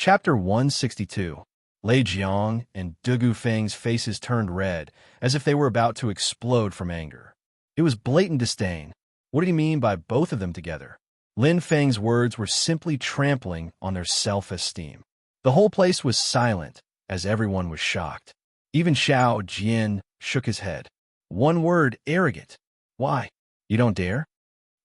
Chapter 162. Lei Jiang and Dugu Feng's faces turned red, as if they were about to explode from anger. It was blatant disdain. What did he mean by both of them together? Lin Feng's words were simply trampling on their self-esteem. The whole place was silent, as everyone was shocked. Even Xiao Jian shook his head. One word, arrogant. Why? You don't dare?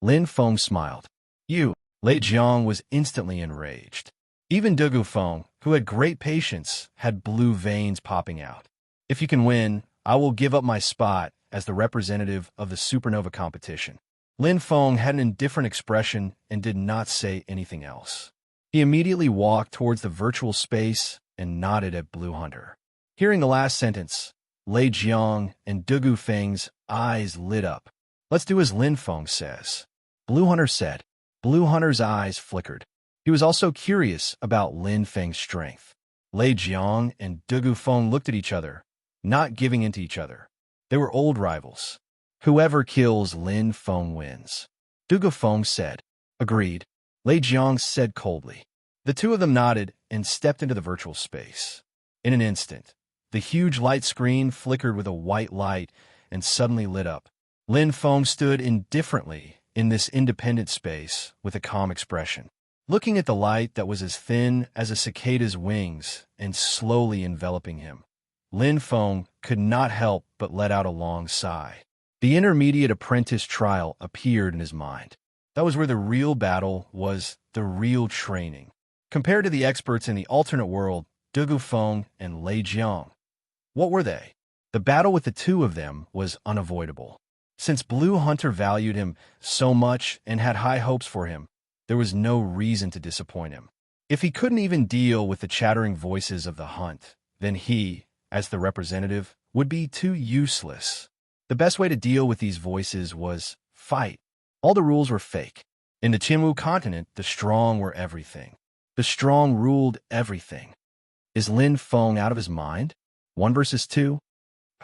Lin Feng smiled. You. Lei Jiang was instantly enraged. Even Dugu Feng, who had great patience, had blue veins popping out. If you can win, I will give up my spot as the representative of the supernova competition. Lin Feng had an indifferent expression and did not say anything else. He immediately walked towards the virtual space and nodded at Blue Hunter. Hearing the last sentence, Lei Jiang and Dugu Feng's eyes lit up. Let's do as Lin Feng says. Blue Hunter said. Blue Hunter's eyes flickered. He was also curious about Lin Feng's strength. Lei Jiang and Dugu Feng looked at each other, not giving in to each other. They were old rivals. Whoever kills Lin Feng wins. Dugu Feng said. Agreed. Lei Jiang said coldly. The two of them nodded and stepped into the virtual space. In an instant, the huge light screen flickered with a white light and suddenly lit up. Lin Feng stood indifferently in this independent space with a calm expression, looking at the light that was as thin as a cicada's wings and slowly enveloping him. Lin Feng could not help but let out a long sigh. The intermediate apprentice trial appeared in his mind. That was where the real battle was, the real training. Compared to the experts in the alternate world, Dugu Feng and Lei Jiang, what were they? The battle with the two of them was unavoidable. Since Blue Hunter valued him so much and had high hopes for him, there was no reason to disappoint him. If he couldn't even deal with the chattering voices of the hunt, then he, as the representative, would be too useless. The best way to deal with these voices was fight. All the rules were fake. In the Qinwu continent, the strong were everything. The strong ruled everything. Is Lin Feng out of his mind? 1 versus 2?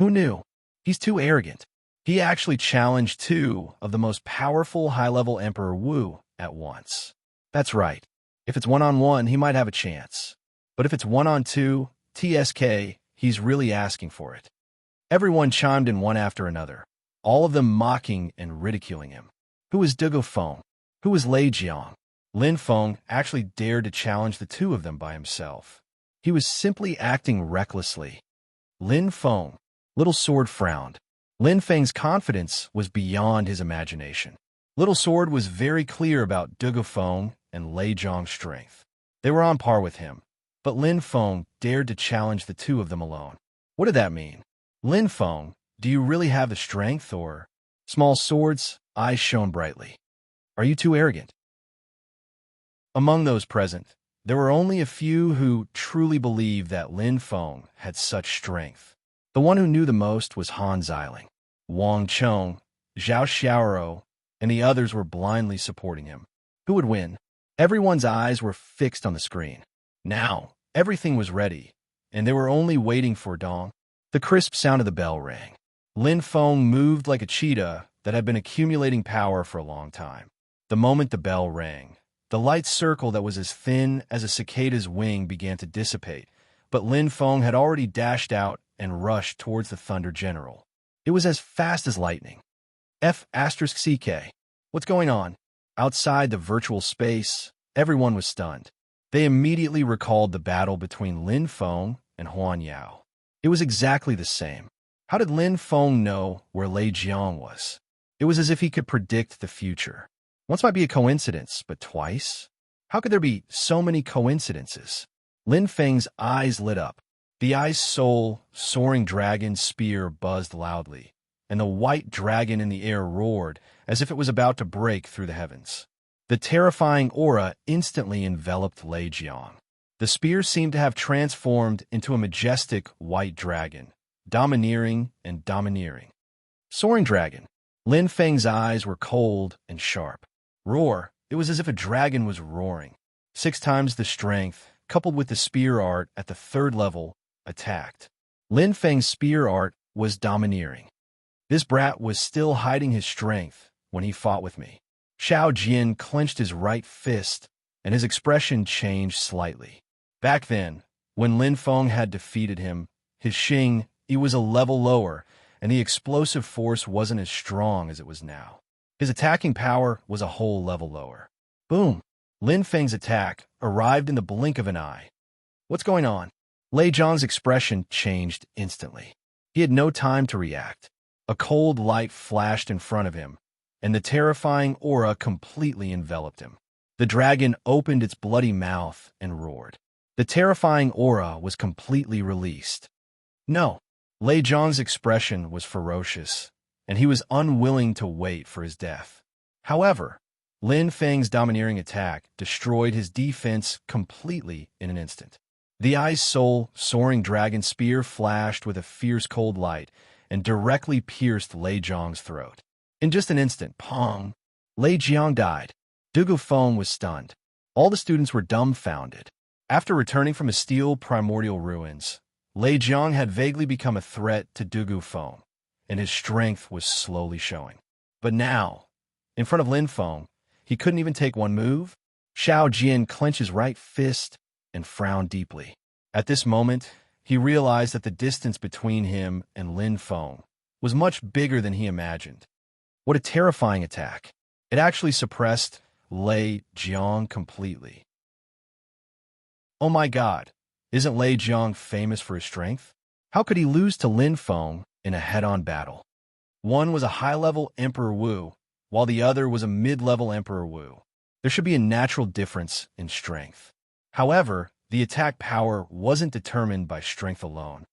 Who knew? He's too arrogant. He actually challenged 2 of the most powerful high-level Emperor Wu at once. That's right. If it's 1-on-1, he might have a chance. But if it's 1-on-2, TSK, he's really asking for it. Everyone chimed in one after another, all of them mocking and ridiculing him. Who was Dugu Feng? Who was Lei Jiang? Lin Feng actually dared to challenge the two of them by himself. He was simply acting recklessly. Lin Feng. Little Sword frowned. Lin Feng's confidence was beyond his imagination. Little Sword was very clear about Dugu Feng and Lei Jiang's strength. They were on par with him, but Lin Feng dared to challenge the two of them alone. What did that mean? Lin Feng, do you really have the strength, or? Small Sword's eyes shone brightly. Are you too arrogant? Among those present, there were only a few who truly believed that Lin Feng had such strength. The one who knew the most was Han Xiling. Wang Chong, Zhao Xiaoro, and the others were blindly supporting him. Who would win? Everyone's eyes were fixed on the screen. Now, everything was ready, and they were only waiting for Dong. The crisp sound of the bell rang. Lin Feng moved like a cheetah that had been accumulating power for a long time. The moment the bell rang, the light circle that was as thin as a cicada's wing began to dissipate, but Lin Feng had already dashed out and rushed towards the Thunder General. It was as fast as lightning. F***CK. What's going on? Outside the virtual space, everyone was stunned. They immediately recalled the battle between Lin Feng and Huan Yao. It was exactly the same. How did Lin Feng know where Lei Jiang was? It was as if he could predict the future. Once might be a coincidence, but twice? How could there be so many coincidences? Lin Feng's eyes lit up. The ice soul, soaring dragon spear buzzed loudly, and the white dragon in the air roared as if it was about to break through the heavens. The terrifying aura instantly enveloped Lei Jiang. The spear seemed to have transformed into a majestic white dragon, domineering and domineering. Soaring dragon. Lin Feng's eyes were cold and sharp. Roar. It was as if a dragon was roaring. 6 times the strength, coupled with the spear art at the 3rd level, attacked. Lin Feng's spear art was domineering. This brat was still hiding his strength when he fought with me. Xiao Jian clenched his right fist, and his expression changed slightly. Back then, when Lin Feng had defeated him, his Xing, he was a level lower, and the explosive force wasn't as strong as it was now. His attacking power was a whole level lower. Boom! Lin Feng's attack arrived in the blink of an eye. What's going on? Lei Zhang's expression changed instantly. He had no time to react. A cold light flashed in front of him, and the terrifying aura completely enveloped him. The dragon opened its bloody mouth and roared. The terrifying aura was completely released. No. Lei Zhang's expression was ferocious, and he was unwilling to wait for his death. However, Lin Feng's domineering attack destroyed his defense completely in an instant. The Ice Soul soaring dragon spear flashed with a fierce cold light and directly pierced Lei Zhang's throat. In just an instant, pong! Lei Jiang died. Dugu Feng was stunned. All the students were dumbfounded. After returning from his steel primordial ruins, Lei Jiang had vaguely become a threat to Dugu Feng, and his strength was slowly showing. But now, in front of Lin Feng, he couldn't even take one move. Xiao Jian clenched his right fist and frowned deeply. At this moment, he realized that the distance between him and Lin Feng was much bigger than he imagined. What a terrifying attack. It actually suppressed Lei Jiang completely. Oh my god, isn't Lei Jiang famous for his strength? How could he lose to Lin Feng in a head-on battle? One was a high-level Emperor Wu, while the other was a mid-level Emperor Wu. There should be a natural difference in strength. However, the attack power wasn't determined by strength alone.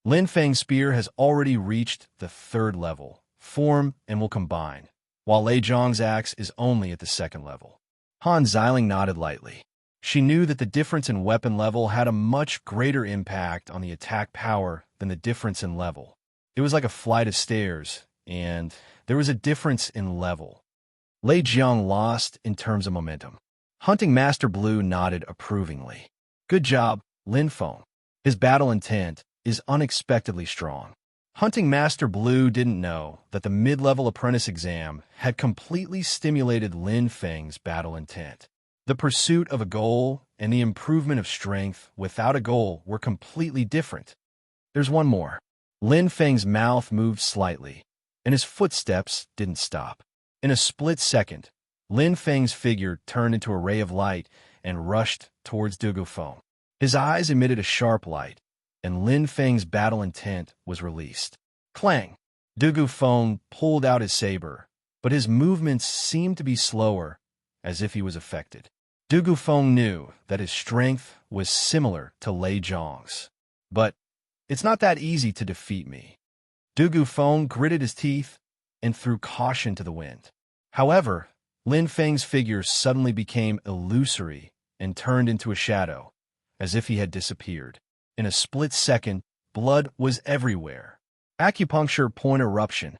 Lin Feng's spear has already reached the 3rd level, form and will combine, while Lei Zhang's axe is only at the 2nd level. Han Xiling nodded lightly. She knew that the difference in weapon level had a much greater impact on the attack power than the difference in level. It was like a flight of stairs, and there was a difference in level. Lei Jiang lost in terms of momentum. Hunting Master Blue nodded approvingly. Good job, Lin Feng. His battle intent is unexpectedly strong. Hunting Master Blue didn't know that the mid-level apprentice exam had completely stimulated Lin Feng's battle intent. The pursuit of a goal and the improvement of strength without a goal were completely different. There's one more. Lin Feng's mouth moved slightly, and his footsteps didn't stop. In a split second, Lin Feng's figure turned into a ray of light and rushed towards Dugu Feng. His eyes emitted a sharp light, and Lin Feng's battle intent was released. Clang! Dugu Feng pulled out his saber, but his movements seemed to be slower, as if he was affected. Dugu Feng knew that his strength was similar to Lei Zhang's. But it's not that easy to defeat me. Dugu Feng gritted his teeth and threw caution to the wind. However, Lin Feng's figure suddenly became illusory and turned into a shadow, as if he had disappeared. In a split second, blood was everywhere. Acupuncture point eruption.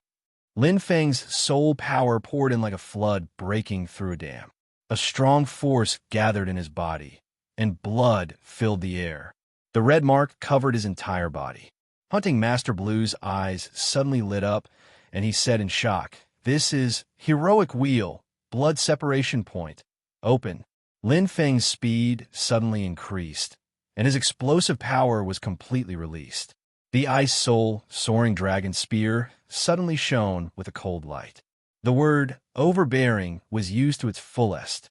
Lin Feng's soul power poured in like a flood breaking through a dam. A strong force gathered in his body, and blood filled the air. The red mark covered his entire body. Hunting Master Blue's eyes suddenly lit up, and he said in shock, "This is heroic wheel, blood separation point. Open." Lin Feng's speed suddenly increased, and his explosive power was completely released. The Ice Soul soaring dragon spear suddenly shone with a cold light. The word overbearing was used to its fullest.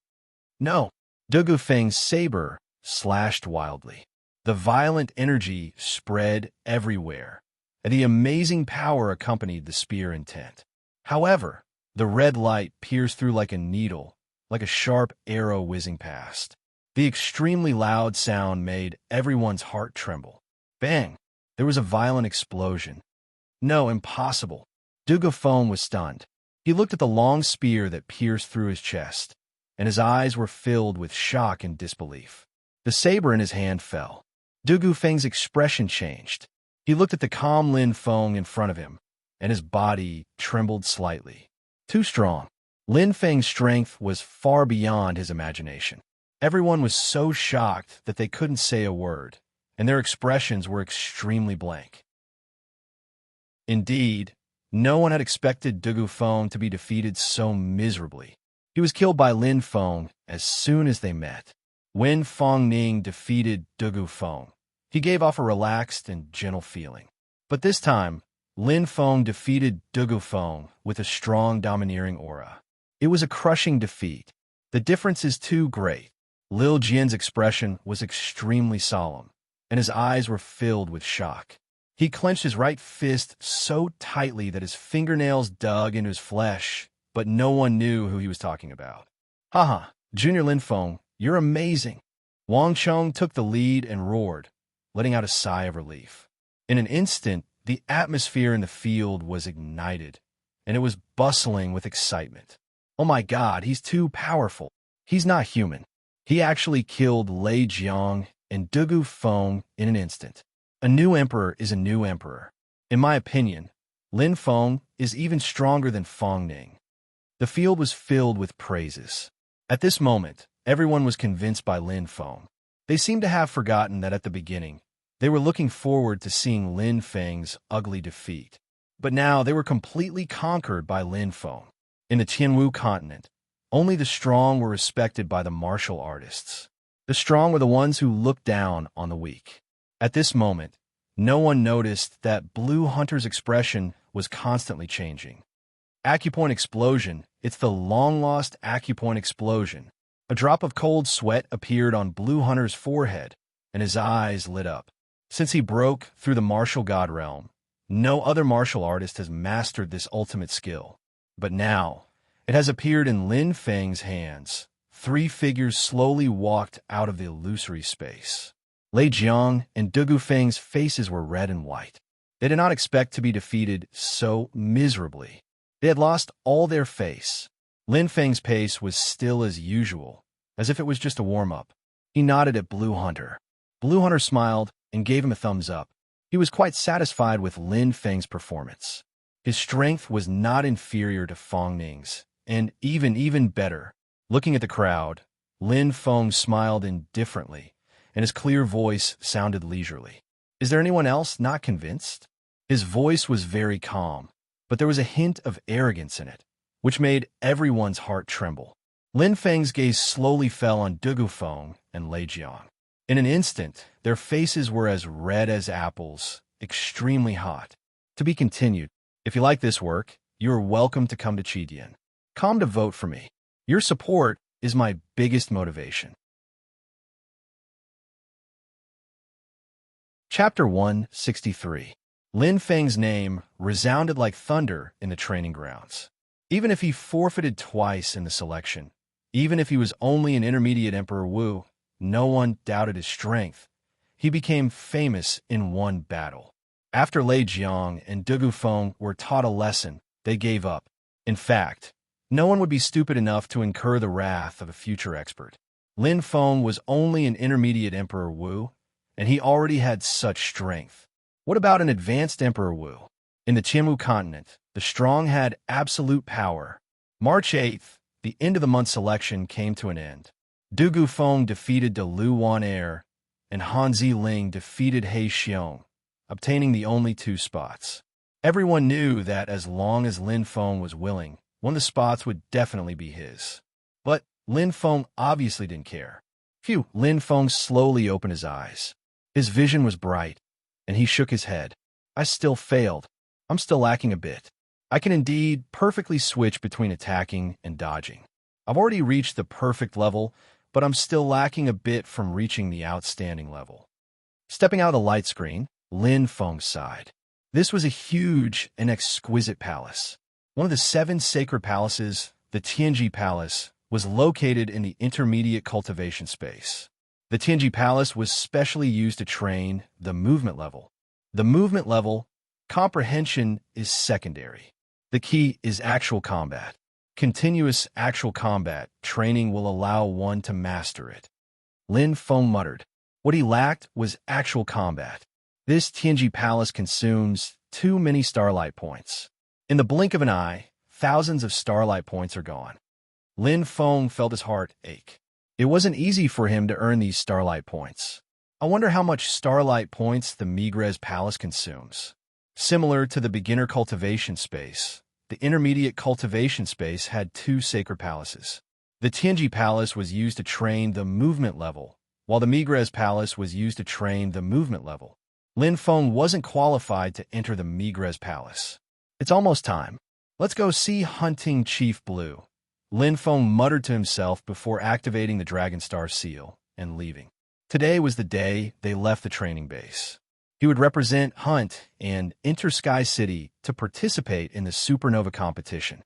No! Dugu Feng's saber slashed wildly. The violent energy spread everywhere, and the amazing power accompanied the spear intent. However, the red light pierced through like a needle, like a sharp arrow whizzing past. The extremely loud sound made everyone's heart tremble. Bang! There was a violent explosion. No, impossible. Dugu Feng was stunned. He looked at the long spear that pierced through his chest, and his eyes were filled with shock and disbelief. The saber in his hand fell. Dugu Feng's expression changed. He looked at the calm Lin Feng in front of him, and his body trembled slightly. Too strong. Lin Feng's strength was far beyond his imagination. Everyone was so shocked that they couldn't say a word, and their expressions were extremely blank. Indeed, no one had expected Dugu Feng to be defeated so miserably. He was killed by Lin Feng as soon as they met. When Fong Ning defeated Dugu Feng, he gave off a relaxed and gentle feeling. But this time, Lin Feng defeated Dugu Feng with a strong, domineering aura. It was a crushing defeat. The difference is too great. Lil Jian's expression was extremely solemn, and his eyes were filled with shock. He clenched his right fist so tightly that his fingernails dug into his flesh, but no one knew who he was talking about. Haha, Junior Lin Feng, you're amazing. Wang Cheng took the lead and roared, letting out a sigh of relief. In an instant, the atmosphere in the field was ignited, and it was bustling with excitement. Oh my God, he's too powerful. He's not human. He actually killed Lei Jiang and Dugu Feng in an instant. A new emperor is a new emperor. In my opinion, Lin Feng is even stronger than Fong Ning. The field was filled with praises. At this moment, everyone was convinced by Lin Feng. They seemed to have forgotten that at the beginning, they were looking forward to seeing Lin Feng's ugly defeat. But now they were completely conquered by Lin Feng. In the Tianwu continent, only the strong were respected by the martial artists. The strong were the ones who looked down on the weak. At this moment, no one noticed that Blue Hunter's expression was constantly changing. Acupoint explosion, it's the long-lost acupoint explosion. A drop of cold sweat appeared on Blue Hunter's forehead, and his eyes lit up. Since he broke through the martial god realm, no other martial artist has mastered this ultimate skill. But now, it has appeared in Lin Feng's hands. 3 figures slowly walked out of the illusory space. Lei Jiang and Dugu Feng's faces were red and white. They did not expect to be defeated so miserably. They had lost all their face. Lin Feng's pace was still as usual, as if it was just a warm-up. He nodded at Blue Hunter. Blue Hunter smiled and gave him a thumbs up. He was quite satisfied with Lin Feng's performance. His strength was not inferior to Fong Ning's, and even better. Looking at the crowd, Lin Feng smiled indifferently, and his clear voice sounded leisurely. Is there anyone else not convinced? His voice was very calm, but there was a hint of arrogance in it, which made everyone's heart tremble. Lin Feng's gaze slowly fell on Dugu Feng and Lei Jiang. In an instant, their faces were as red as apples, extremely hot. To be continued. If you like this work, you are welcome to come to Qidian. Come to vote for me. Your support is my biggest motivation. Chapter 163. Lin Feng's name resounded like thunder in the training grounds. Even if he forfeited twice in the selection, even if he was only an intermediate Emperor Wu, no one doubted his strength. He became famous in one battle. After Lei Jiang and Dugu Feng were taught a lesson, they gave up. In fact, no one would be stupid enough to incur the wrath of a future expert. Lin Feng was only an intermediate Emperor Wu, and he already had such strength. What about an advanced Emperor Wu? In the Tianwu continent, the strong had absolute power. March 8th, the end-of-the-month selection came to an end. Dugu Feng defeated De Lu Wan Air, and Han Ziling defeated He Xiong, obtaining the only 2 spots. Everyone knew that as long as Lin Feng was willing, one of the spots would definitely be his. But Lin Feng obviously didn't care. Phew, Lin Feng slowly opened his eyes. His vision was bright, and he shook his head. I still failed. I'm still lacking a bit. I can indeed perfectly switch between attacking and dodging. I've already reached the perfect level, but I'm still lacking a bit from reaching the outstanding level. Stepping out of the light screen, Lin Feng sighed. This was a huge and exquisite palace. One of the 7 sacred palaces, the Tianji Palace, was located in the intermediate cultivation space. The Tianji Palace was specially used to train the movement level. The movement level, comprehension, is secondary. The key is actual combat. Continuous actual combat training will allow one to master it. Lin Feng muttered. What he lacked was actual combat. This Tianji Palace consumes too many starlight points. In the blink of an eye, thousands of starlight points are gone. Lin Feng felt his heart ache. It wasn't easy for him to earn these starlight points. I wonder how much starlight points the Migres Palace consumes. Similar to the beginner cultivation space, the intermediate cultivation space had 2 sacred palaces. The Tianji Palace was used to train the movement level, while the Migres Palace was used to train the movement level. Lin Feng wasn't qualified to enter the Migres Palace. It's almost time. Let's go see Hunting Chief Blue. Lin Feng muttered to himself before activating the Dragon Star seal and leaving. Today was the day they left the training base. He would represent Hunt and enter Sky City to participate in the supernova competition.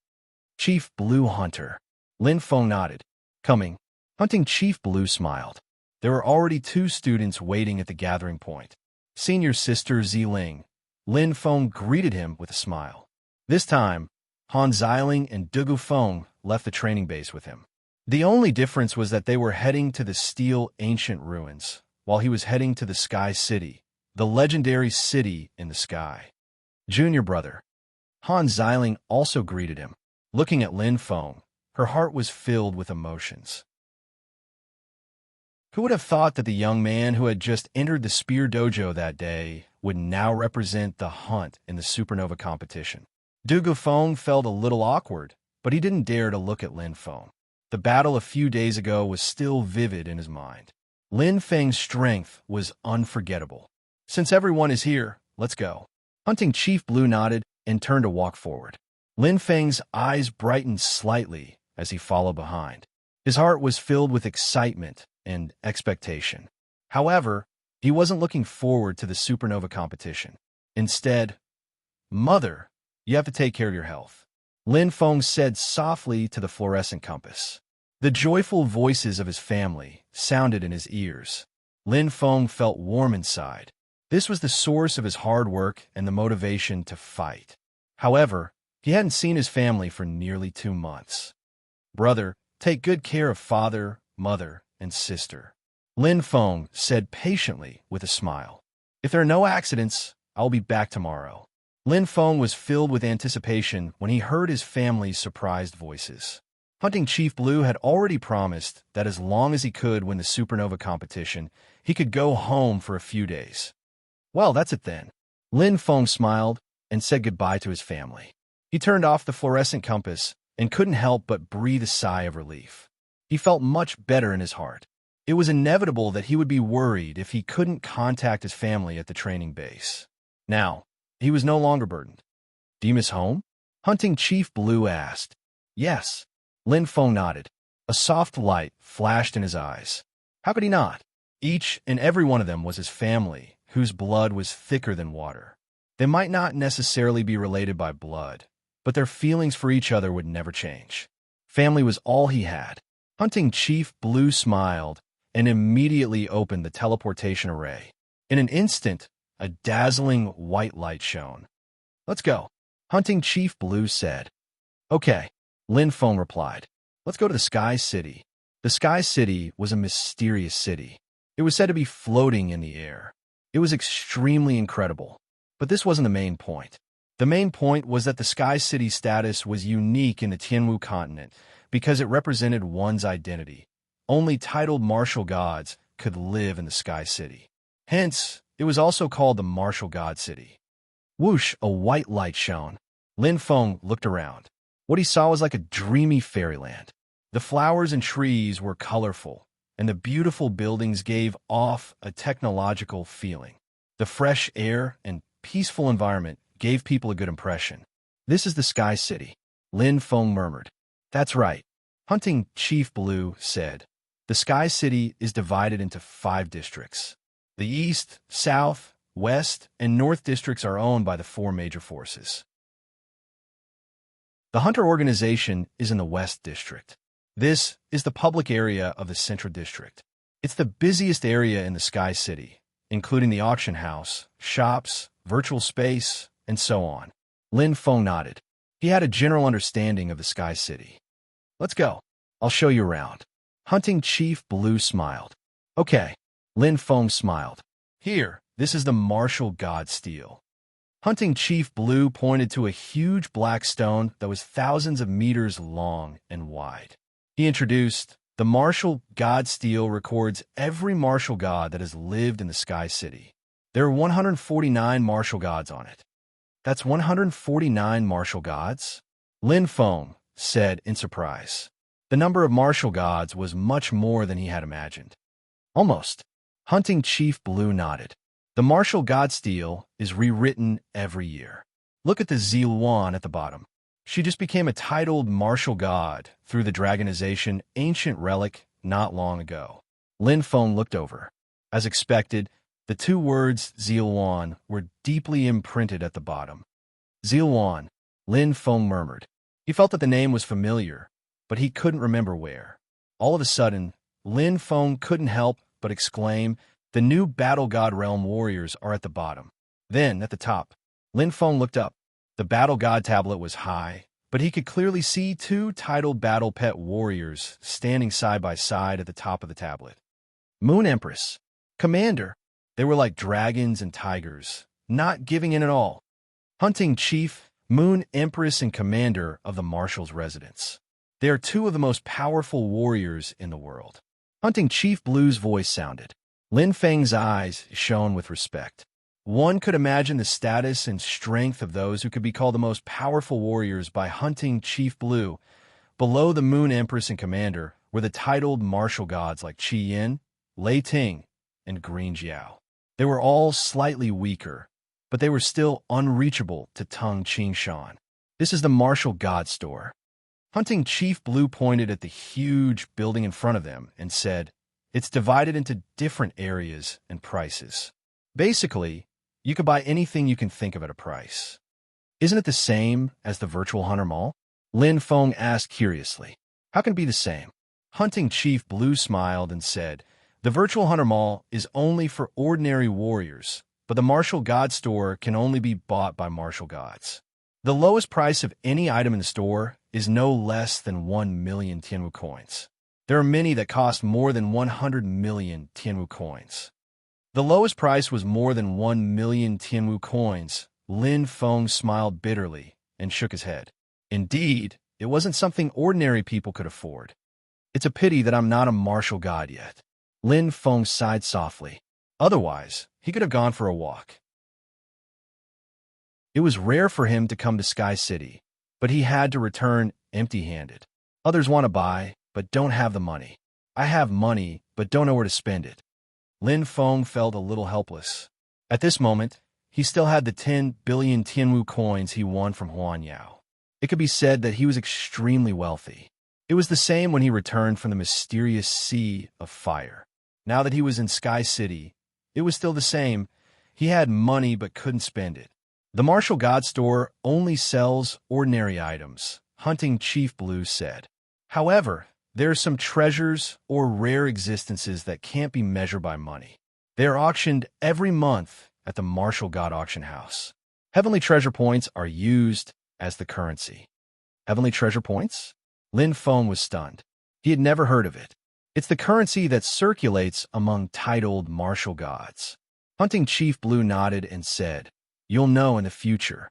Chief Blue Hunter. Lin Feng nodded. Coming. Hunting Chief Blue smiled. There were already 2 students waiting at the gathering point. Senior Sister Ziling. Lin Feng greeted him with a smile. This time, Han Xiling and Dugu Feng left the training base with him. The only difference was that they were heading to the Steel Ancient Ruins, while he was heading to the Sky City, the legendary city in the sky. Junior brother. Han Xiling also greeted him. Looking at Lin Feng, her heart was filled with emotions. Who would have thought that the young man who had just entered the Spear Dojo that day would now represent the Hunt in the supernova competition? Dugu Feng felt a little awkward, but he didn't dare to look at Lin Feng. The battle a few days ago was still vivid in his mind. Lin Feng's strength was unforgettable. Since everyone is here, let's go. Hunting Chief Blue nodded and turned to walk forward. Lin Feng's eyes brightened slightly as he followed behind. His heart was filled with excitement and expectation. However, he wasn't looking forward to the supernova competition. Instead, "Mother, you have to take care of your health," Lin Feng said softly to the fluorescent compass. The joyful voices of his family sounded in his ears. Lin Feng felt warm inside. This was the source of his hard work and the motivation to fight. However, he hadn't seen his family for nearly 2 months. "Brother, take good care of father, mother, and sister," Lin Feng said patiently with a smile. "If there are no accidents, I'll be back tomorrow." Lin Feng was filled with anticipation when he heard his family's surprised voices. Hunting Chief Blue had already promised that as long as he could win the supernova competition, he could go home for a few days. Well, that's it then. Lin Feng smiled and said goodbye to his family. He turned off the fluorescent compass and couldn't help but breathe a sigh of relief. He felt much better in his heart. It was inevitable that he would be worried if he couldn't contact his family at the training base. Now, he was no longer burdened. "Do you miss home?" Hunting Chief Blue asked. "Yes." Lin Feng nodded. A soft light flashed in his eyes. How could he not? Each and every one of them was his family, whose blood was thicker than water. They might not necessarily be related by blood, but their feelings for each other would never change. Family was all he had. Hunting Chief Blue smiled and immediately opened the teleportation array. In an instant, a dazzling white light shone. "Let's go," Hunting Chief Blue said. "Okay," Lin Feng replied. "Let's go to the Sky City." The Sky City was a mysterious city. It was said to be floating in the air. It was extremely incredible. But this wasn't the main point. The main point was that the Sky City status was unique in the Tianwu continent because it represented one's identity. Only titled martial gods could live in the Sky City. Hence, it was also called the Martial God City. Whoosh, a white light shone. Lin Feng looked around. What he saw was like a dreamy fairyland. The flowers and trees were colorful, and the beautiful buildings gave off a technological feeling. The fresh air and peaceful environment gave people a good impression. "This is the Sky City," Lin Feng murmured. "That's right," Hunting Chief Blue said. "The Sky City is divided into 5 districts. The East, South, West, and North districts are owned by the 4 major forces. The Hunter organization is in the West District. This is the public area of the Central District. It's the busiest area in the Sky City, including the auction house, shops, virtual space, and so on." Lin Feng nodded. He had a general understanding of the Sky City. "Let's go. I'll show you around." Hunting Chief Blue smiled. "Okay." Lin Feng smiled. "Here, this is the Martial God Steel." Hunting Chief Blue pointed to a huge black stone that was thousands of meters long and wide. He introduced, "The Martial God Steel records every martial god that has lived in the Sky City. There are 149 martial gods on it." "That's 149 martial gods?" Lin Feng said in surprise. The number of martial gods was much more than he had imagined. Almost. Hunting Chief Blue nodded. The martial god stele is rewritten every year. Look at the Zilwan at the bottom. She just became a titled martial god through the dragonization ancient relic not long ago. Lin Feng looked over. As expected, the two words Zilwan were deeply imprinted at the bottom. Zilwan, Lin Feng murmured. He felt that the name was familiar, but he couldn't remember where. All of a sudden, Lin Feng couldn't help but exclaim, "The new Battle God Realm warriors are at the bottom." Then, at the top, Lin Feng looked up. The Battle God tablet was high, but he could clearly see two titled Battle Pet warriors standing side by side at the top of the tablet. Moon Empress, Commander. They were like dragons and tigers, not giving in at all. Hunting Chief, Moon Empress, and Commander of the Marshal's residence. They are two of the most powerful warriors in the world. Hunting Chief Blue's voice sounded. Lin Feng's eyes shone with respect. One could imagine the status and strength of those who could be called the most powerful warriors by Hunting Chief Blue. Below the Moon Empress and Commander were the titled martial gods like Qi Yin, Lei Ting, and Green Jiao. They were all slightly weaker, but they were still unreachable to Tung Qingshan. This is the martial god store. Hunting Chief Blue pointed at the huge building in front of them and said, "It's divided into different areas and prices. Basically, you could buy anything you can think of at a price." "Isn't it the same as the Virtual Hunter Mall?" Lin Feng asked curiously. "How can it be the same?" Hunting Chief Blue smiled and said, "The Virtual Hunter Mall is only for ordinary warriors, but the Martial God Store can only be bought by martial gods. The lowest price of any item in the store is no less than 1 million Tianwu coins. There are many that cost more than 100 million Tianwu coins." The lowest price was more than 1 million Tianwu coins. Lin Feng smiled bitterly and shook his head. Indeed, it wasn't something ordinary people could afford. "It's a pity that I'm not a martial god yet." Lin Feng sighed softly. Otherwise, he could have gone for a walk. It was rare for him to come to Sky City, but he had to return empty-handed. Others want to buy, but don't have the money. I have money, but don't know where to spend it. Lin Feng felt a little helpless. At this moment, he still had the 10 billion Tianwu coins he won from Huan Yao. It could be said that he was extremely wealthy. It was the same when he returned from the mysterious Sea of Fire. Now that he was in Sky City, it was still the same. He had money but couldn't spend it. The Martial God Store only sells ordinary items, Hunting Chief Blue said. However, there are some treasures or rare existences that can't be measured by money. They are auctioned every month at the Martial God Auction House. Heavenly treasure points are used as the currency. Heavenly treasure points? Lin Feng was stunned. He had never heard of it. It's the currency that circulates among titled martial gods. Hunting Chief Blue nodded and said, "You'll know in the future."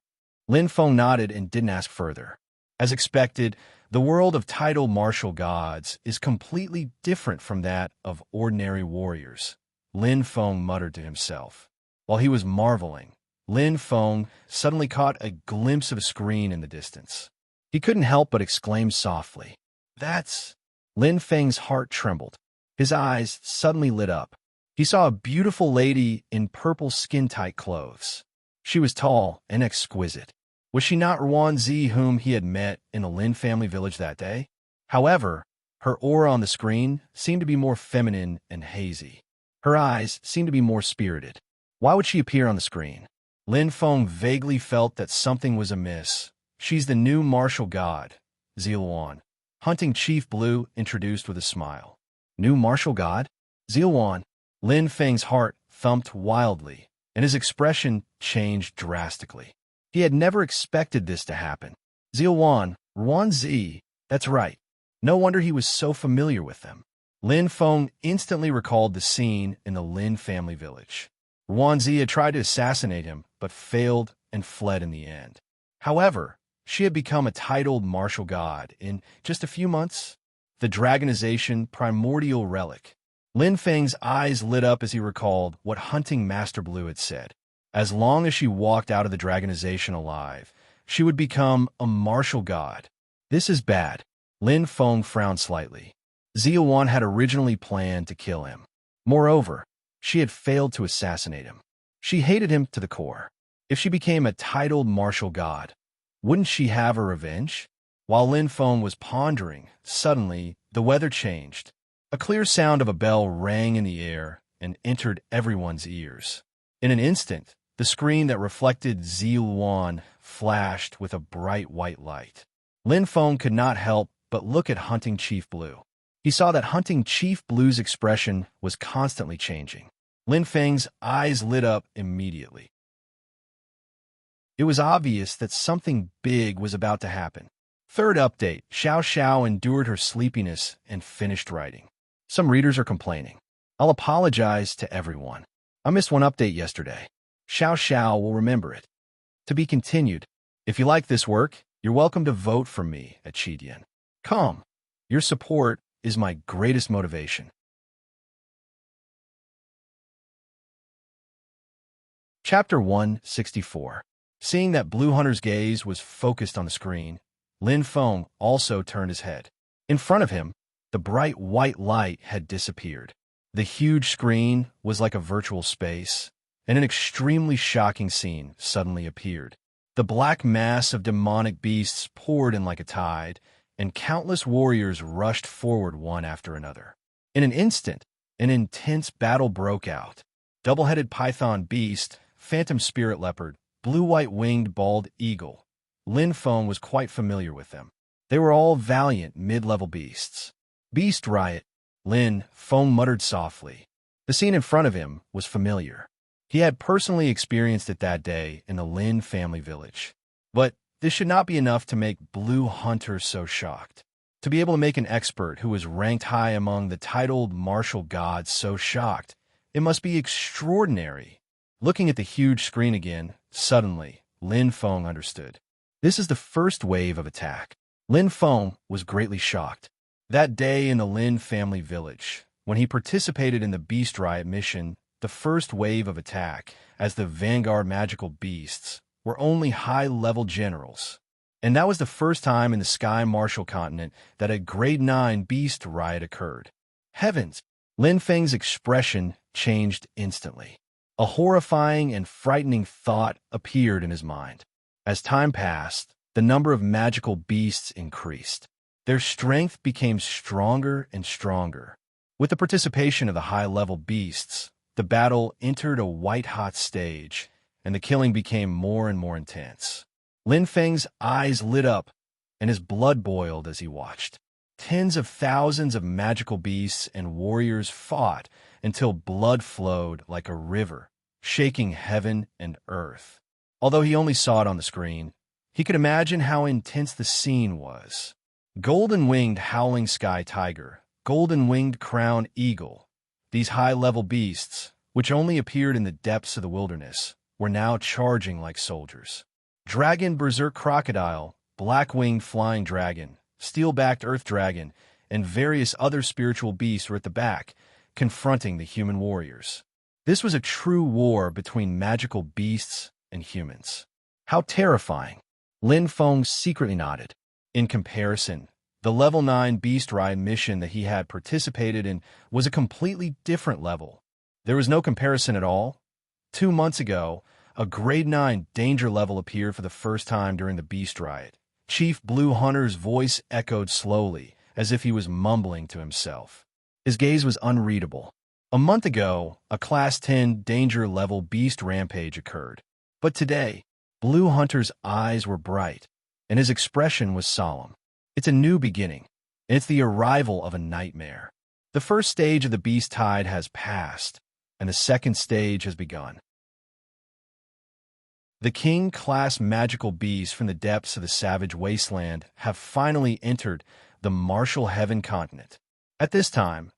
Lin Feng nodded and didn't ask further. As expected, the world of titled martial gods is completely different from that of ordinary warriors. Lin Feng muttered to himself. While he was marveling, Lin Feng suddenly caught a glimpse of a screen in the distance. He couldn't help but exclaim softly, "That's..." Lin Feng's heart trembled. His eyes suddenly lit up. He saw a beautiful lady in purple skin-tight clothes. She was tall and exquisite. Was she not Ruanzi whom he had met in the Lin family village that day? However, her aura on the screen seemed to be more feminine and hazy. Her eyes seemed to be more spirited. Why would she appear on the screen? Lin Feng vaguely felt that something was amiss. "She's the new martial god, Zilwan," Hunting Chief Blue introduced with a smile. "New martial god? Zilwan?" Lin Feng's heart thumped wildly, and his expression changed drastically. He had never expected this to happen. Zilwan, Ruanzi, that's right. No wonder he was so familiar with them. Lin Feng instantly recalled the scene in the Lin family village. Ruanzi had tried to assassinate him, but failed and fled in the end. However, she had become a titled martial god in just a few months. The dragonization primordial relic. Lin Feng's eyes lit up as he recalled what Hunting Master Blue had said. As long as she walked out of the dragonization alive, she would become a martial god. This is bad. Lin Feng frowned slightly. Ziyuan had originally planned to kill him. Moreover, she had failed to assassinate him. She hated him to the core. If she became a titled martial god, wouldn't she have her revenge? While Lin Feng was pondering, suddenly the weather changed. A clear sound of a bell rang in the air and entered everyone's ears. In an instant, the screen that reflected Ziyuan flashed with a bright white light. Lin Feng could not help but look at Hunting Chief Blue. He saw that Hunting Chief Blue's expression was constantly changing. Lin Feng's eyes lit up immediately. It was obvious that something big was about to happen. Third update, Xiao Xiao endured her sleepiness and finished writing. Some readers are complaining. I'll apologize to everyone. I missed one update yesterday. Xiao Xiao will remember it. To be continued. If you like this work, you're welcome to vote for me at Chidian. Come. Your support is my greatest motivation. Chapter 164. Seeing that Blue Hunter's gaze was focused on the screen, Lin Feng also turned his head. In front of him, the bright white light had disappeared. The huge screen was like a virtual space, and an extremely shocking scene suddenly appeared. The black mass of demonic beasts poured in like a tide, and countless warriors rushed forward one after another. In an instant, an intense battle broke out. Double-headed python beast, phantom spirit leopard, blue-white winged bald eagle. Lin Feng was quite familiar with them. They were all valiant mid-level beasts. Beast riot, Lin Feng muttered softly. The scene in front of him was familiar. He had personally experienced it that day in the Lin family village. But this should not be enough to make Blue Hunter so shocked. To be able to make an expert who was ranked high among the titled martial gods so shocked, it must be extraordinary. Looking at the huge screen again, suddenly, Lin Feng understood. This is the first wave of attack. Lin Feng was greatly shocked. That day in the Lin family village, when he participated in the Beast Riot mission, the first wave of attack, as the Vanguard magical beasts, were only high-level generals. And that was the first time in the Sky Martial continent that a Grade 9 Beast Riot occurred. Heavens! Lin Feng's expression changed instantly. A horrifying and frightening thought appeared in his mind. As time passed, the number of magical beasts increased. Their strength became stronger and stronger. With the participation of the high-level beasts, the battle entered a white-hot stage, and the killing became more and more intense. Lin Feng's eyes lit up, and his blood boiled as he watched. Tens of thousands of magical beasts and warriors fought until blood flowed like a river, shaking heaven and earth. Although he only saw it on the screen, he could imagine how intense the scene was. Golden-winged howling sky tiger, golden-winged crown eagle. These high-level beasts, which only appeared in the depths of the wilderness, were now charging like soldiers. Dragon berserk crocodile, black-winged flying dragon, steel-backed earth dragon, and various other spiritual beasts were at the back, confronting the human warriors. This was a true war between magical beasts and humans. How terrifying! Lin Feng secretly nodded. In comparison, the Level 9 Beast Ride mission that he had participated in was a completely different level. There was no comparison at all. 2 months ago, a Grade 9 danger level appeared for the first time during the Beast Riot. Chief Blue Hunter's voice echoed slowly, as if he was mumbling to himself. His gaze was unreadable. A month ago, a Class 10 danger level beast rampage occurred. But today, Blue Hunter's eyes were bright, and his expression was solemn. It's a new beginning, and it's the arrival of a nightmare. The first stage of the beast tide has passed, and the second stage has begun. The King-class magical beasts from the depths of the savage wasteland have finally entered the martial heaven continent. At this time,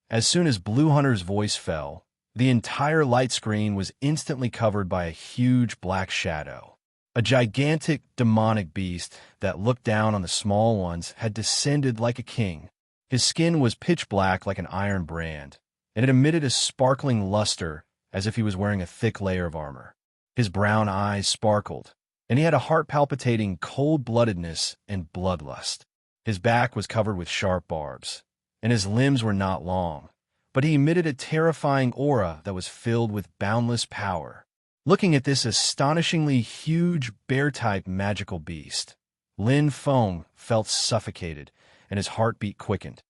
as soon as Blue Hunter's voice fell, the entire light screen was instantly covered by a huge black shadow. A gigantic demonic beast that looked down on the small ones had descended like a king. His skin was pitch black like an iron brand, and it emitted a sparkling luster as if he was wearing a thick layer of armor. His brown eyes sparkled, and he had a heart-palpitating cold-bloodedness and bloodlust. His back was covered with sharp barbs, and his limbs were not long, but he emitted a terrifying aura that was filled with boundless power. Looking at this astonishingly huge bear-type magical beast, Lin Feng felt suffocated, and his heartbeat quickened.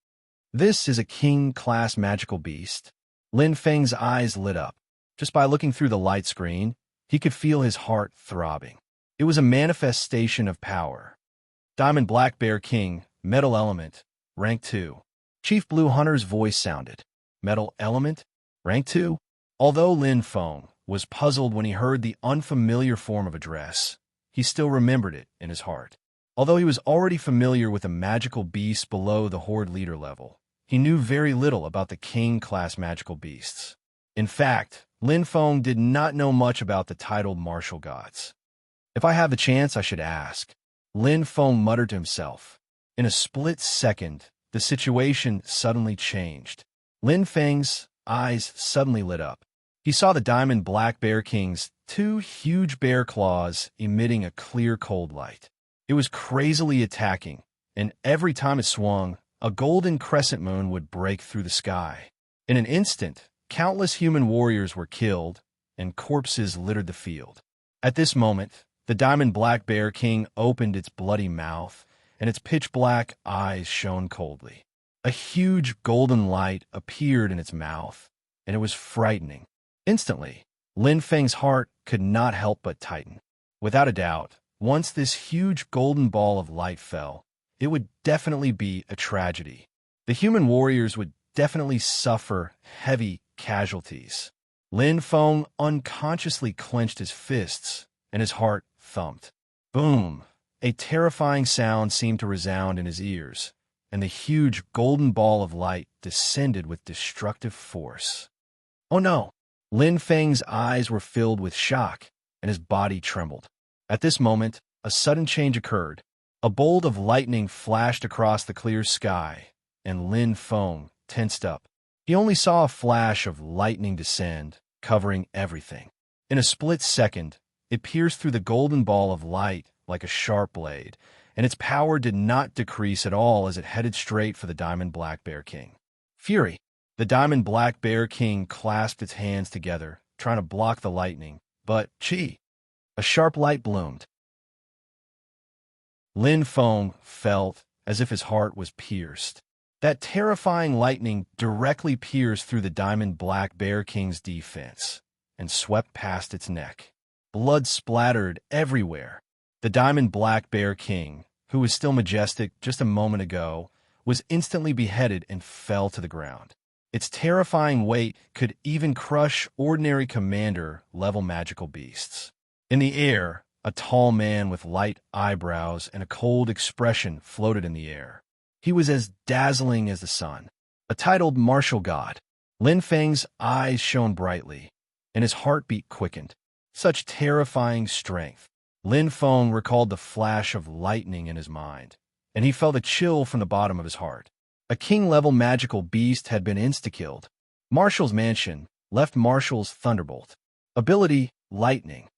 This is a king-class magical beast. Lin Feng's eyes lit up. Just by looking through the light screen, he could feel his heart throbbing. It was a manifestation of power. Diamond Black Bear King, Metal Element, Rank 2. Chief Blue Hunter's voice sounded. Metal Element? Rank 2? Although Lin Feng was puzzled when he heard the unfamiliar form of address, he still remembered it in his heart. Although he was already familiar with the magical beasts below the Horde leader level, he knew very little about the king-class magical beasts. In fact, Lin Feng did not know much about the titled martial gods. If I have the chance, I should ask. Lin Feng muttered to himself. In a split second, the situation suddenly changed. Lin Feng's eyes suddenly lit up. He saw the Diamond Black Bear King's two huge bear claws emitting a clear cold light. It was crazily attacking, and every time it swung, a golden crescent moon would break through the sky. In an instant, countless human warriors were killed, and corpses littered the field. At this moment, the Diamond Black Bear King opened its bloody mouth, and its pitch-black eyes shone coldly. A huge golden light appeared in its mouth, and it was frightening. Instantly, Lin Feng's heart could not help but tighten. Without a doubt, once this huge golden ball of light fell, it would definitely be a tragedy. The human warriors would definitely suffer heavy casualties. Lin Feng unconsciously clenched his fists, and his heart thumped. Boom! A terrifying sound seemed to resound in his ears, and the huge golden ball of light descended with destructive force. Oh no! Lin Feng's eyes were filled with shock, and his body trembled. At this moment, a sudden change occurred. A bolt of lightning flashed across the clear sky, and Lin Feng tensed up. He only saw a flash of lightning descend, covering everything. In a split second, it pierced through the golden ball of light like a sharp blade, and its power did not decrease at all as it headed straight for the Diamond Black Bear King. Fury! The Diamond Black Bear King clasped its hands together, trying to block the lightning, but, gee! A sharp light bloomed. Lin Feng felt as if his heart was pierced. That terrifying lightning directly pierced through the Diamond Black Bear King's defense and swept past its neck. Blood splattered everywhere. The Diamond Black Bear King, who was still majestic just a moment ago, was instantly beheaded and fell to the ground. Its terrifying weight could even crush ordinary commander-level magical beasts. In the air, a tall man with light eyebrows and a cold expression floated in the air. He was as dazzling as the sun. A titled martial god. Lin Feng's eyes shone brightly, and his heartbeat quickened. Such terrifying strength. Lin Feng recalled the flash of lightning in his mind, and he felt a chill from the bottom of his heart. A king-level magical beast had been insta-killed. Marshall's Mansion, left Marshall's Thunderbolt. Ability, Lightning.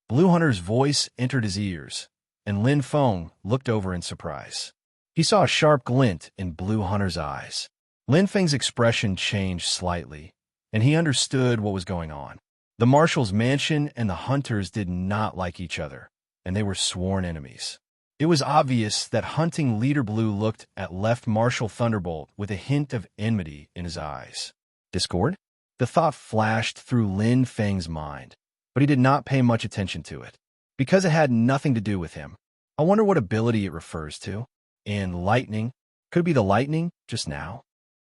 Blue Hunter's voice entered his ears, and Lin Feng looked over in surprise. He saw a sharp glint in Blue Hunter's eyes. Lin Feng's expression changed slightly, and he understood what was going on. The Marshall's Mansion and the Hunters did not like each other, and they were sworn enemies. It was obvious that Hunting Leader Blue looked at Left Marshal Thunderbolt with a hint of enmity in his eyes. Discord? The thought flashed through Lin Feng's mind, but he did not pay much attention to it, because it had nothing to do with him. I wonder what ability it refers to. And lightning? Could it be the lightning just now?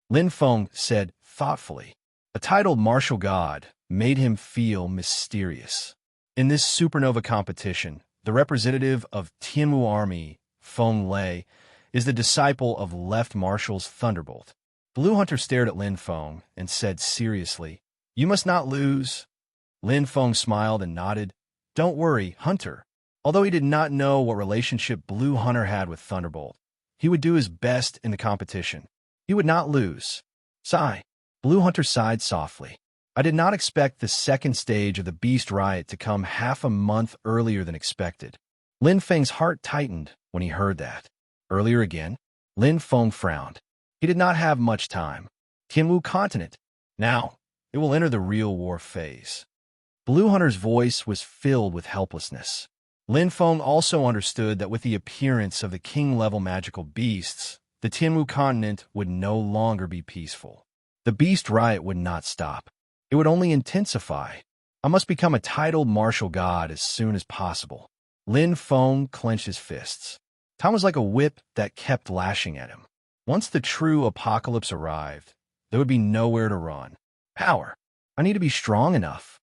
Lin Feng said thoughtfully. A titled martial god made him feel mysterious. In this supernova competition, the representative of Tianmu Army, Feng Lei, is the disciple of Left Marshal's Thunderbolt. Blue Hunter stared at Lin Feng and said seriously, "You must not lose." Lin Feng smiled and nodded. "Don't worry, Hunter." Although he did not know what relationship Blue Hunter had with Thunderbolt, he would do his best in the competition. He would not lose. Sigh. Blue Hunter sighed softly. I did not expect the second stage of the Beast Riot to come half a month earlier than expected. Lin Feng's heart tightened when he heard that. Earlier again? Lin Feng frowned. He did not have much time. Tianwu continent. Now, it will enter the real war phase. Blue Hunter's voice was filled with helplessness. Lin Feng also understood that with the appearance of the king-level magical beasts, the Tianwu continent would no longer be peaceful. The beast riot would not stop. It would only intensify. I must become a titled martial god as soon as possible. Lin Feng clenched his fists. Time was like a whip that kept lashing at him. Once the true apocalypse arrived, there would be nowhere to run. Power. I need to be strong enough.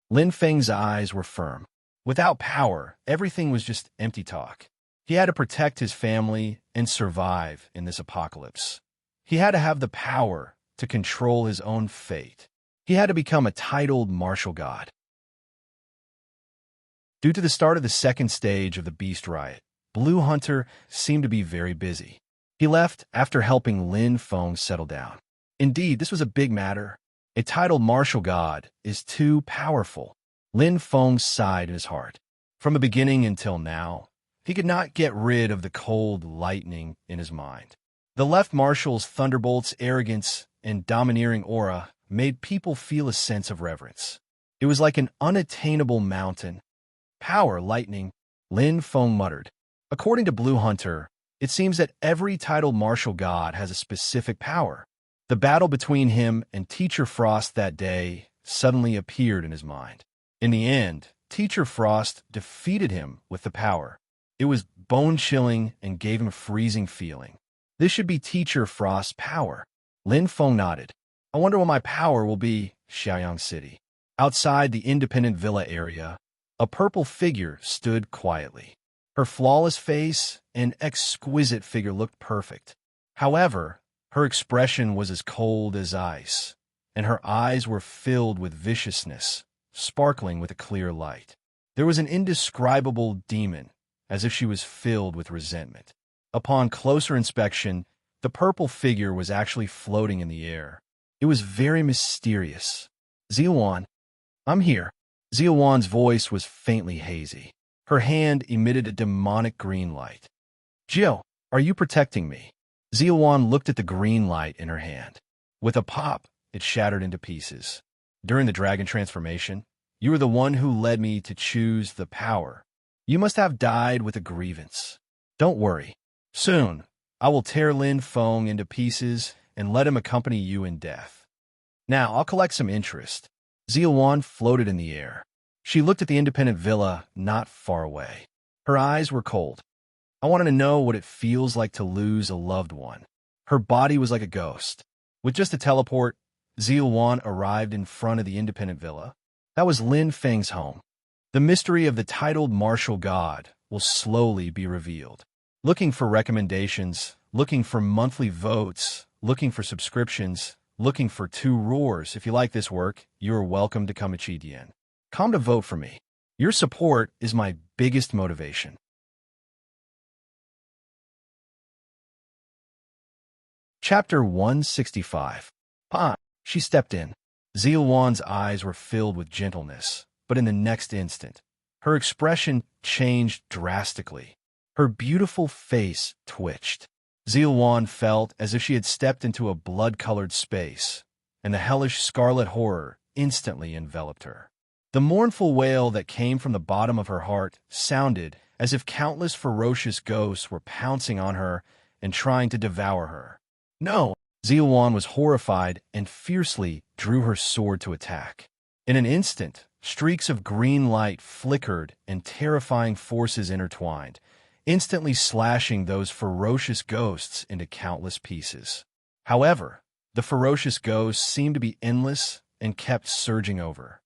Lin Feng's eyes were firm. Without power, everything was just empty talk. He had to protect his family and survive in this apocalypse. He had to have the power to control his own fate. He had to become a titled martial god. Due to the start of the second stage of the beast riot, Blue Hunter seemed to be very busy. He left after helping Lin Feng settle down. Indeed, this was a big matter. A titled martial god is too powerful. Lin Feng sighed in his heart. From the beginning until now, he could not get rid of the cold lightning in his mind. The left marshal's thunderbolts, arrogance, and domineering aura made people feel a sense of reverence. It was like an unattainable mountain. Power, lightning, Lin Feng muttered. According to Blue Hunter, it seems that every titled martial god has a specific power. The battle between him and Teacher Frost that day suddenly appeared in his mind. In the end, Teacher Frost defeated him with the power. It was bone-chilling and gave him a freezing feeling. This should be Teacher Frost's power. Lin Feng nodded. I wonder what my power will be, Xiaoyang City. Outside the independent villa area, a purple figure stood quietly. Her flawless face and exquisite figure looked perfect. However, her expression was as cold as ice, and her eyes were filled with viciousness, sparkling with a clear light. There was an indescribable demon, as if she was filled with resentment. Upon closer inspection, the purple figure was actually floating in the air. It was very mysterious. Ziluan, I'm here. Ziluan's voice was faintly hazy. Her hand emitted a demonic green light. Jill, are you protecting me? Ziluan looked at the green light in her hand. With a pop, it shattered into pieces. During the dragon transformation, you were the one who led me to choose the power. You must have died with a grievance. Don't worry. Soon, I will tear Lin Feng into pieces and let him accompany you in death. Now, I'll collect some interest. Ziluan floated in the air. She looked at the independent villa not far away. Her eyes were cold. I wanted to know what it feels like to lose a loved one. Her body was like a ghost. With just a teleport, Ziluan arrived in front of the independent villa. That was Lin Feng's home. The mystery of the titled martial god will slowly be revealed. Looking for recommendations, looking for monthly votes, looking for subscriptions, looking for 2 roars. If you like this work, you are welcome to come to Chidien. Come to vote for me. Your support is my biggest motivation. Chapter 165. Pa, she stepped in. Ziluan's eyes were filled with gentleness, but in the next instant, her expression changed drastically. Her beautiful face twitched. Ziluan felt as if she had stepped into a blood-colored space, and the hellish scarlet horror instantly enveloped her. The mournful wail that came from the bottom of her heart sounded as if countless ferocious ghosts were pouncing on her and trying to devour her. No! Ziluan was horrified and fiercely drew her sword to attack. In an instant, streaks of green light flickered and terrifying forces intertwined, instantly slashing those ferocious ghosts into countless pieces. However, the ferocious ghosts seemed to be endless and kept surging over.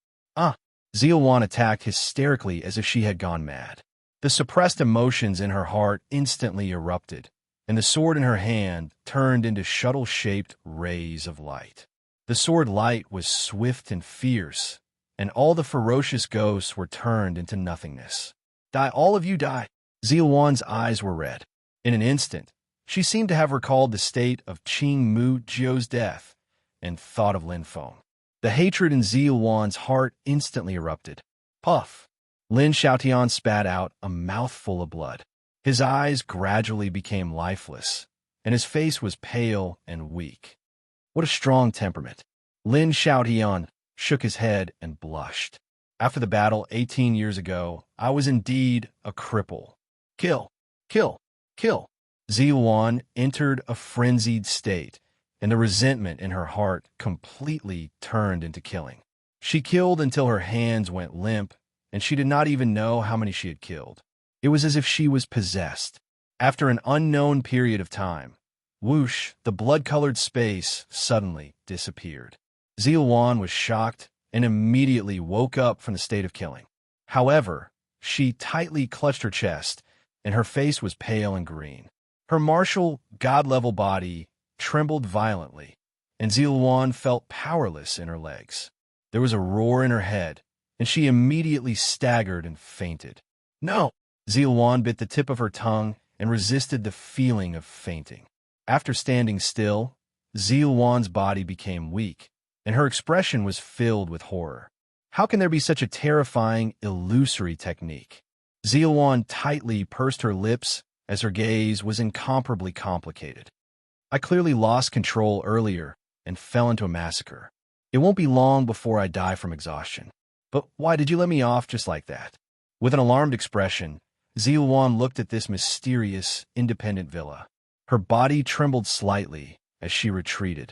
Ziluan attacked hysterically as if she had gone mad. The suppressed emotions in her heart instantly erupted, and the sword in her hand turned into shuttle-shaped rays of light. The sword light was swift and fierce, and all the ferocious ghosts were turned into nothingness. Die, all of you die! Ziluan's eyes were red. In an instant, she seemed to have recalled the state of Qing Mu Jiu's death and thought of Lin Feng. The hatred in Ziluan's heart instantly erupted. Puff! Lin Xiaotian spat out a mouthful of blood. His eyes gradually became lifeless, and his face was pale and weak. What a strong temperament. Lin Xiaotian shook his head and blushed. After the battle 18 years ago, I was indeed a cripple. Kill, kill, kill. Ziluan entered a frenzied state, and the resentment in her heart completely turned into killing. She killed until her hands went limp, and she did not even know how many she had killed. It was as if she was possessed. After an unknown period of time, whoosh, the blood-colored space suddenly disappeared. Ziluan was shocked and immediately woke up from the state of killing. However, she tightly clutched her chest, and her face was pale and green. Her martial, god-level body trembled violently, and Ziluan felt powerless in her legs. There was a roar in her head, and she immediately staggered and fainted. No! Ziluan bit the tip of her tongue and resisted the feeling of fainting. After standing still, Ziluan's body became weak, and her expression was filled with horror. How can there be such a terrifying, illusory technique? Ziluan tightly pursed her lips as her gaze was incomparably complicated. I clearly lost control earlier and fell into a massacre. It won't be long before I die from exhaustion. But why did you let me off just like that? With an alarmed expression, Ziluan looked at this mysterious, independent villa. Her body trembled slightly as she retreated.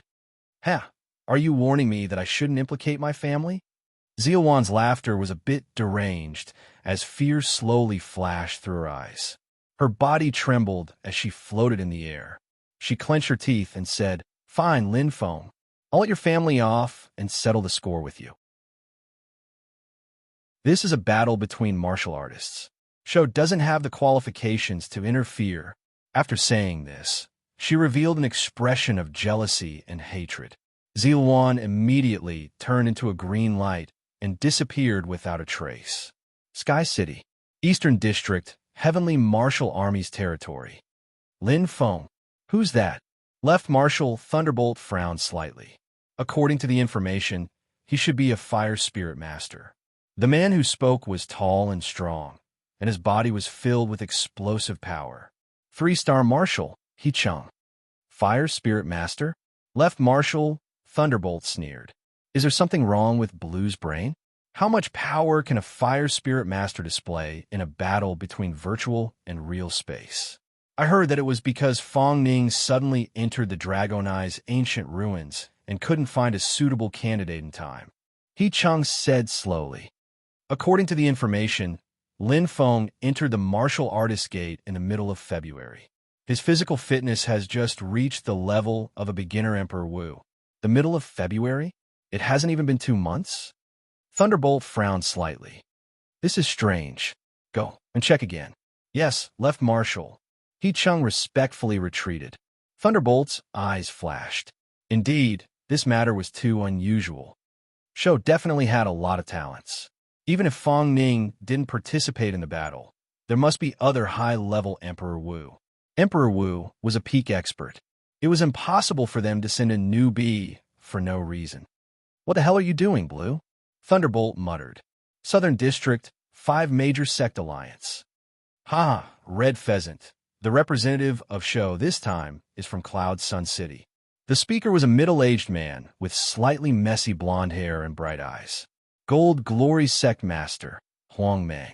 Ha! Are you warning me that I shouldn't implicate my family? Ziluan's laughter was a bit deranged as fear slowly flashed through her eyes. Her body trembled as she floated in the air. She clenched her teeth and said, "Fine, Lin Feng. I'll let your family off and settle the score with you." This is a battle between martial artists. Show doesn't have the qualifications to interfere. After saying this, she revealed an expression of jealousy and hatred. Ziluan immediately turned into a green light and disappeared without a trace. Sky City, Eastern District, Heavenly Martial Army's territory. Lin Feng. Who's that? Left Marshal Thunderbolt frowned slightly. According to the information, he should be a fire spirit master. The man who spoke was tall and strong, and his body was filled with explosive power. 3-star Marshal, He Chung. Fire spirit master? Left Marshal Thunderbolt sneered. Is there something wrong with Blue's brain? How much power can a fire spirit master display in a battle between virtual and real space? I heard that it was because Fong Ning suddenly entered the Dragonai's ancient ruins and couldn't find a suitable candidate in time. He Chung said slowly. According to the information, Lin Feng entered the martial artist gate in the middle of February. His physical fitness has just reached the level of a beginner Emperor Wu. The middle of February? It hasn't even been 2 months? Thunderbolt frowned slightly. This is strange. Go and check again. Yes, Left Marshal. He Chung respectfully retreated. Thunderbolt's eyes flashed. Indeed, this matter was too unusual. Shou definitely had a lot of talents. Even if Fong Ning didn't participate in the battle, there must be other high-level Emperor Wu. Emperor Wu was a peak expert. It was impossible for them to send a newbie for no reason. What the hell are you doing, Blue? Thunderbolt muttered. Southern District, 5 Major Sect Alliance. Ha, Red Pheasant. The representative of Shou this time is from Cloud Sun City. The speaker was a middle-aged man with slightly messy blonde hair and bright eyes. Gold Glory Sect Master, Huang Meng.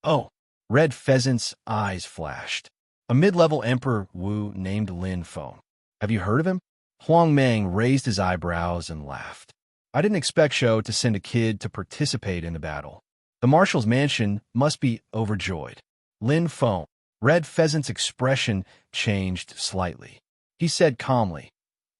Oh, Red Pheasant's eyes flashed. A mid-level Emperor Wu named Lin Feng. Have you heard of him? Huang Meng raised his eyebrows and laughed. I didn't expect Shou to send a kid to participate in the battle. The Marshal's mansion must be overjoyed. Lin Feng. Red Pheasant's expression changed slightly. He said calmly,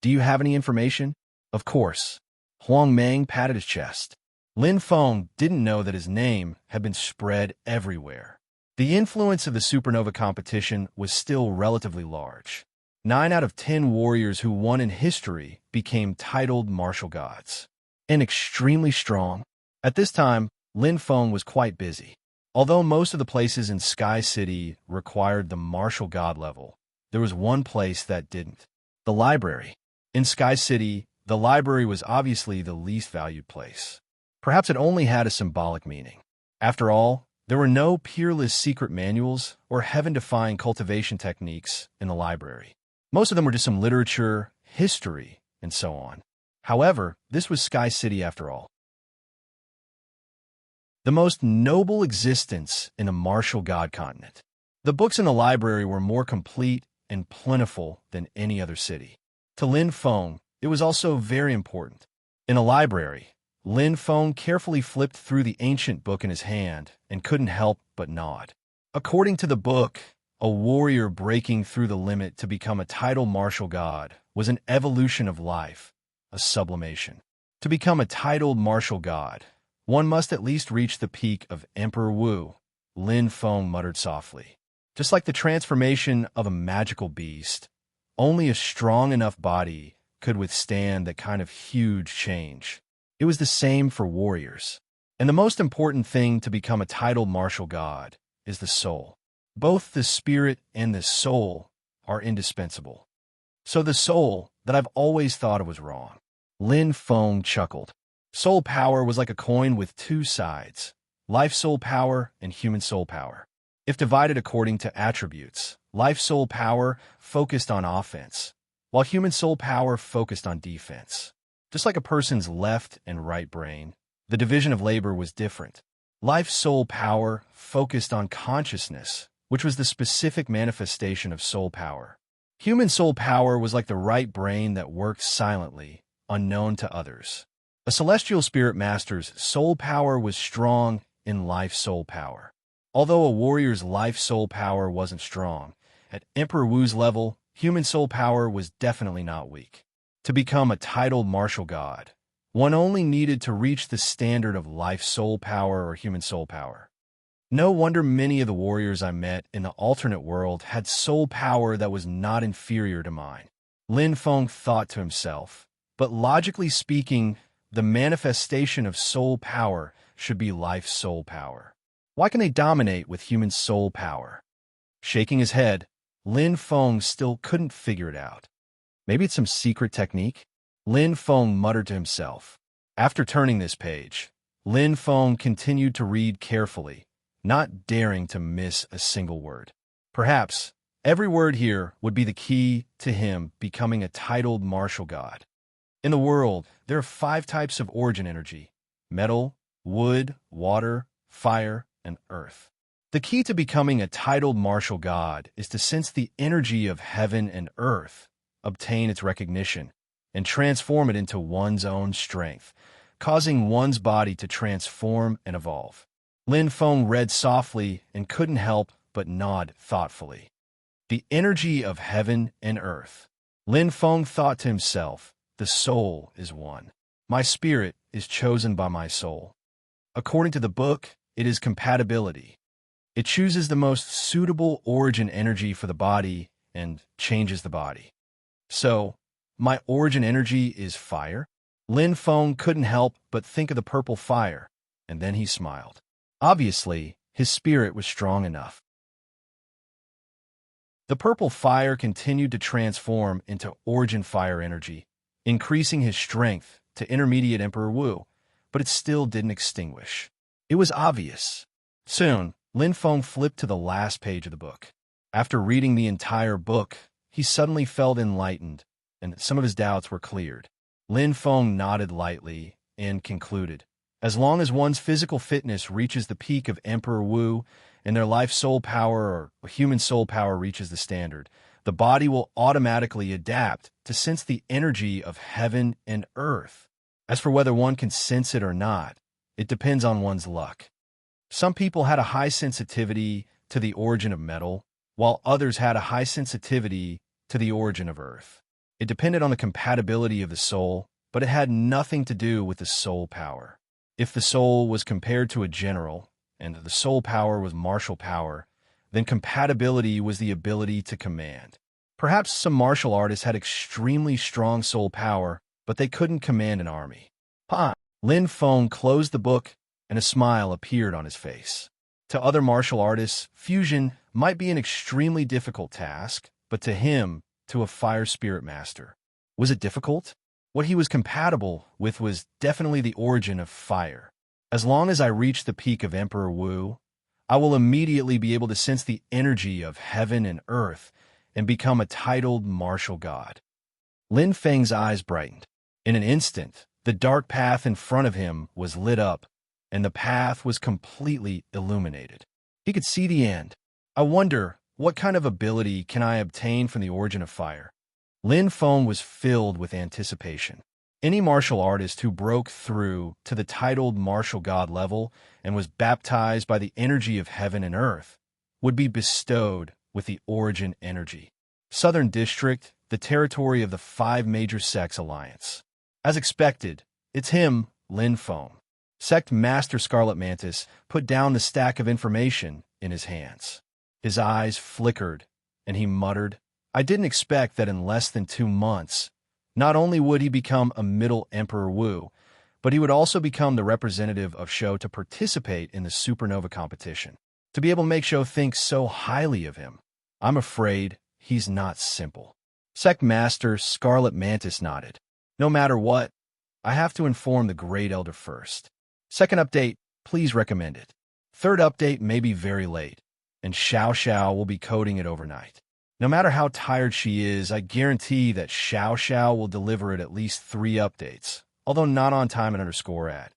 "Do you have any information?" "Of course." Huang Meng patted his chest. Lin Feng didn't know that his name had been spread everywhere. The influence of the supernova competition was still relatively large. 9 out of 10 warriors who won in history became titled martial gods. And extremely strong. At this time, Lin Feng was quite busy. Although most of the places in Sky City required the martial god level, there was one place that didn't. The library. In Sky City, the library was obviously the least valued place. Perhaps it only had a symbolic meaning. After all, there were no peerless secret manuals or heaven-defying cultivation techniques in the library. Most of them were just some literature, history, and so on. However, this was Sky City after all. The most noble existence in a martial god continent. The books in the library were more complete and plentiful than any other city. To Lin Feng, it was also very important. In a library, Lin Feng carefully flipped through the ancient book in his hand and couldn't help but nod. According to the book, a warrior breaking through the limit to become a titled martial god was an evolution of life, a sublimation. To become a titled martial god, one must at least reach the peak of Emperor Wu, Lin Feng muttered softly. Just like the transformation of a magical beast, only a strong enough body could withstand that kind of huge change. It was the same for warriors. And the most important thing to become a titled martial god is the soul. Both the spirit and the soul are indispensable. So the soul that I've always thought was wrong. Lin Feng chuckled. Soul power was like a coin with two sides, life soul power and human soul power. If divided according to attributes, life soul power focused on offense, while human soul power focused on defense. Just like a person's left and right brain, the division of labor was different. Life soul power focused on consciousness, which was the specific manifestation of soul power. Human soul power was like the right brain that worked silently, unknown to others. A celestial spirit master's soul power was strong in life soul power. Although a warrior's life soul power wasn't strong, at Emperor Wu's level, human soul power was definitely not weak. To become a titled martial god, one only needed to reach the standard of life soul power or human soul power. No wonder many of the warriors I met in the alternate world had soul power that was not inferior to mine. Lin Feng thought to himself, but logically speaking, the manifestation of soul power should be life soul power. Why can they dominate with human soul power? Shaking his head, Lin Feng still couldn't figure it out. Maybe it's some secret technique? Lin Feng muttered to himself. After turning this page, Lin Feng continued to read carefully, not daring to miss a single word. Perhaps every word here would be the key to him becoming a titled martial god. In the world, there are 5 types of origin energy: metal, wood, water, fire, and earth. The key to becoming a titled martial god is to sense the energy of heaven and earth, obtain its recognition, and transform it into one's own strength, causing one's body to transform and evolve. Lin Feng read softly and couldn't help but nod thoughtfully. The energy of heaven and earth. Lin Feng thought to himself, the soul is one. My spirit is chosen by my soul. According to the book, it is compatibility. It chooses the most suitable origin energy for the body and changes the body. So, my origin energy is fire? Lin Feng couldn't help but think of the purple fire, and then he smiled. Obviously, his spirit was strong enough. The purple fire continued to transform into origin fire energy, increasing his strength to intermediate Emperor Wu, but it still didn't extinguish. It was obvious. Soon, Lin Feng flipped to the last page of the book. After reading the entire book, he suddenly felt enlightened, and some of his doubts were cleared. Lin Feng nodded lightly and concluded, as long as one's physical fitness reaches the peak of Emperor Wu and their life soul power or human soul power reaches the standard, the body will automatically adapt to sense the energy of heaven and earth. As for whether one can sense it or not, it depends on one's luck. Some people had a high sensitivity to the origin of metal, while others had a high sensitivity to the origin of earth. It depended on the compatibility of the soul, but it had nothing to do with the soul power. If the soul was compared to a general, and the soul power was martial power, then compatibility was the ability to command. Perhaps some martial artists had extremely strong soul power, but they couldn't command an army. Lin Feng closed the book, and a smile appeared on his face. To other martial artists, fusion might be an extremely difficult task, but to him, to a fire spirit master, was it difficult? What he was compatible with was definitely the origin of fire. As long as I reach the peak of Emperor Wu, I will immediately be able to sense the energy of heaven and earth and become a titled martial god. Lin Feng's eyes brightened. In an instant, the dark path in front of him was lit up, and the path was completely illuminated. He could see the end. I wonder, what kind of ability can I obtain from the origin of fire? Lin Feng was filled with anticipation. Any martial artist who broke through to the titled martial god level and was baptized by the energy of heaven and earth would be bestowed with the origin energy. Southern District, the territory of the 5 major sects alliance. As expected, it's him, Lin Feng. Sect Master Scarlet Mantis put down the stack of information in his hands. His eyes flickered, and he muttered, I didn't expect that in less than 2 months, not only would he become a Middle Emperor Wu, but he would also become the representative of Shou to participate in the supernova competition. To be able to make Shou think so highly of him, I'm afraid he's not simple. Sect Master Scarlet Mantis nodded. No matter what, I have to inform the Great Elder first. Second update, please recommend it. Third update may be very late, and Xiao Xiao will be coding it overnight. No matter how tired she is, I guarantee that Xiao Xiao will deliver it at least 3 updates, although not on time and _ad.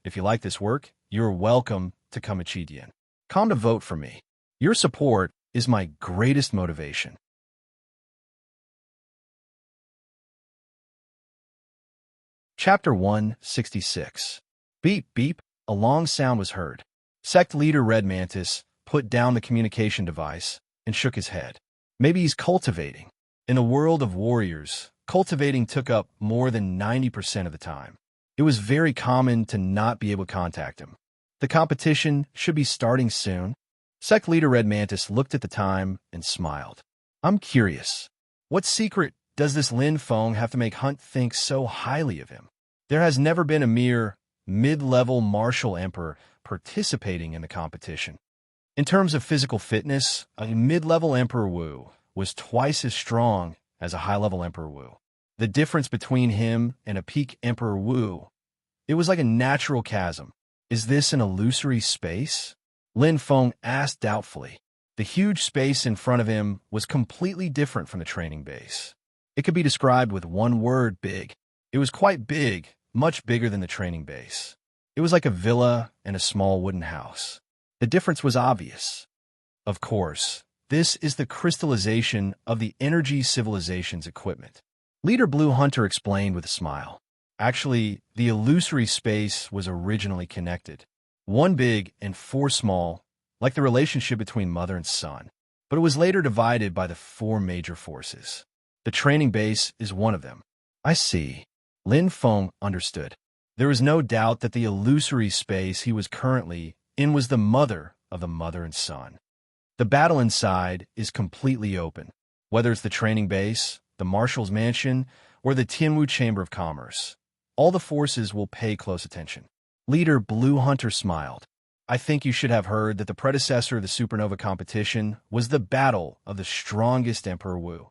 If you like this work, you're welcome to come Chidian. Come to vote for me. Your support is my greatest motivation. Chapter 166. Beep, beep, a long sound was heard. Sect leader Red Mantis put down the communication device and shook his head. Maybe he's cultivating. In a world of warriors, cultivating took up more than 90% of the time. It was very common to not be able to contact him. The competition should be starting soon. Sect leader Red Mantis looked at the time and smiled. I'm curious. What secret does this Lin Feng have to make Hunt think so highly of him? There has never been a mere mid-level martial emperor participating in the competition. In terms of physical fitness, a mid-level Emperor Wu was twice as strong as a high-level Emperor Wu. The difference between him and a peak Emperor Wu, it was like a natural chasm. Is this an illusory space? Lin Feng asked doubtfully. The huge space in front of him was completely different from the training base. It could be described with one word, big. It was quite big, much bigger than the training base. It was like a villa and a small wooden house. The difference was obvious. Of course, this is the crystallization of the energy civilization's equipment. Leader Blue Hunter explained with a smile. Actually, the illusory space was originally connected. 1 big and 4 small, like the relationship between mother and son. But it was later divided by the 4 major forces. The training base is one of them. I see. Lin Feng understood. There was no doubt that the illusory space he was currently in was the mother of the mother and son. The battle inside is completely open, whether it's the training base, the Marshal's Mansion, or the Tianwu Chamber of Commerce. All the forces will pay close attention. Leader Blue Hunter smiled. I think you should have heard that the predecessor of the supernova competition was the battle of the strongest Emperor Wu.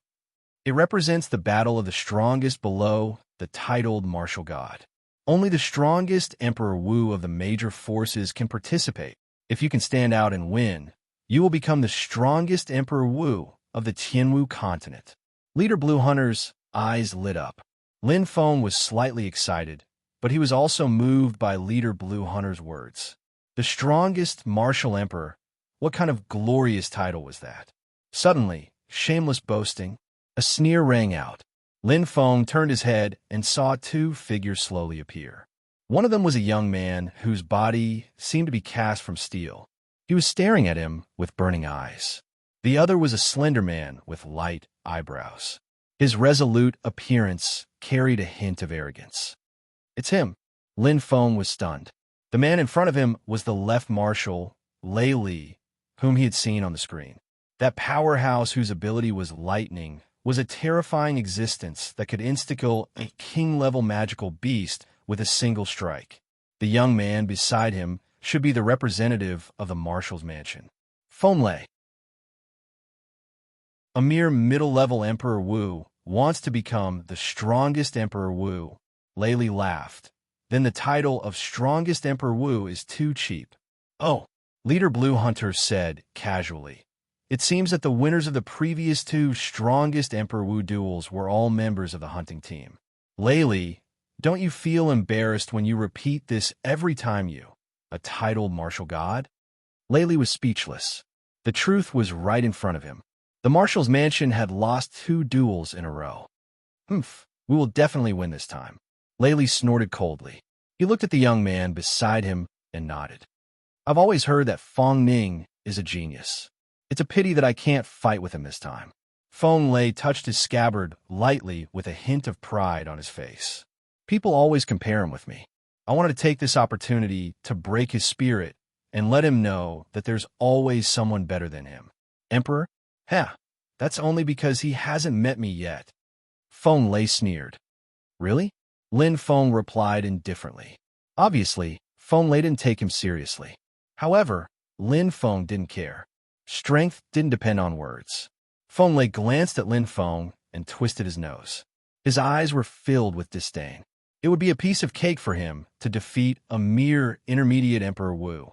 It represents the battle of the strongest below the titled martial god. Only the strongest Emperor Wu of the major forces can participate. If you can stand out and win, you will become the strongest Emperor Wu of the Tianwu continent. Leader Blue Hunter's eyes lit up. Lin Feng was slightly excited, but he was also moved by Leader Blue Hunter's words. The strongest martial emperor? What kind of glorious title was that? Suddenly, shameless boasting, a sneer rang out. Lin Feng turned his head and saw 2 figures slowly appear. One of them was a young man whose body seemed to be cast from steel. He was staring at him with burning eyes. The other was a slender man with light eyebrows. His resolute appearance carried a hint of arrogance. It's him. Lin Feng was stunned. The man in front of him was the left marshal, Lei Li, whom he had seen on the screen. That powerhouse whose ability was lightning was a terrifying existence that could insta-kill a king-level magical beast with a single strike. The young man beside him should be the representative of the Marshal's Mansion. Feng Lei. A mere middle-level Emperor Wu wants to become the strongest Emperor Wu. Lei Li laughed. Then the title of strongest Emperor Wu is too cheap. Oh, Leader Blue Hunter said casually. It seems that the winners of the previous two strongest Emperor Wu duels were all members of the hunting team. Layli, don't you feel embarrassed when you repeat this every time you, a titled martial god? Layli was speechless. The truth was right in front of him. The Marshal's mansion had lost 2 duels in a row. Humph, we will definitely win this time. Layli snorted coldly. He looked at the young man beside him and nodded. I've always heard that Fong Ning is a genius. It's a pity that I can't fight with him this time. Fong Lei touched his scabbard lightly with a hint of pride on his face. People always compare him with me. I wanted to take this opportunity to break his spirit and let him know that there's always someone better than him. Emperor? Heh, that's only because he hasn't met me yet. Fong Lei sneered. Really? Lin Feng replied indifferently. Obviously, Fong Lei didn't take him seriously. However, Lin Feng didn't care. Strength didn't depend on words. Fong Lei glanced at Lin Feng and twisted his nose. His eyes were filled with disdain. It would be a piece of cake for him to defeat a mere intermediate Emperor Wu.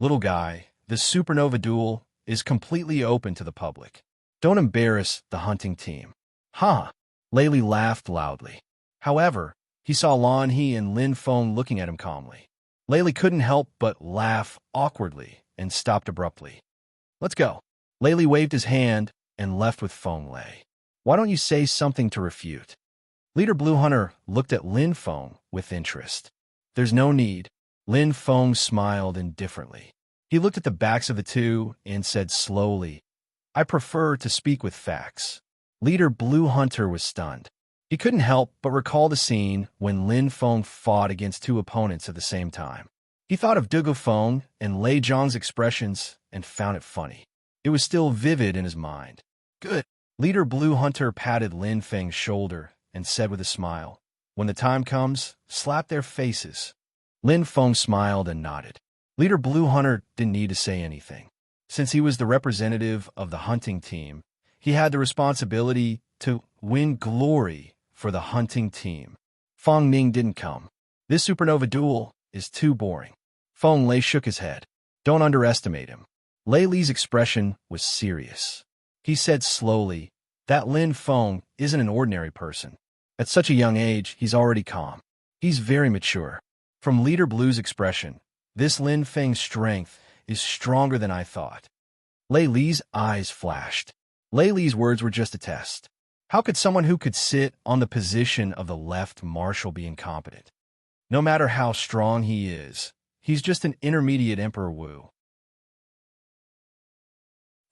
Little guy, the supernova duel is completely open to the public. Don't embarrass the hunting team. Huh? Layli laughed loudly. However, he saw Lan He and Lin Feng looking at him calmly. Layli couldn't help but laugh awkwardly and stopped abruptly. Let's go. Layli waved his hand and left with Feng Lei. Why don't you say something to refute? Leader Blue Hunter looked at Lin Feng with interest. There's no need. Lin Feng smiled indifferently. He looked at the backs of the two and said slowly, I prefer to speak with facts. Leader Blue Hunter was stunned. He couldn't help but recall the scene when Lin Feng fought against 2 opponents at the same time. He thought of Dugu Feng and Lei Zhang's expressions and found it funny. It was still vivid in his mind. Good. Leader Blue Hunter patted Lin Feng's shoulder and said with a smile, when the time comes, slap their faces. Lin Feng smiled and nodded. Leader Blue Hunter didn't need to say anything. Since he was the representative of the hunting team, he had the responsibility to win glory for the hunting team. Fong Ning didn't come. This supernova duel is too boring. Fong Lei shook his head. Don't underestimate him. Lei Li's expression was serious. He said slowly, that Lin Feng isn't an ordinary person. At such a young age, he's already calm. He's very mature. From Leader Blue's expression, this Lin Feng's strength is stronger than I thought. Lei Li's eyes flashed. Lei Li's words were just a test. How could someone who could sit on the position of the left marshal be incompetent? No matter how strong he is, he's just an intermediate Emperor Wu.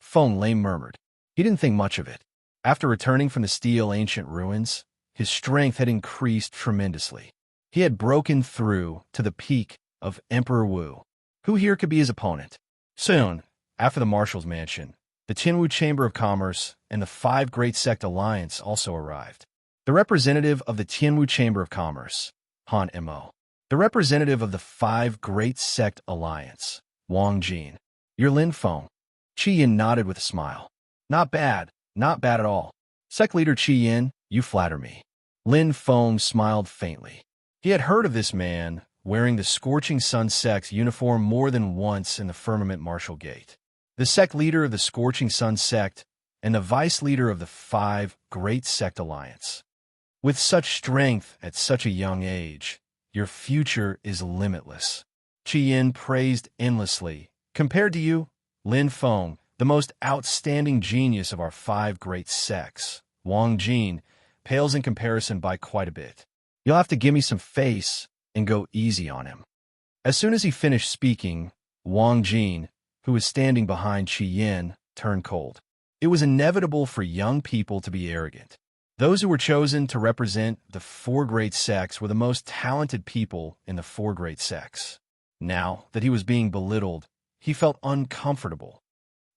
Feng Lei murmured. He didn't think much of it. After returning from the steel ancient ruins, his strength had increased tremendously. He had broken through to the peak of Emperor Wu. Who here could be his opponent? Soon, after the Marshal's mansion, the Tianwu Chamber of Commerce and the 5 Great Sect Alliance also arrived. The representative of the Tianwu Chamber of Commerce, Han Mo. The representative of the 5 Great Sect Alliance, Wang Jin. You're Lin Feng. Qi Yin nodded with a smile. Not bad at all. Sect leader Qi Yin, you flatter me. Lin Feng smiled faintly. He had heard of this man wearing the Scorching Sun sect's uniform more than once in the Firmament Martial Gate. The sect leader of the Scorching Sun sect and the vice leader of the 5 Great Sect Alliance. With such strength at such a young age, your future is limitless. Qi Yin praised endlessly. Compared to you, Lin Feng, the most outstanding genius of our 5 great sects, Wang Jin, pales in comparison by quite a bit. You'll have to give me some face and go easy on him. As soon as he finished speaking, Wang Jin, who was standing behind Qi Yin, turned cold. It was inevitable for young people to be arrogant. Those who were chosen to represent the 4 great sects were the most talented people in the 4 great sects. Now that he was being belittled, he felt uncomfortable.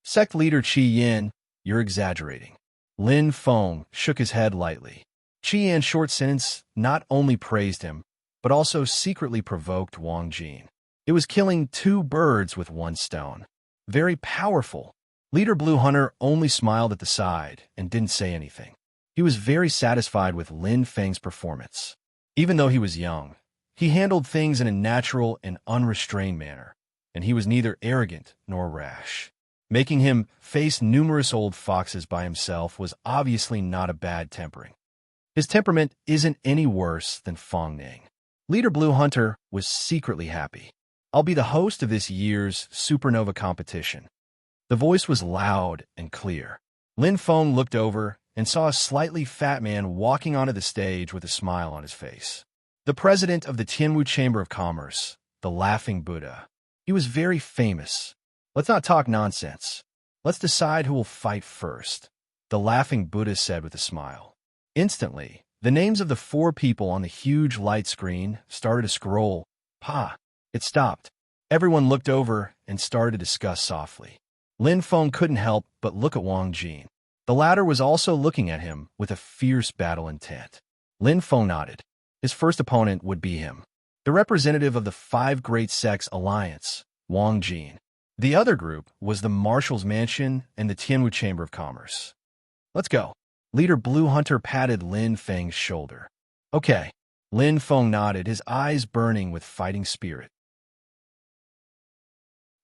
Sect leader Qi Yin, you're exaggerating. Lin Feng shook his head lightly. Qi Yin's short sentence not only praised him, but also secretly provoked Wang Jin. It was killing 2 birds with 1 stone. Very powerful. Leader Blue Hunter only smiled at the side and didn't say anything. He was very satisfied with Lin Feng's performance. Even though he was young, he handled things in a natural and unrestrained manner, and he was neither arrogant nor rash. Making him face numerous old foxes by himself was obviously not a bad tempering. His temperament isn't any worse than Fong Ning. Leader Blue Hunter was secretly happy. I'll be the host of this year's supernova competition. The voice was loud and clear. Lin Feng looked over and saw a slightly fat man walking onto the stage with a smile on his face. The president of the Tianwu Chamber of Commerce, the Laughing Buddha. He was very famous. Let's not talk nonsense. Let's decide who will fight first, the Laughing Buddha said with a smile. Instantly, the names of the 4 people on the huge light screen started to scroll. It stopped. Everyone looked over and started to discuss softly. Lin Feng couldn't help but look at Wang Jin. The latter was also looking at him with a fierce battle intent. Lin Feng nodded. His first opponent would be him, the representative of the 5 Great Sects Alliance, Wang Jin. The other group was the Marshal's Mansion and the Tianwu Chamber of Commerce. Let's go. Leader Blue Hunter patted Lin Feng's shoulder. Okay. Lin Feng nodded, his eyes burning with fighting spirit.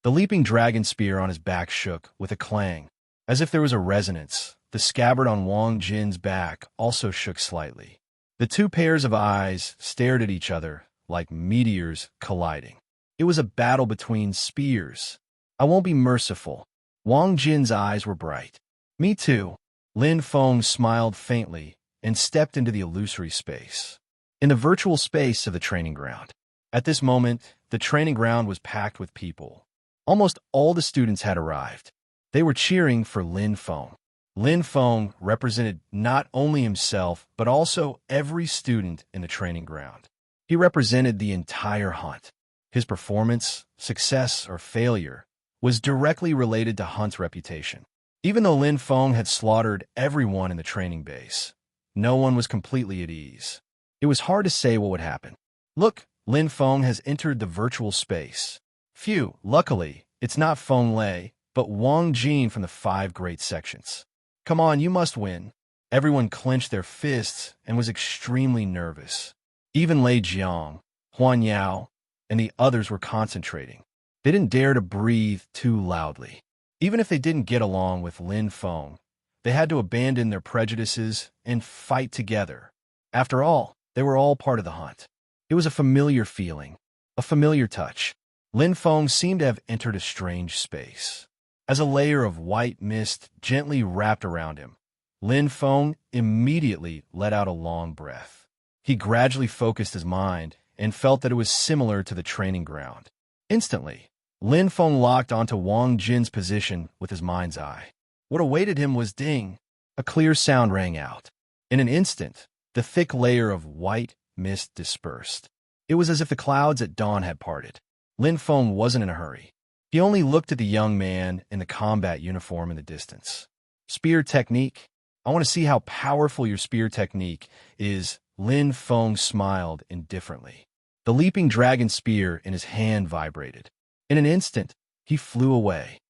The leaping dragon spear on his back shook with a clang. As if there was a resonance, the scabbard on Wang Jin's back also shook slightly. The 2 pairs of eyes stared at each other like meteors colliding. It was a battle between spears. I won't be merciful. Wang Jin's eyes were bright. Me too. Lin Feng smiled faintly and stepped into the illusory space. In the virtual space of the training ground. At this moment, the training ground was packed with people. Almost all the students had arrived. They were cheering for Lin Feng. Lin Feng represented not only himself, but also every student in the training ground. He represented the entire hunt. His performance, success or failure, was directly related to Hunt's reputation. Even though Lin Feng had slaughtered everyone in the training base, no one was completely at ease. It was hard to say what would happen. Look, Lin Feng has entered the virtual space. Phew, luckily, it's not Feng Lei, but Wang Jin from the 5 Great Sections. Come on, you must win. Everyone clenched their fists and was extremely nervous. Even Lei Jiang, Huan Yao, and the others were concentrating. They didn't dare to breathe too loudly. Even if they didn't get along with Lin Feng, they had to abandon their prejudices and fight together. After all, they were all part of the hunt. It was a familiar feeling, a familiar touch. Lin Feng seemed to have entered a strange space. As a layer of white mist gently wrapped around him, Lin Feng immediately let out a long breath. He gradually focused his mind and felt that it was similar to the training ground. Instantly, Lin Feng locked onto Wang Jin's position with his mind's eye. What awaited him was ding. A clear sound rang out. In an instant, the thick layer of white mist dispersed. It was as if the clouds at dawn had parted. Lin Feng wasn't in a hurry. He only looked at the young man in the combat uniform in the distance. Spear technique? I want to see how powerful your spear technique is. Lin Feng smiled indifferently. The leaping dragon spear in his hand vibrated. In an instant, he flew away.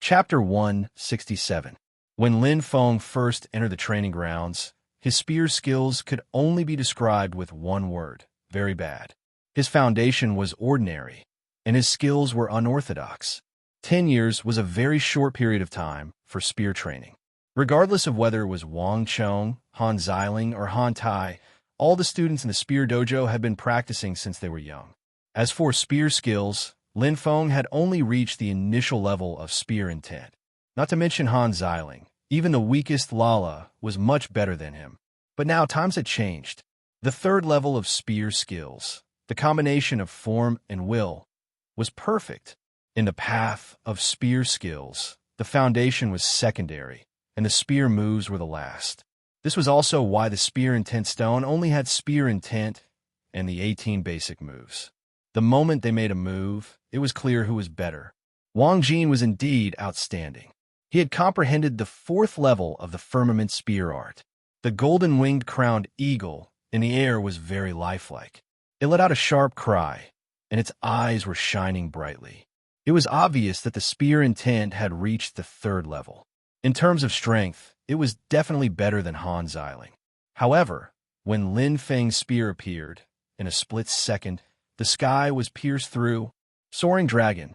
Chapter 167. When Lin Feng first entered the training grounds, his spear skills could only be described with one word: very bad. His foundation was ordinary, and his skills were unorthodox. 10 years was a very short period of time for spear training. Regardless of whether it was Wang Chong, Han Xiling, or Han Tai, all the students in the spear dojo had been practicing since they were young. As for spear skills, Lin Feng had only reached the initial level of spear intent. Not to mention Han Xiling. Even the weakest Lala was much better than him. But now times had changed. The 3rd level of spear skills, the combination of form and will, was perfect. In the path of spear skills, the foundation was secondary, and the spear moves were the last. This was also why the spear intent stone only had spear intent and the 18 basic moves. The moment they made a move, it was clear who was better. Wang Jin was indeed outstanding. He had comprehended the 4th level of the firmament spear art. The golden-winged crowned eagle in the air was very lifelike. It let out a sharp cry, and its eyes were shining brightly. It was obvious that the spear intent had reached the 3rd level. In terms of strength, it was definitely better than Han Xiling. However, when Lin Feng's spear appeared, in a split second, The sky was pierced through. Soaring dragon.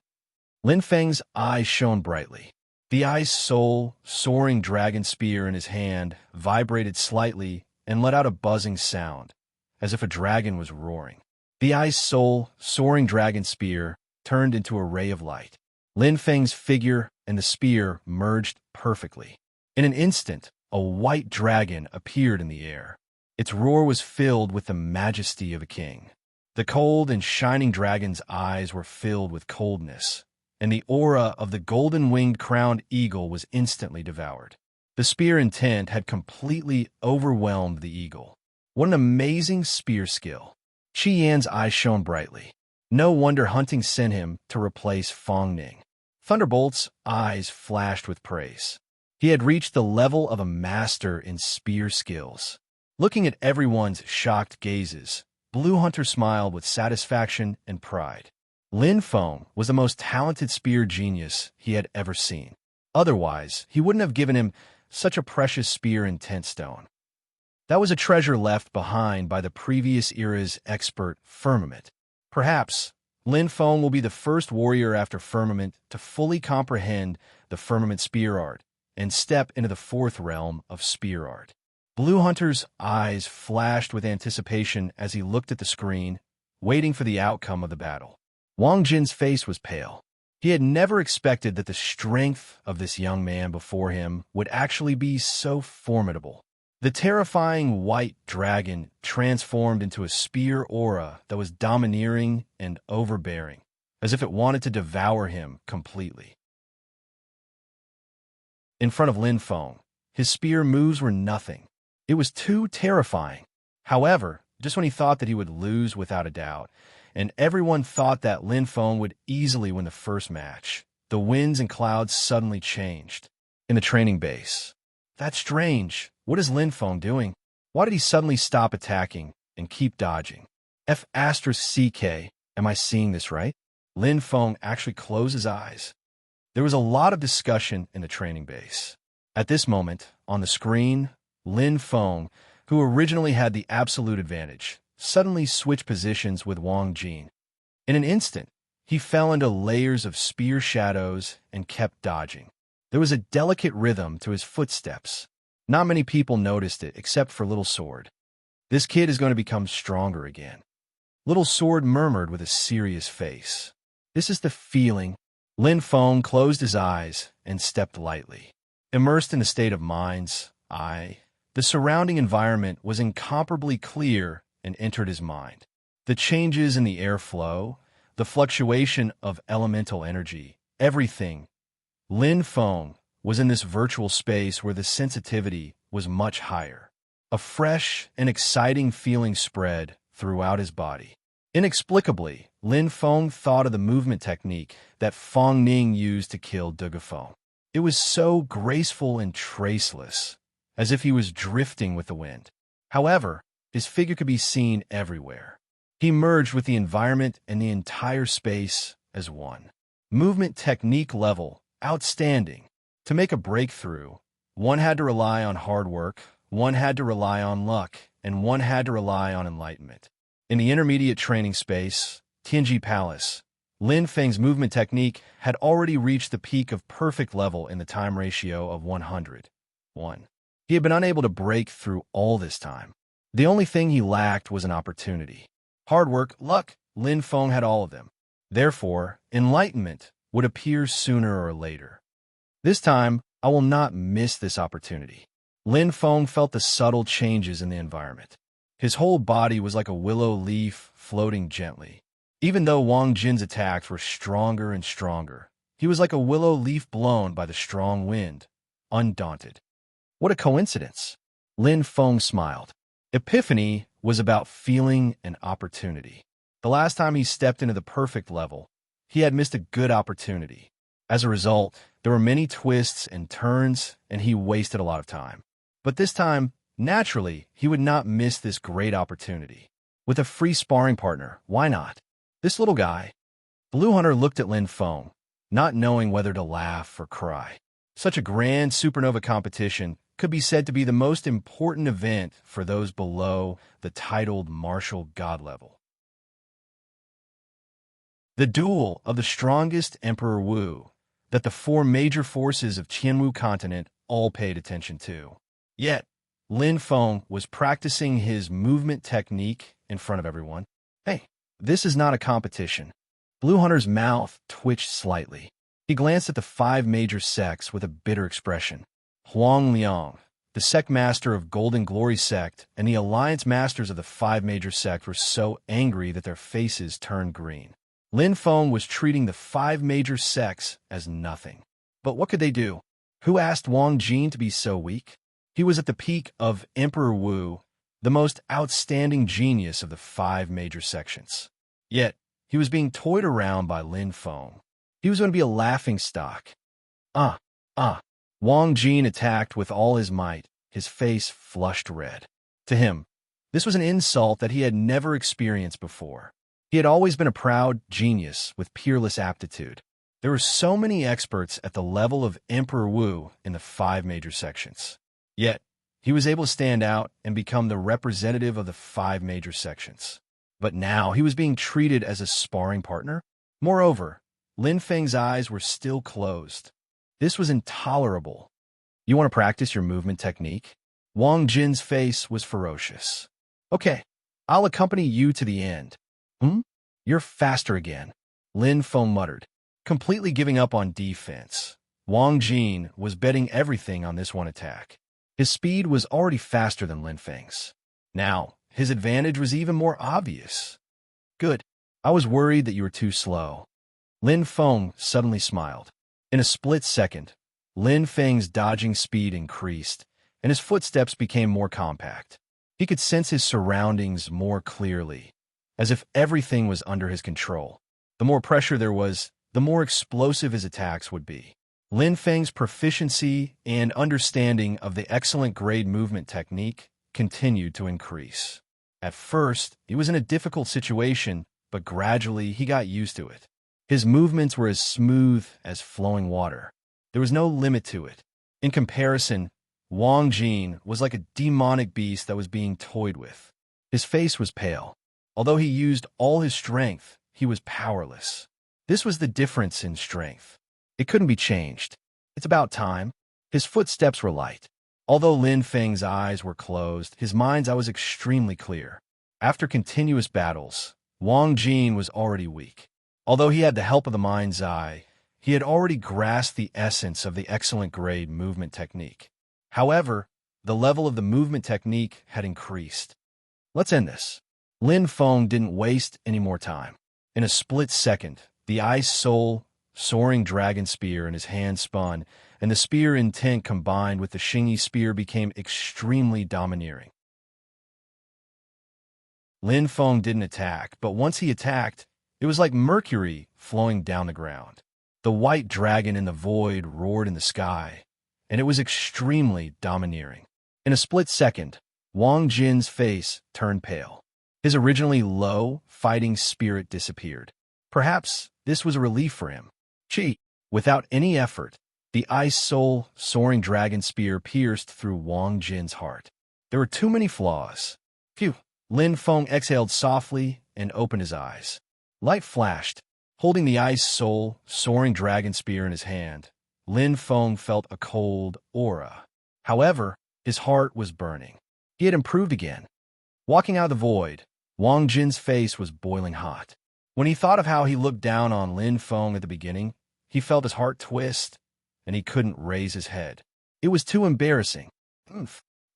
Lin Feng's eyes shone brightly. The ice soul, soaring dragon spear in his hand, vibrated slightly and let out a buzzing sound, as if a dragon was roaring. The ice soul, soaring dragon spear turned into a ray of light. Lin Feng's figure and the spear merged perfectly. In an instant, a white dragon appeared in the air. Its roar was filled with the majesty of a king. The cold and shining dragon's eyes were filled with coldness, and the aura of the golden-winged crowned eagle was instantly devoured. The spear intent had completely overwhelmed the eagle. What an amazing spear skill! Qi Yan's eyes shone brightly. No wonder hunting sent him to replace Fong Ning. Thunderbolt's eyes flashed with praise. He had reached the level of a master in spear skills. Looking at everyone's shocked gazes, Blue Hunter smiled with satisfaction and pride. Lin Feng was the most talented spear genius he had ever seen. Otherwise, he wouldn't have given him such a precious spear in tent stone. That was a treasure left behind by the previous era's expert Firmament. Perhaps Lin Feng will be the first warrior after Firmament to fully comprehend the Firmament spear art and step into the fourth realm of spear art. Blue Hunter's eyes flashed with anticipation as he looked at the screen, waiting for the outcome of the battle. Wang Jin's face was pale. He had never expected that the strength of this young man before him would actually be so formidable. The terrifying white dragon transformed into a spear aura that was domineering and overbearing, as if it wanted to devour him completely. In front of Lin Feng, his spear moves were nothing. It was too terrifying. However, just when he thought that he would lose without a doubt, and everyone thought that Lin Feng would easily win the first match, the winds and clouds suddenly changed. In the training base. That's strange. What is Lin Feng doing? Why did he suddenly stop attacking and keep dodging? F***CK, am I seeing this right? Lin Feng actually closed his eyes. There was a lot of discussion in the training base. At this moment, on the screen, Lin Feng, who originally had the absolute advantage, suddenly switched positions with Wang Jin. In an instant, he fell into layers of spear shadows and kept dodging. There was a delicate rhythm to his footsteps. Not many people noticed it except for Little Sword. This kid is going to become stronger again. Little Sword murmured with a serious face. This is the feeling. Lin Feng closed his eyes and stepped lightly. Immersed in a state of mind's eye, the surrounding environment was incomparably clear and entered his mind. The changes in the airflow, the fluctuation of elemental energy, everything. Lin Feng was in this virtual space where the sensitivity was much higher. A fresh and exciting feeling spread throughout his body. Inexplicably, Lin Feng thought of the movement technique that Fong Ning used to kill Dugafeng. It was so graceful and traceless, as if he was drifting with the wind. However, his figure could be seen everywhere. He merged with the environment and the entire space as one. Movement technique level, outstanding. To make a breakthrough, one had to rely on hard work, one had to rely on luck, and one had to rely on enlightenment. In the intermediate training space, Tianji Palace, Lin Feng's movement technique had already reached the peak of perfect level in the time ratio of 100:1. He had been unable to break through all this time. The only thing he lacked was an opportunity. Hard work, luck, Lin Feng had all of them. Therefore, enlightenment would appear sooner or later. This time, I will not miss this opportunity. Lin Feng felt the subtle changes in the environment. His whole body was like a willow leaf floating gently. Even though Wang Jin's attacks were stronger and stronger, he was like a willow leaf blown by the strong wind, undaunted. What a coincidence! Lin Feng smiled. Epiphany was about feeling an opportunity. The last time he stepped into the perfect level, he had missed a good opportunity. As a result, there were many twists and turns, and he wasted a lot of time. But this time, naturally, he would not miss this great opportunity. With a free sparring partner, why not? This little guy. Blue Hunter looked at Lin Feng, not knowing whether to laugh or cry. Such a grand supernova competition could be said to be the most important event for those below the titled martial god level. The duel of the strongest Emperor Wu that the four major forces of Qianwu continent all paid attention to. Yet, Lin Feng was practicing his movement technique in front of everyone. Hey, this is not a competition. Blue Hunter's mouth twitched slightly. He glanced at the five major sects with a bitter expression. Huang Liang, the sect master of Golden Glory sect, and the alliance masters of the five major sects were so angry that their faces turned green. Lin Feng was treating the five major sects as nothing. But what could they do? Who asked Wang Jin to be so weak? He was at the peak of Emperor Wu, the most outstanding genius of the five major sections. Yet, he was being toyed around by Lin Feng. He was going to be a laughingstock. Wang Jin attacked with all his might, his face flushed red. To him, this was an insult that he had never experienced before. He had always been a proud genius with peerless aptitude. There were so many experts at the level of Emperor Wu in the five major sections. Yet, he was able to stand out and become the representative of the five major sections. But now he was being treated as a sparring partner. Moreover, Lin Feng's eyes were still closed. This was intolerable. You want to practice your movement technique? Wang Jin's face was ferocious. Okay, I'll accompany you to the end. You're faster again, Lin Feng muttered. Completely giving up on defense, Wang Jin was betting everything on this one attack. His speed was already faster than Lin Feng's. Now, his advantage was even more obvious. Good. I was worried that you were too slow. Lin Feng suddenly smiled. In a split second, Lin Feng's dodging speed increased, and his footsteps became more compact. He could sense his surroundings more clearly, as if everything was under his control. The more pressure there was, the more explosive his attacks would be. Lin Feng's proficiency and understanding of the excellent grade movement technique continued to increase. At first, he was in a difficult situation, but gradually he got used to it. His movements were as smooth as flowing water. There was no limit to it. In comparison, Wang Jin was like a demonic beast that was being toyed with. His face was pale. Although he used all his strength, he was powerless. This was the difference in strength. It couldn't be changed. It's about time. His footsteps were light. Although Lin Feng's eyes were closed, his mind's eye was extremely clear. After continuous battles, Wang Jin was already weak. Although he had the help of the mind's eye, he had already grasped the essence of the excellent grade movement technique. However, the level of the movement technique had increased. Let's end this. Lin Feng didn't waste any more time. In a split second, the ice soul, soaring dragon spear in his hand spun, and the spear intent combined with the Xingyi spear became extremely domineering. Lin Feng didn't attack, but once he attacked, it was like mercury flowing down the ground. The white dragon in the void roared in the sky, and it was extremely domineering. In a split second, Wang Jin's face turned pale. His originally low, fighting spirit disappeared. Perhaps this was a relief for him. Without any effort, the ice soul, soaring dragon spear pierced through Wang Jin's heart. There were too many flaws. Phew! Lin Feng exhaled softly and opened his eyes. Light flashed. Holding the ice soul, soaring dragon spear in his hand, Lin Feng felt a cold aura. However, his heart was burning. He had improved again. Walking out of the void, Wang Jin's face was boiling hot. When he thought of how he looked down on Lin Feng at the beginning, he felt his heart twist, and he couldn't raise his head. It was too embarrassing.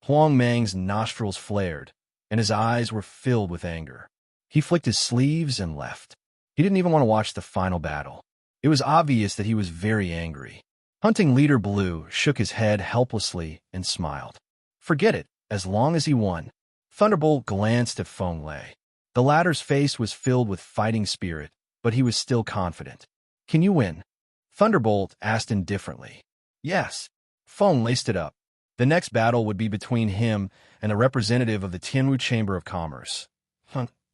Huang Mang's nostrils flared, and his eyes were filled with anger. He flicked his sleeves and left. He didn't even want to watch the final battle. It was obvious that he was very angry. Hunting Leader Blue shook his head helplessly and smiled. Forget it, as long as he won. Thunderbolt glanced at Feng Lei. The latter's face was filled with fighting spirit, but he was still confident. Can you win? Thunderbolt asked indifferently. Yes. Feng Lei stood up. The next battle would be between him and a representative of the Tianwu Chamber of Commerce.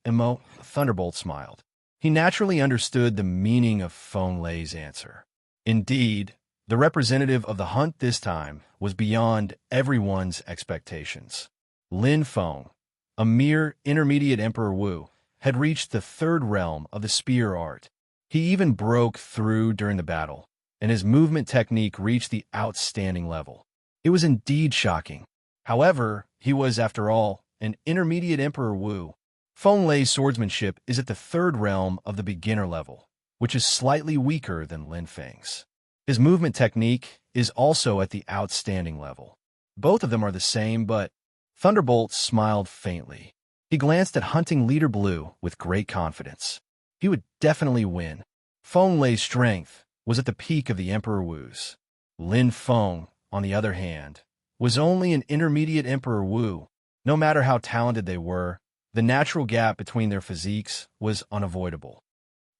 Thunderbolt smiled. He naturally understood the meaning of Feng Lei's answer. Indeed, the representative of the hunt this time was beyond everyone's expectations. Lin Feng, a mere intermediate Emperor Wu, had reached the third realm of the spear art. He even broke through during the battle, and his movement technique reached the outstanding level. It was indeed shocking. However, he was, after all, an intermediate Emperor Wu. Feng Lei's swordsmanship is at the third realm of the beginner level, which is slightly weaker than Lin Feng's. His movement technique is also at the outstanding level. Both of them are the same, but Thunderbolt smiled faintly. He glanced at hunting leader Blue with great confidence. He would definitely win. Feng Lei's strength was at the peak of the Emperor Wu's. Lin Feng, on the other hand, was only an intermediate Emperor Wu. No matter how talented they were, the natural gap between their physiques was unavoidable.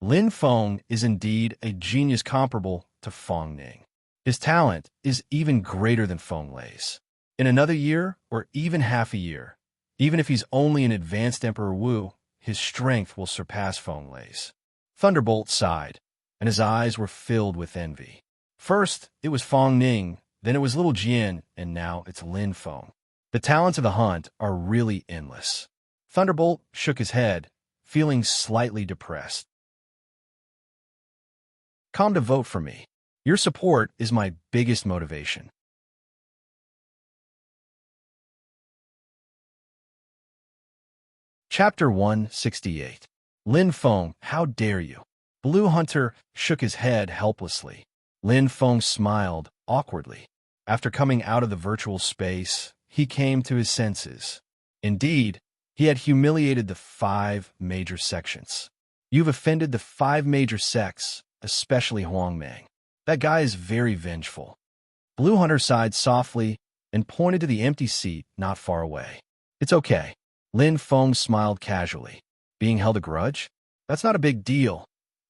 Lin Feng is indeed a genius comparable to Feng Ning. His talent is even greater than Feng Lei's. In another year, or even half a year, even if he's only an advanced Emperor Wu, his strength will surpass Feng Lei's. Thunderbolt sighed, and his eyes were filled with envy. First, it was Feng Ning, then it was Little Jian, and now it's Lin Feng. The talents of the hunt are really endless. Thunderbolt shook his head, feeling slightly depressed. Come to vote for me. Your support is my biggest motivation. Chapter 168. Lin Feng, how dare you? Blue Hunter shook his head helplessly. Lin Feng smiled awkwardly. After coming out of the virtual space, he came to his senses. Indeed, he had humiliated the 5 major sections. You've offended the 5 major sects, especially Huangmang. That guy is very vengeful. Blue Hunter sighed softly and pointed to the empty seat not far away. It's okay. Lin Feng smiled casually. Being held a grudge? That's not a big deal.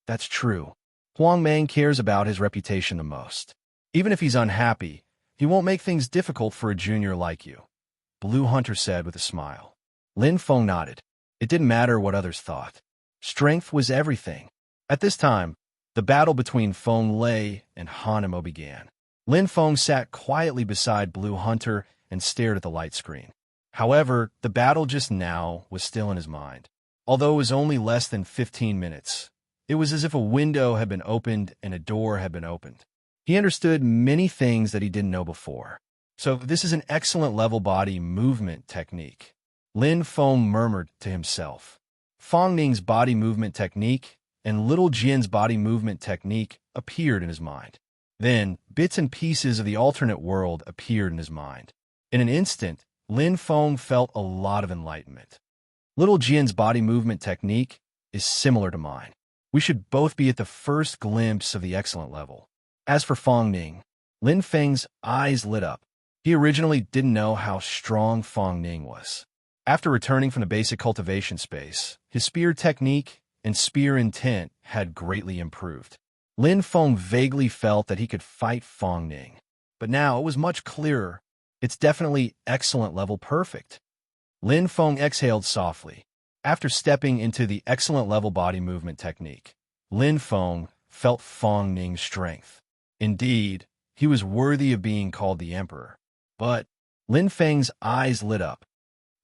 That's true. Huangmang cares about his reputation the most. Even if he's unhappy, he won't make things difficult for a junior like you, Blue Hunter said with a smile. Lin Feng nodded. It didn't matter what others thought. Strength was everything. At this time, the battle between Feng Lei and Hanemo began. Lin Feng sat quietly beside Blue Hunter and stared at the light screen. However, the battle just now was still in his mind. Although it was only less than 15 minutes, it was as if a window had been opened and a door had been opened. He understood many things that he didn't know before. So this is an excellent level body movement technique. Lin Feng murmured to himself. Feng Ning's body movement technique and Little Jin's body movement technique appeared in his mind. Then, bits and pieces of the alternate world appeared in his mind. In an instant, Lin Feng felt a lot of enlightenment. Little Jin's body movement technique is similar to mine. We should both be at the first glimpse of the excellent level. As for Feng Ning, Lin Feng's eyes lit up. He originally didn't know how strong Feng Ning was. After returning from the basic cultivation space, his spear technique and spear intent had greatly improved. Lin Feng vaguely felt that he could fight Feng Ning. But now it was much clearer. It's definitely excellent level perfect. Lin Feng exhaled softly. After stepping into the excellent level body movement technique, Lin Feng felt Feng Ning's strength. Indeed, he was worthy of being called the Emperor. But Lin Feng's eyes lit up.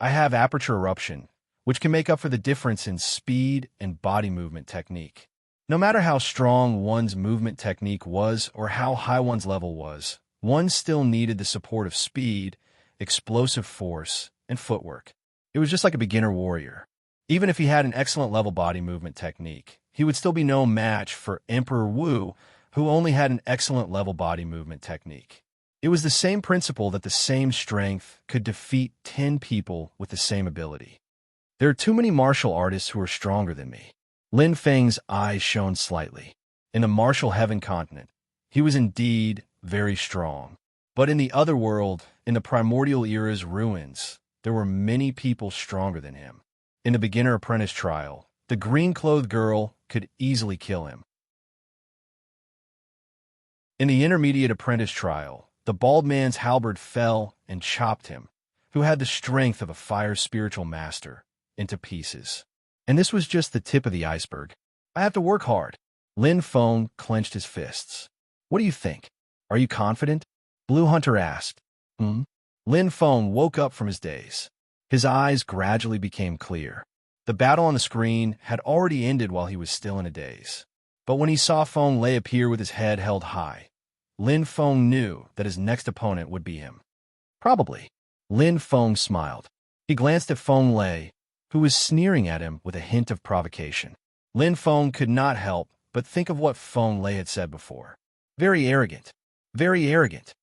I have aperture eruption, which can make up for the difference in speed and body movement technique. No matter how strong one's movement technique was or how high one's level was, one still needed the support of speed, explosive force, and footwork. It was just like a beginner warrior. Even if he had an excellent level body movement technique, he would still be no match for Emperor Wu, who only had an excellent level body movement technique. It was the same principle that the same strength could defeat 10 people with the same ability. There are too many martial artists who are stronger than me. Lin Feng's eyes shone slightly. In the martial heaven continent, he was indeed very strong. But in the other world, in the primordial era's ruins, there were many people stronger than him. In the beginner apprentice trial, the green-clothed girl could easily kill him. In the intermediate apprentice trial, the bald man's halberd fell and chopped him, who had the strength of a fire spiritual master, into pieces. And this was just the tip of the iceberg. I have to work hard. Lin Feng clenched his fists. What do you think? Are you confident? Blue Hunter asked. Lin Feng woke up from his daze. His eyes gradually became clear. The battle on the screen had already ended while he was still in a daze. But when he saw Feng Lei appear with his head held high, Lin Feng knew that his next opponent would be him. Probably. Lin Feng smiled. He glanced at Feng Lei, who was sneering at him with a hint of provocation. Lin Feng could not help but think of what Feng Lei had said before. Very arrogant. Very arrogant.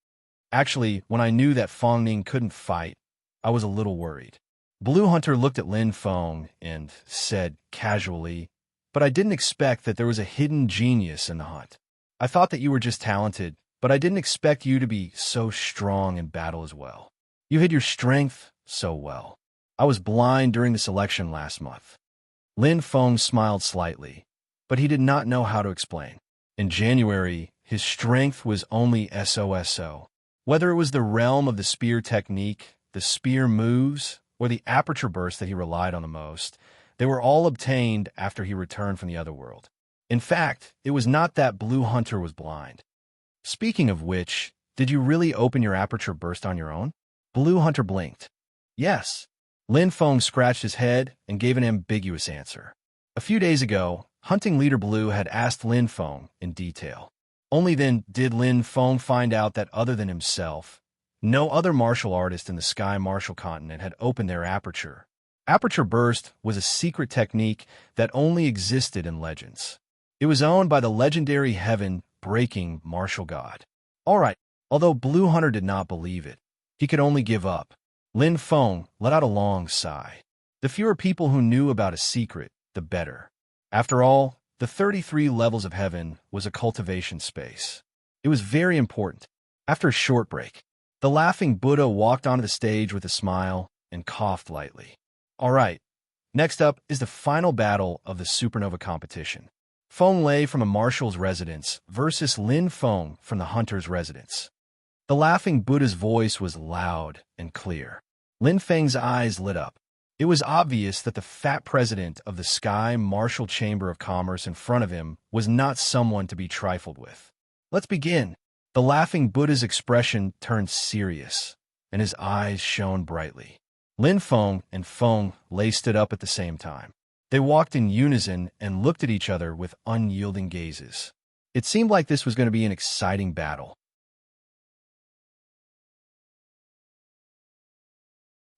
Actually, when I knew that Feng Ning couldn't fight, I was a little worried. Blue Hunter looked at Lin Feng and said casually, "But I didn't expect that there was a hidden genius in the hunt. I thought that you were just talented, but I didn't expect you to be so strong in battle as well. You hid your strength so well. I was blind during the selection last month." Lin Feng smiled slightly, but he did not know how to explain. In January, his strength was only so. Whether it was the realm of the spear technique, the spear moves, or the aperture burst that he relied on the most, they were all obtained after he returned from the other world. In fact, it was not that Blue Hunter was blind. Speaking of which, did you really open your aperture burst on your own? Blue Hunter blinked. Yes. Lin Feng scratched his head and gave an ambiguous answer. A few days ago, Hunting Leader Blue had asked Lin Feng in detail. Only then did Lin Feng find out that other than himself, no other martial artist in the Sky Martial Continent had opened their aperture. Aperture burst was a secret technique that only existed in legends. It was owned by the legendary heaven-breaking martial god. All right, although Blue Hunter did not believe it, he could only give up. Lin Feng let out a long sigh. The fewer people who knew about a secret, the better. After all, the 33 levels of heaven was a cultivation space. It was very important. After a short break, the laughing Buddha walked onto the stage with a smile and coughed lightly. All right, next up is the final battle of the supernova competition. Feng Lei from a marshal's residence versus Lin Feng from the hunter's residence. The laughing Buddha's voice was loud and clear. Lin Feng's eyes lit up. It was obvious that the fat president of the Sky Martial Chamber of Commerce in front of him was not someone to be trifled with. Let's begin. The laughing Buddha's expression turned serious, and his eyes shone brightly. Lin Feng and Feng Lei stood up at the same time. They walked in unison and looked at each other with unyielding gazes. It seemed like this was going to be an exciting battle.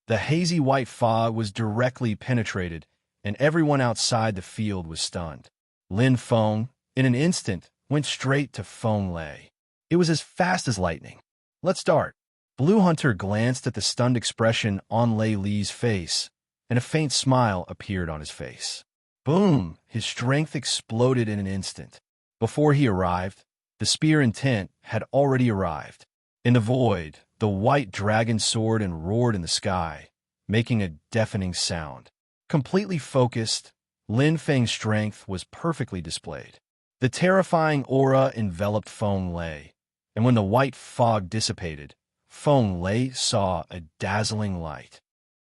The hazy white fog was directly penetrated, and everyone outside the field was stunned. Lin Feng, in an instant, went straight to Feng Lei. It was as fast as lightning. Let's start. Blue Hunter glanced at the stunned expression on Lei Li's face, and a faint smile appeared on his face. Boom! His strength exploded in an instant. Before he arrived, the spear intent had already arrived. In the void, the white dragon soared and roared in the sky, making a deafening sound. Completely focused, Lin Feng's strength was perfectly displayed. The terrifying aura enveloped Feng Lei, and when the white fog dissipated, Feng Lei saw a dazzling light.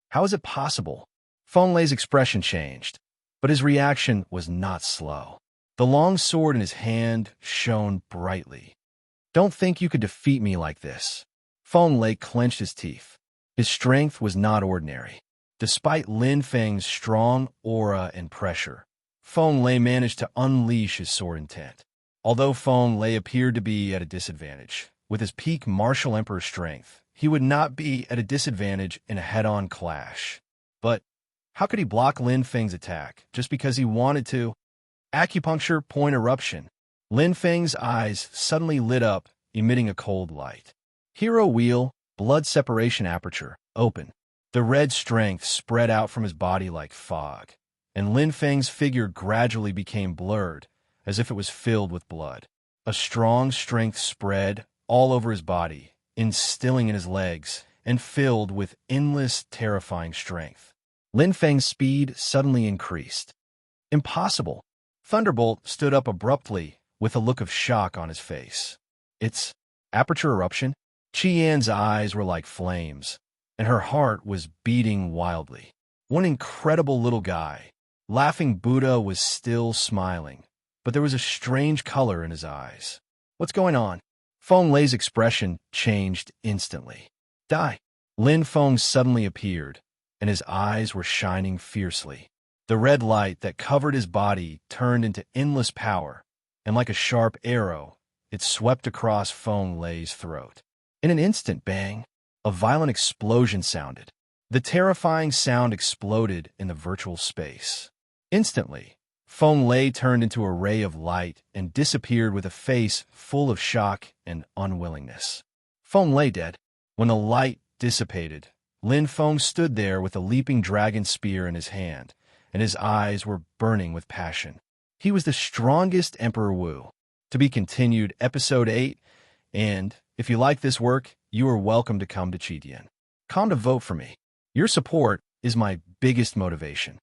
How is it possible? Feng Lei's expression changed, but his reaction was not slow. The long sword in his hand shone brightly. Don't think you could defeat me like this. Feng Lei clenched his teeth. His strength was not ordinary. Despite Lin Feng's strong aura and pressure, Feng Lei managed to unleash his sword intent. Although Feng Lei appeared to be at a disadvantage, with his peak martial emperor strength, he would not be at a disadvantage in a head-on clash. But how could he block Lin Feng's attack just because he wanted to? Acupuncture point eruption. Lin Feng's eyes suddenly lit up, emitting a cold light. Hero wheel, blood separation aperture, open. The red strength spread out from his body like fog, and Lin Feng's figure gradually became blurred, as if it was filled with blood. A strong strength spread all over his body, instilling in his legs, and filled with endless, terrifying strength. Lin Feng's speed suddenly increased. Impossible! Thunderbolt stood up abruptly, with a look of shock on his face. It's aperture eruption? Qian's eyes were like flames, and her heart was beating wildly. One incredible little guy. Laughing Buddha was still smiling, but there was a strange color in his eyes. What's going on? Feng Lei's expression changed instantly. Die! Lin Feng suddenly appeared, and his eyes were shining fiercely. The red light that covered his body turned into endless power, and like a sharp arrow, it swept across Feng Lei's throat. In an instant, bang, a violent explosion sounded. The terrifying sound exploded in the virtual space. Instantly, Feng Lei turned into a ray of light and disappeared with a face full of shock and unwillingness. Feng Lei dead. When the light dissipated, Lin Feng stood there with a leaping dragon spear in his hand, and his eyes were burning with passion. He was the strongest Emperor Wu. To be continued, Episode 8, and if you like this work, you are welcome to come to Chidian. Come to vote for me. Your support is my biggest motivation.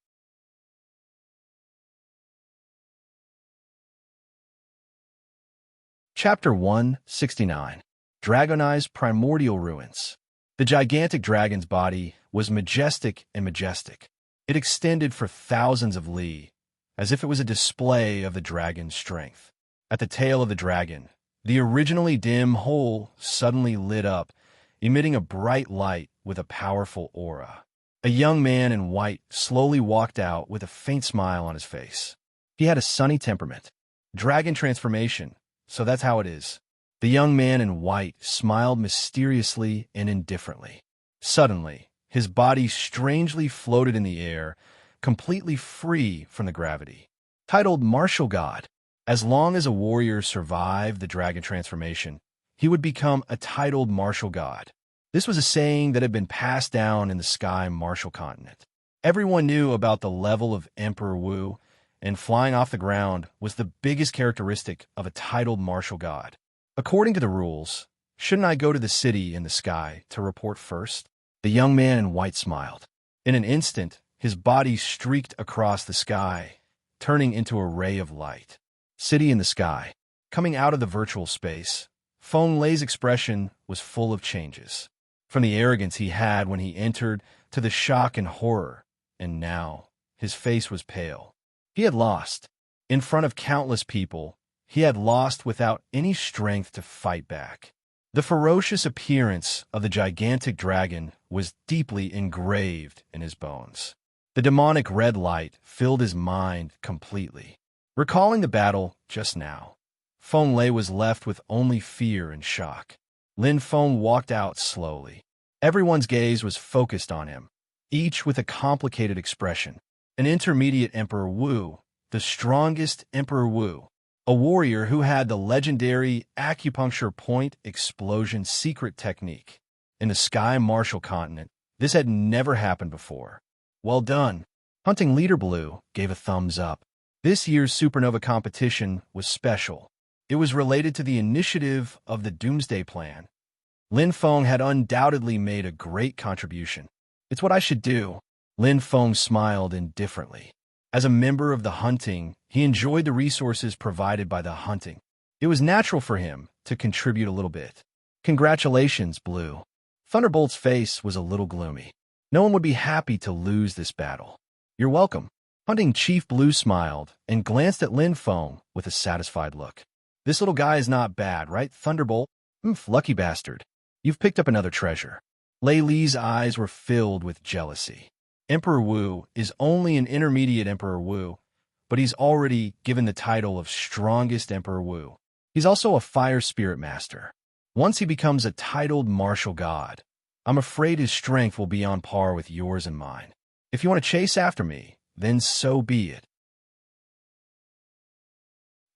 Chapter 169. Dragonized Primordial Ruins. The gigantic dragon's body was majestic and majestic. It extended for thousands of li, as if it was a display of the dragon's strength. At the tail of the dragon, the originally dim hole suddenly lit up, emitting a bright light with a powerful aura. A young man in white slowly walked out with a faint smile on his face. He had a sunny temperament. Dragon transformation, so that's how it is. The young man in white smiled mysteriously and indifferently. Suddenly, his body strangely floated in the air, completely free from the gravity. Titled Martial God, as long as a warrior survived the dragon transformation, he would become a titled martial god. This was a saying that had been passed down in the sky martial continent. Everyone knew about the level of Emperor Wu, and flying off the ground was the biggest characteristic of a titled martial god. According to the rules, shouldn't I go to the city in the sky to report first? The young man in white smiled. In an instant, his body streaked across the sky, turning into a ray of light. City in the sky. Coming out of the virtual space, Feng Lei's expression was full of changes. From the arrogance he had when he entered to the shock and horror, and now his face was pale. He had lost. In front of countless people, he had lost without any strength to fight back. The ferocious appearance of the gigantic dragon was deeply engraved in his bones. The demonic red light filled his mind completely. Recalling the battle just now, Feng Lei was left with only fear and shock. Lin Feng walked out slowly. Everyone's gaze was focused on him, each with a complicated expression. An intermediate Emperor Wu, the strongest Emperor Wu, a warrior who had the legendary acupuncture point explosion secret technique. In the sky martial continent, this had never happened before. Well done. Hunting Leader Blue gave a thumbs up. This year's supernova competition was special. It was related to the initiative of the Doomsday Plan. Lin Feng had undoubtedly made a great contribution. It's what I should do. Lin Feng smiled indifferently. As a member of the hunting, he enjoyed the resources provided by the hunting. It was natural for him to contribute a little bit. Congratulations, Blue. Thunderbolt's face was a little gloomy. No one would be happy to lose this battle. You're welcome. Hunting Chief Blue smiled and glanced at Lin Feng with a satisfied look. This little guy is not bad, right, Thunderbolt? Lucky bastard. You've picked up another treasure. Lei Li's eyes were filled with jealousy. Emperor Wu is only an intermediate Emperor Wu, but he's already given the title of strongest Emperor Wu. He's also a fire spirit master. Once he becomes a titled martial god, I'm afraid his strength will be on par with yours and mine. If you want to chase after me, then so be it.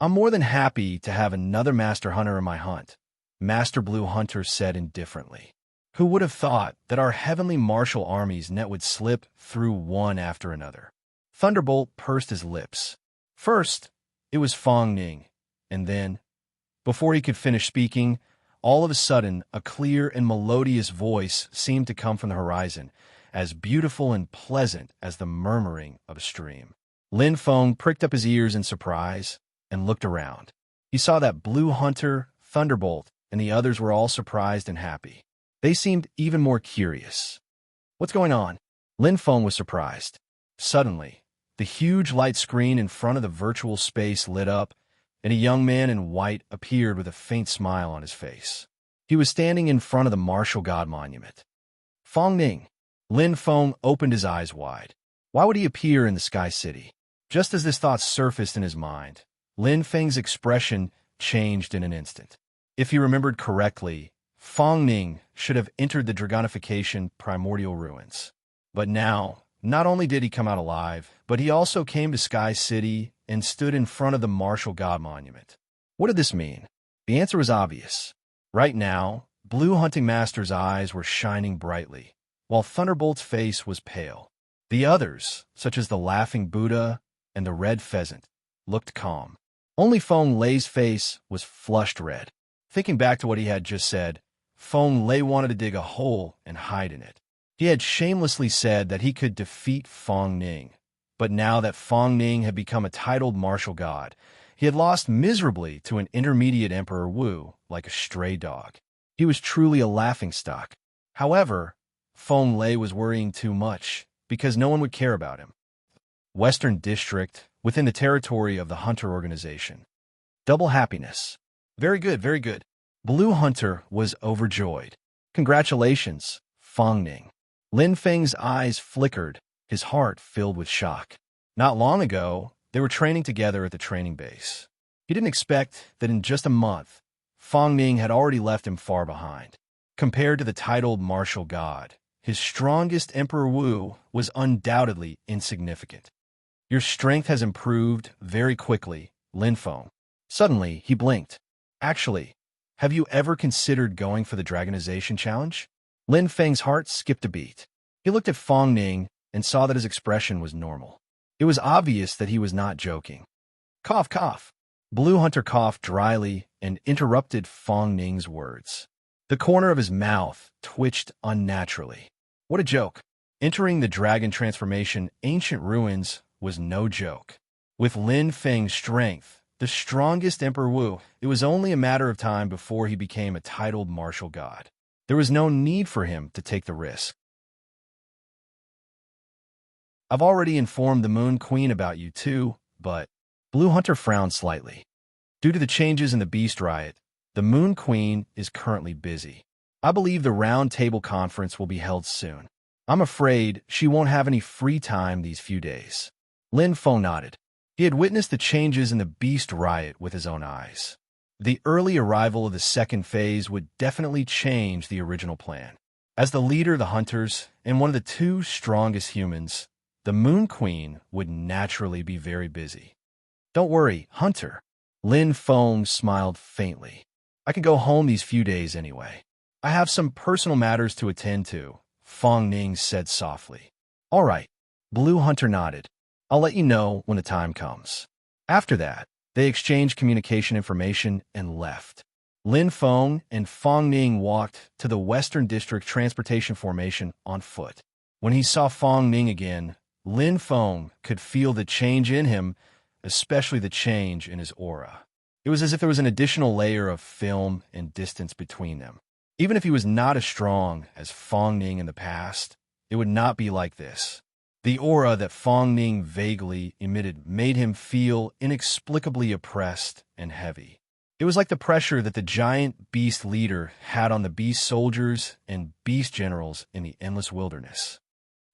I'm more than happy to have another master hunter in my hunt, Master Blue Hunter said indifferently. Who would have thought that our heavenly martial army's net would slip through one after another? Thunderbolt pursed his lips. First, it was Fong Ning, and then, before he could finish speaking, all of a sudden, a clear and melodious voice seemed to come from the horizon, as beautiful and pleasant as the murmuring of a stream. Lin Feng pricked up his ears in surprise and looked around. He saw that Blue Hunter, Thunderbolt, and the others were all surprised and happy. They seemed even more curious. What's going on? Lin Feng was surprised. Suddenly, the huge light screen in front of the virtual space lit up, and a young man in white appeared with a faint smile on his face. He was standing in front of the martial god monument. Fong Ning. Lin Feng opened his eyes wide. Why would he appear in the Sky City? Just as this thought surfaced in his mind, Lin Feng's expression changed in an instant. If he remembered correctly, Fong Ning should have entered the Dragonification primordial ruins. But now, not only did he come out alive, but he also came to Sky City and stood in front of the Martial God Monument. What did this mean? The answer was obvious. Right now, Blue Hunting Master's eyes were shining brightly, while Thunderbolt's face was pale. The others, such as the Laughing Buddha and the Red Pheasant, looked calm. Only Fong Lei's face was flushed red. Thinking back to what he had just said, Fong Lei wanted to dig a hole and hide in it. He had shamelessly said that he could defeat Fong Ning, but now that Fong Ning had become a titled martial god, he had lost miserably to an intermediate Emperor Wu like a stray dog. He was truly a laughingstock. However, Fong Lei was worrying too much because no one would care about him. Western District, within the territory of the Hunter Organization. Double happiness. Very good, very good. Blue Hunter was overjoyed. Congratulations, Fong Ning. Lin Feng's eyes flickered, his heart filled with shock. Not long ago, they were training together at the training base. He didn't expect that in just a month, Fong Ning had already left him far behind. Compared to the titled martial god, his strongest Emperor Wu was undoubtedly insignificant. Your strength has improved very quickly, Lin Feng. Suddenly, he blinked. Actually, have you ever considered going for the Dragonization Challenge? Lin Feng's heart skipped a beat. He looked at Fong Ning and saw that his expression was normal. It was obvious that he was not joking. Cough, cough. Blue Hunter coughed dryly and interrupted Fong Ning's words. The corner of his mouth twitched unnaturally. What a joke. Entering the dragon transformation ancient ruins was no joke. With Lin Feng's strength, the strongest Emperor Wu, it was only a matter of time before he became a titled martial god. There was no need for him to take the risk. I've already informed the Moon Queen about you too, but Blue Hunter frowned slightly. Due to the changes in the Beast Riot, the Moon Queen is currently busy. I believe the Round Table Conference will be held soon. I'm afraid she won't have any free time these few days. Lin Feng nodded. He had witnessed the changes in the Beast Riot with his own eyes. The early arrival of the second phase would definitely change the original plan. As the leader of the Hunters and one of the two strongest humans, the Moon Queen would naturally be very busy. Don't worry, Hunter. Lin Feng smiled faintly. I can go home these few days anyway. I have some personal matters to attend to, Fong Ning said softly. All right. Blue Hunter nodded. I'll let you know when the time comes. After that, they exchanged communication information and left. Lin Feng and Fong Ning walked to the Western District Transportation Formation on foot. When he saw Fong Ning again, Lin Feng could feel the change in him, especially the change in his aura. It was as if there was an additional layer of film and distance between them. Even if he was not as strong as Fong Ning in the past, it would not be like this. The aura that Fong Ning vaguely emitted made him feel inexplicably oppressed and heavy. It was like the pressure that the giant beast leader had on the beast soldiers and beast generals in the endless wilderness.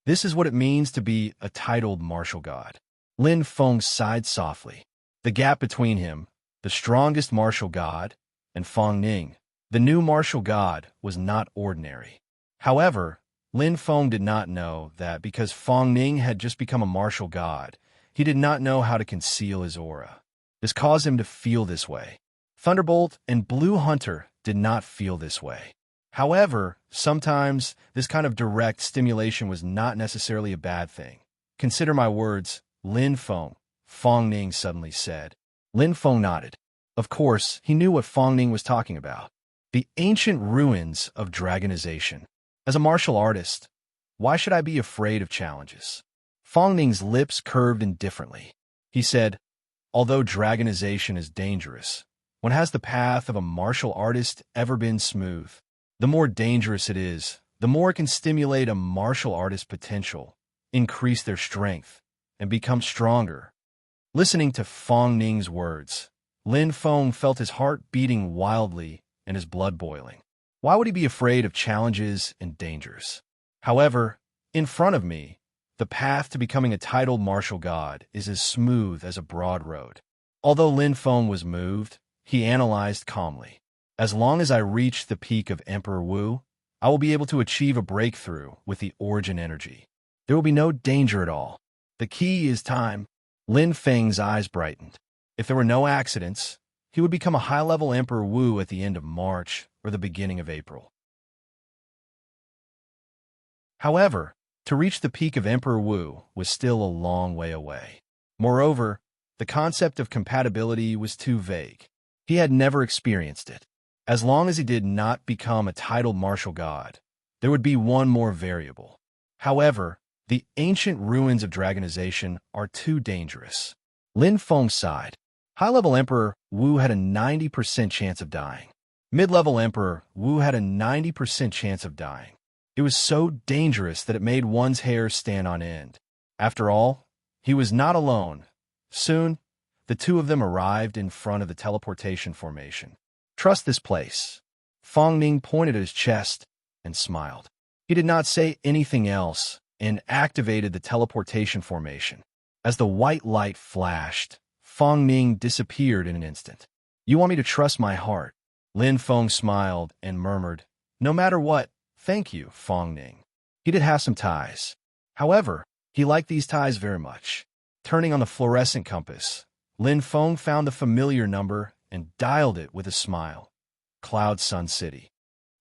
This is what it means to be a titled martial god. Lin Feng sighed softly. The gap between him, the strongest martial god, and Fong Ning, the new martial god, was not ordinary. However, Lin Feng did not know that because Fong Ning had just become a martial god, he did not know how to conceal his aura. This caused him to feel this way. Thunderbolt and Blue Hunter did not feel this way. However, sometimes this kind of direct stimulation was not necessarily a bad thing. Consider my words, Lin Feng, Fong Ning suddenly said. Lin Feng nodded. Of course, he knew what Fong Ning was talking about. The ancient ruins of dragonization. As a martial artist, why should I be afraid of challenges? Fong Ning's lips curved indifferently. He said, although dragonization is dangerous, when has the path of a martial artist ever been smooth? The more dangerous it is, the more it can stimulate a martial artist's potential, increase their strength, and become stronger. Listening to Fong Ning's words, Lin Feng felt his heart beating wildly and his blood boiling. Why would he be afraid of challenges and dangers? However, in front of me, the path to becoming a titled martial god is as smooth as a broad road. Although Lin Feng was moved, he analyzed calmly. As long as I reach the peak of Emperor Wu, I will be able to achieve a breakthrough with the origin energy. There will be no danger at all. The key is time. Lin Feng's eyes brightened. If there were no accidents, he would become a high-level Emperor Wu at the end of March or the beginning of April. However, to reach the peak of Emperor Wu was still a long way away. Moreover, the concept of compatibility was too vague. He had never experienced it. As long as he did not become a titled martial god, there would be one more variable. However, the ancient ruins of dragonization are too dangerous. Lin Feng sighed. High-level Emperor Wu had a 90% chance of dying. Mid-level Emperor Wu had a 90% chance of dying. It was so dangerous that it made one's hair stand on end. After all, he was not alone. Soon, the two of them arrived in front of the teleportation formation. Trust this place. Fong Ning pointed at his chest and smiled. He did not say anything else and activated the teleportation formation. As the white light flashed, Fong Ning disappeared in an instant. You want me to trust my heart? Lin Feng smiled and murmured, no matter what, thank you, Fong Ning. He did have some ties. However, he liked these ties very much. Turning on the fluorescent compass, Lin Feng found the familiar number and dialed it with a smile. Cloud Sun City.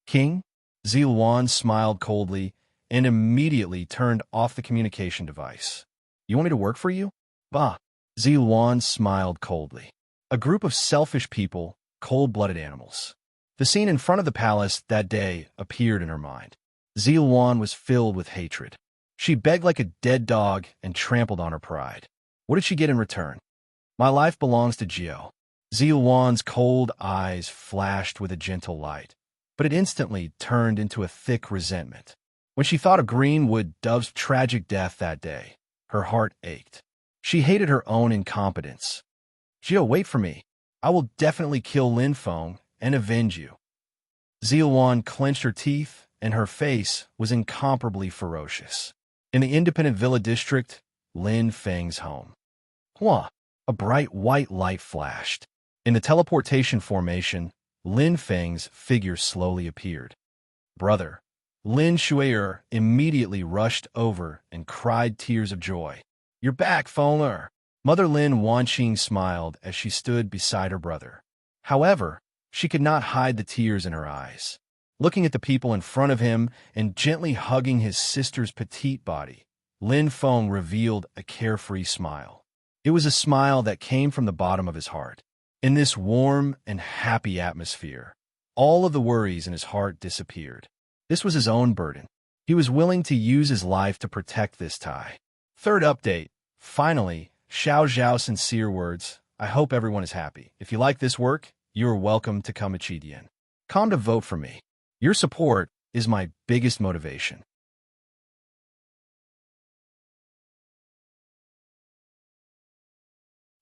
King? Ziluan smiled coldly and immediately turned off the communication device. You want me to work for you? Bah. Ziluan smiled coldly. A group of selfish people, cold-blooded animals. The scene in front of the palace that day appeared in her mind. Ziluan was filled with hatred. She begged like a dead dog and trampled on her pride. What did she get in return? My life belongs to Jiao. Ziluan's cold eyes flashed with a gentle light, but it instantly turned into a thick resentment. When she thought of Greenwood Dove's tragic death that day, her heart ached. She hated her own incompetence. Jiao, wait for me. I will definitely kill Lin Feng and avenge you. Ziluan clenched her teeth, and her face was incomparably ferocious. In the independent villa district, Lin Feng's home. Hua! A bright white light flashed. In the teleportation formation, Lin Feng's figure slowly appeared. Brother. Lin Shui'er immediately rushed over and cried tears of joy. You're back, Feng'er. Mother Lin Wanqing smiled as she stood beside her brother. However, she could not hide the tears in her eyes. Looking at the people in front of him and gently hugging his sister's petite body, Lin Feng revealed a carefree smile. It was a smile that came from the bottom of his heart. In this warm and happy atmosphere, all of the worries in his heart disappeared. This was his own burden. He was willing to use his life to protect this tie. Third update. Finally, Xiao Zhao's sincere words. I hope everyone is happy. If you like this work, you are welcome to come to Chidian. Come to vote for me. Your support is my biggest motivation.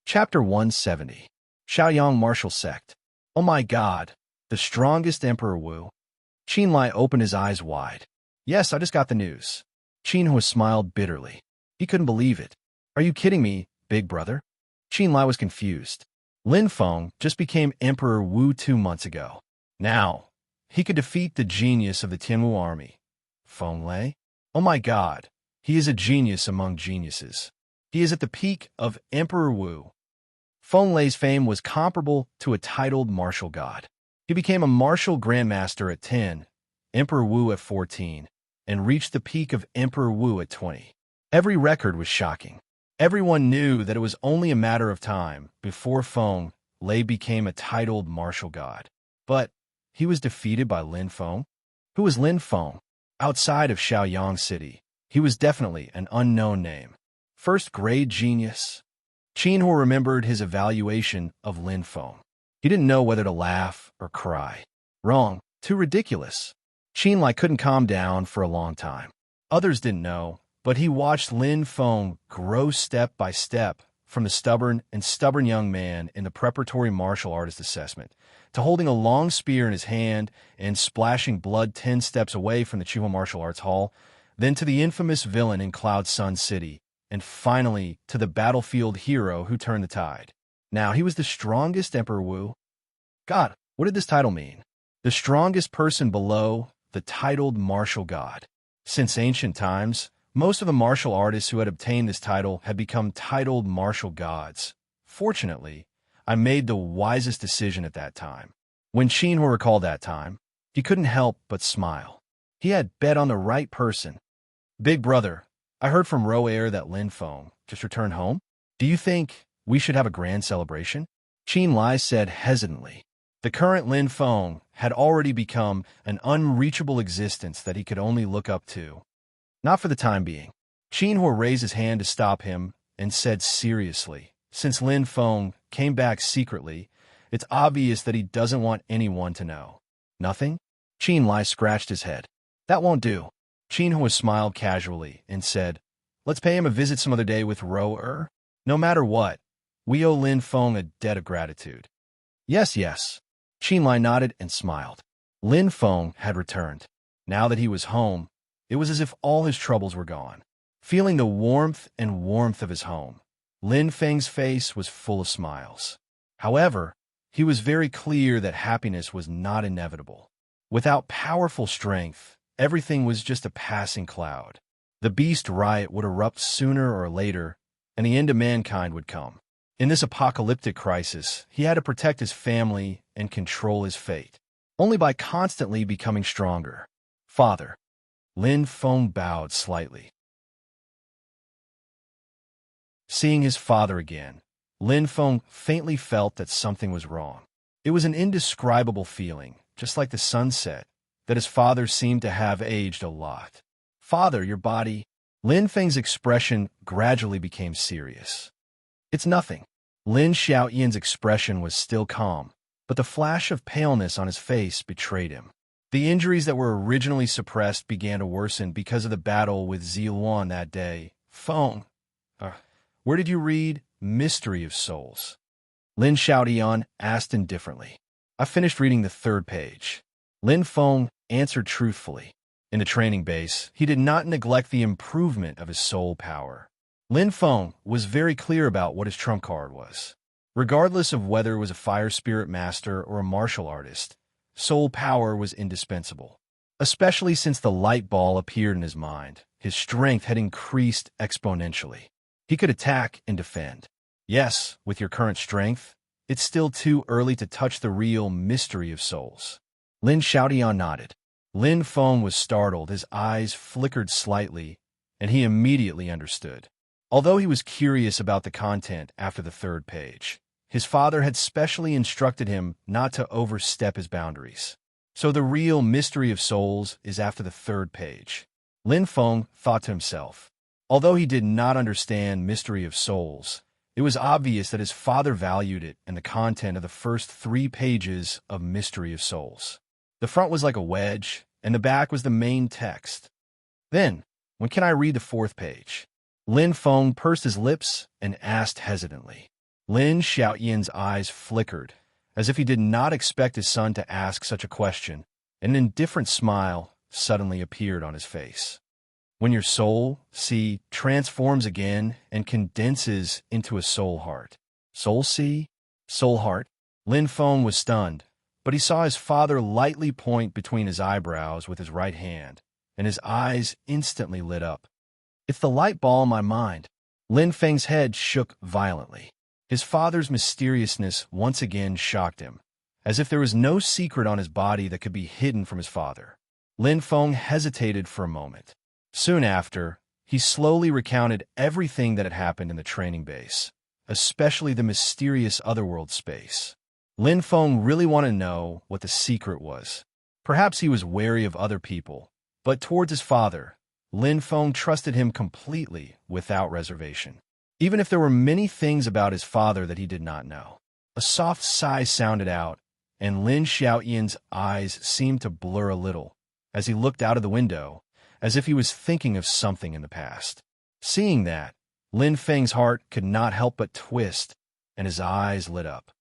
Chapter 170. Shaoyang Martial Sect. Oh my god, the strongest Emperor Wu. Qinlai opened his eyes wide. Yes, I just got the news. Qinhua smiled bitterly. He couldn't believe it. Are you kidding me, big brother? Qinlai was confused. Lin Feng just became Emperor Wu 2 months ago. Now, he could defeat the genius of the Tianwu army. Feng Lei? Oh my god, he is a genius among geniuses. He is at the peak of Emperor Wu. Feng Lei's fame was comparable to a titled martial god. He became a martial grandmaster at 10, Emperor Wu at 14, and reached the peak of Emperor Wu at 20. Every record was shocking. Everyone knew that it was only a matter of time before Feng Lei became a titled martial god. But he was defeated by Lin Feng? Who was Lin Feng? Outside of Shaoyang City, he was definitely an unknown name. First-grade genius. Qinhua remembered his evaluation of Lin Feng. He didn't know whether to laugh or cry. Wrong. Too ridiculous. Qinlai couldn't calm down for a long time. Others didn't know, but he watched Lin Feng grow step by step from the stubborn young man in the preparatory martial artist assessment to holding a long spear in his hand and splashing blood 10 steps away from the Chihuahua Martial Arts Hall, then to the infamous villain in Cloud Sun City, and finally to the battlefield hero who turned the tide. Now, he was the strongest Emperor Wu. God, what did this title mean? The strongest person below the titled martial god. Since ancient times, most of the martial artists who had obtained this title had become titled martial gods. Fortunately, I made the wisest decision at that time. When Xinhua recalled that time, he couldn't help but smile. He had bet on the right person. Big brother, I heard from Roair that Lin Feng just returned home. Do you think we should have a grand celebration? Qin Lai said hesitantly. The current Lin Feng had already become an unreachable existence that he could only look up to. Not for the time being. Xinhua raised his hand to stop him and said seriously, since Lin Feng came back secretly, it's obvious that he doesn't want anyone to know. Nothing? Qin Lai scratched his head. That won't do. Xinhua smiled casually and said, let's pay him a visit some other day with Roair. No matter what, we owe Lin Feng a debt of gratitude. Yes, yes. Qin Lai nodded and smiled. Lin Feng had returned. Now that he was home, it was as if all his troubles were gone. Feeling the warmth of his home, Lin Feng's face was full of smiles. However, he was very clear that happiness was not inevitable. Without powerful strength, everything was just a passing cloud. The beast riot would erupt sooner or later, and the end of mankind would come. In this apocalyptic crisis, he had to protect his family and control his fate, only by constantly becoming stronger. Father. Lin Feng bowed slightly. Seeing his father again, Lin Feng faintly felt that something was wrong. It was an indescribable feeling, just like the sunset, that his father seemed to have aged a lot. Father, your body... Lin Feng's expression gradually became serious. It's nothing. Lin Xiaoyan's expression was still calm, but the flash of paleness on his face betrayed him. The injuries that were originally suppressed began to worsen because of the battle with Ziluan that day. Feng, where did you read Mystery of Souls? Lin Xiaoyan asked indifferently. I finished reading the 3rd page. Lin Feng answered truthfully. In the training base, he did not neglect the improvement of his soul power. Lin Feng was very clear about what his trump card was. Regardless of whether it was a fire spirit master or a martial artist, soul power was indispensable. Especially since the light ball appeared in his mind, his strength had increased exponentially. He could attack and defend. Yes, with your current strength, it's still too early to touch the real mystery of souls. Lin Xiaoyan nodded. Lin Feng was startled, his eyes flickered slightly, and he immediately understood. Although he was curious about the content after the 3rd page, his father had specially instructed him not to overstep his boundaries. So the real mystery of souls is after the 3rd page. Lin Feng thought to himself. Although he did not understand mystery of souls, it was obvious that his father valued it and the content of the first 3 pages of Mystery of Souls. The front was like a wedge, and the back was the main text. Then, when can I read the 4th page? Lin Feng pursed his lips and asked hesitantly. Lin Xiaoyan's eyes flickered, as if he did not expect his son to ask such a question, and an indifferent smile suddenly appeared on his face. When your soul, transforms again and condenses into a soul heart. Soul heart? Lin Feng was stunned, but he saw his father lightly point between his eyebrows with his right hand, and his eyes instantly lit up. It's the light ball in my mind. Lin Feng's head shook violently. His father's mysteriousness once again shocked him, as if there was no secret on his body that could be hidden from his father. Lin Feng hesitated for a moment. Soon after, he slowly recounted everything that had happened in the training base, especially the mysterious otherworld space. Lin Feng really wanted to know what the secret was. Perhaps he was wary of other people, but towards his father, Lin Feng trusted him completely without reservation. Even if there were many things about his father that he did not know. A soft sigh sounded out, and Lin Xiaoyan's eyes seemed to blur a little as he looked out of the window, as if he was thinking of something in the past. Seeing that, Lin Feng's heart could not help but twist, and his eyes lit up.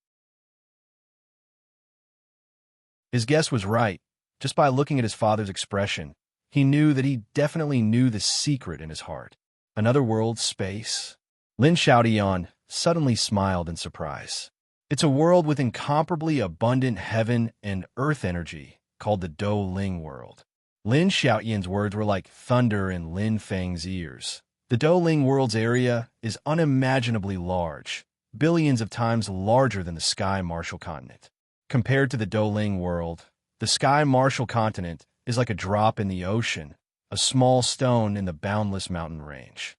His guess was right. Just by looking at his father's expression, he knew that he definitely knew the secret in his heart. Another world, space. Lin Xiaoyan suddenly smiled in surprise. It's a world with incomparably abundant heaven and earth energy called the Do Ling world. Lin Xiaoyan's words were like thunder in Lin Feng's ears. The Do Ling world's area is unimaginably large, billions of times larger than the Sky Martial continent. Compared to the Do Ling world, the Sky Martial continent is like a drop in the ocean, a small stone in the boundless mountain range.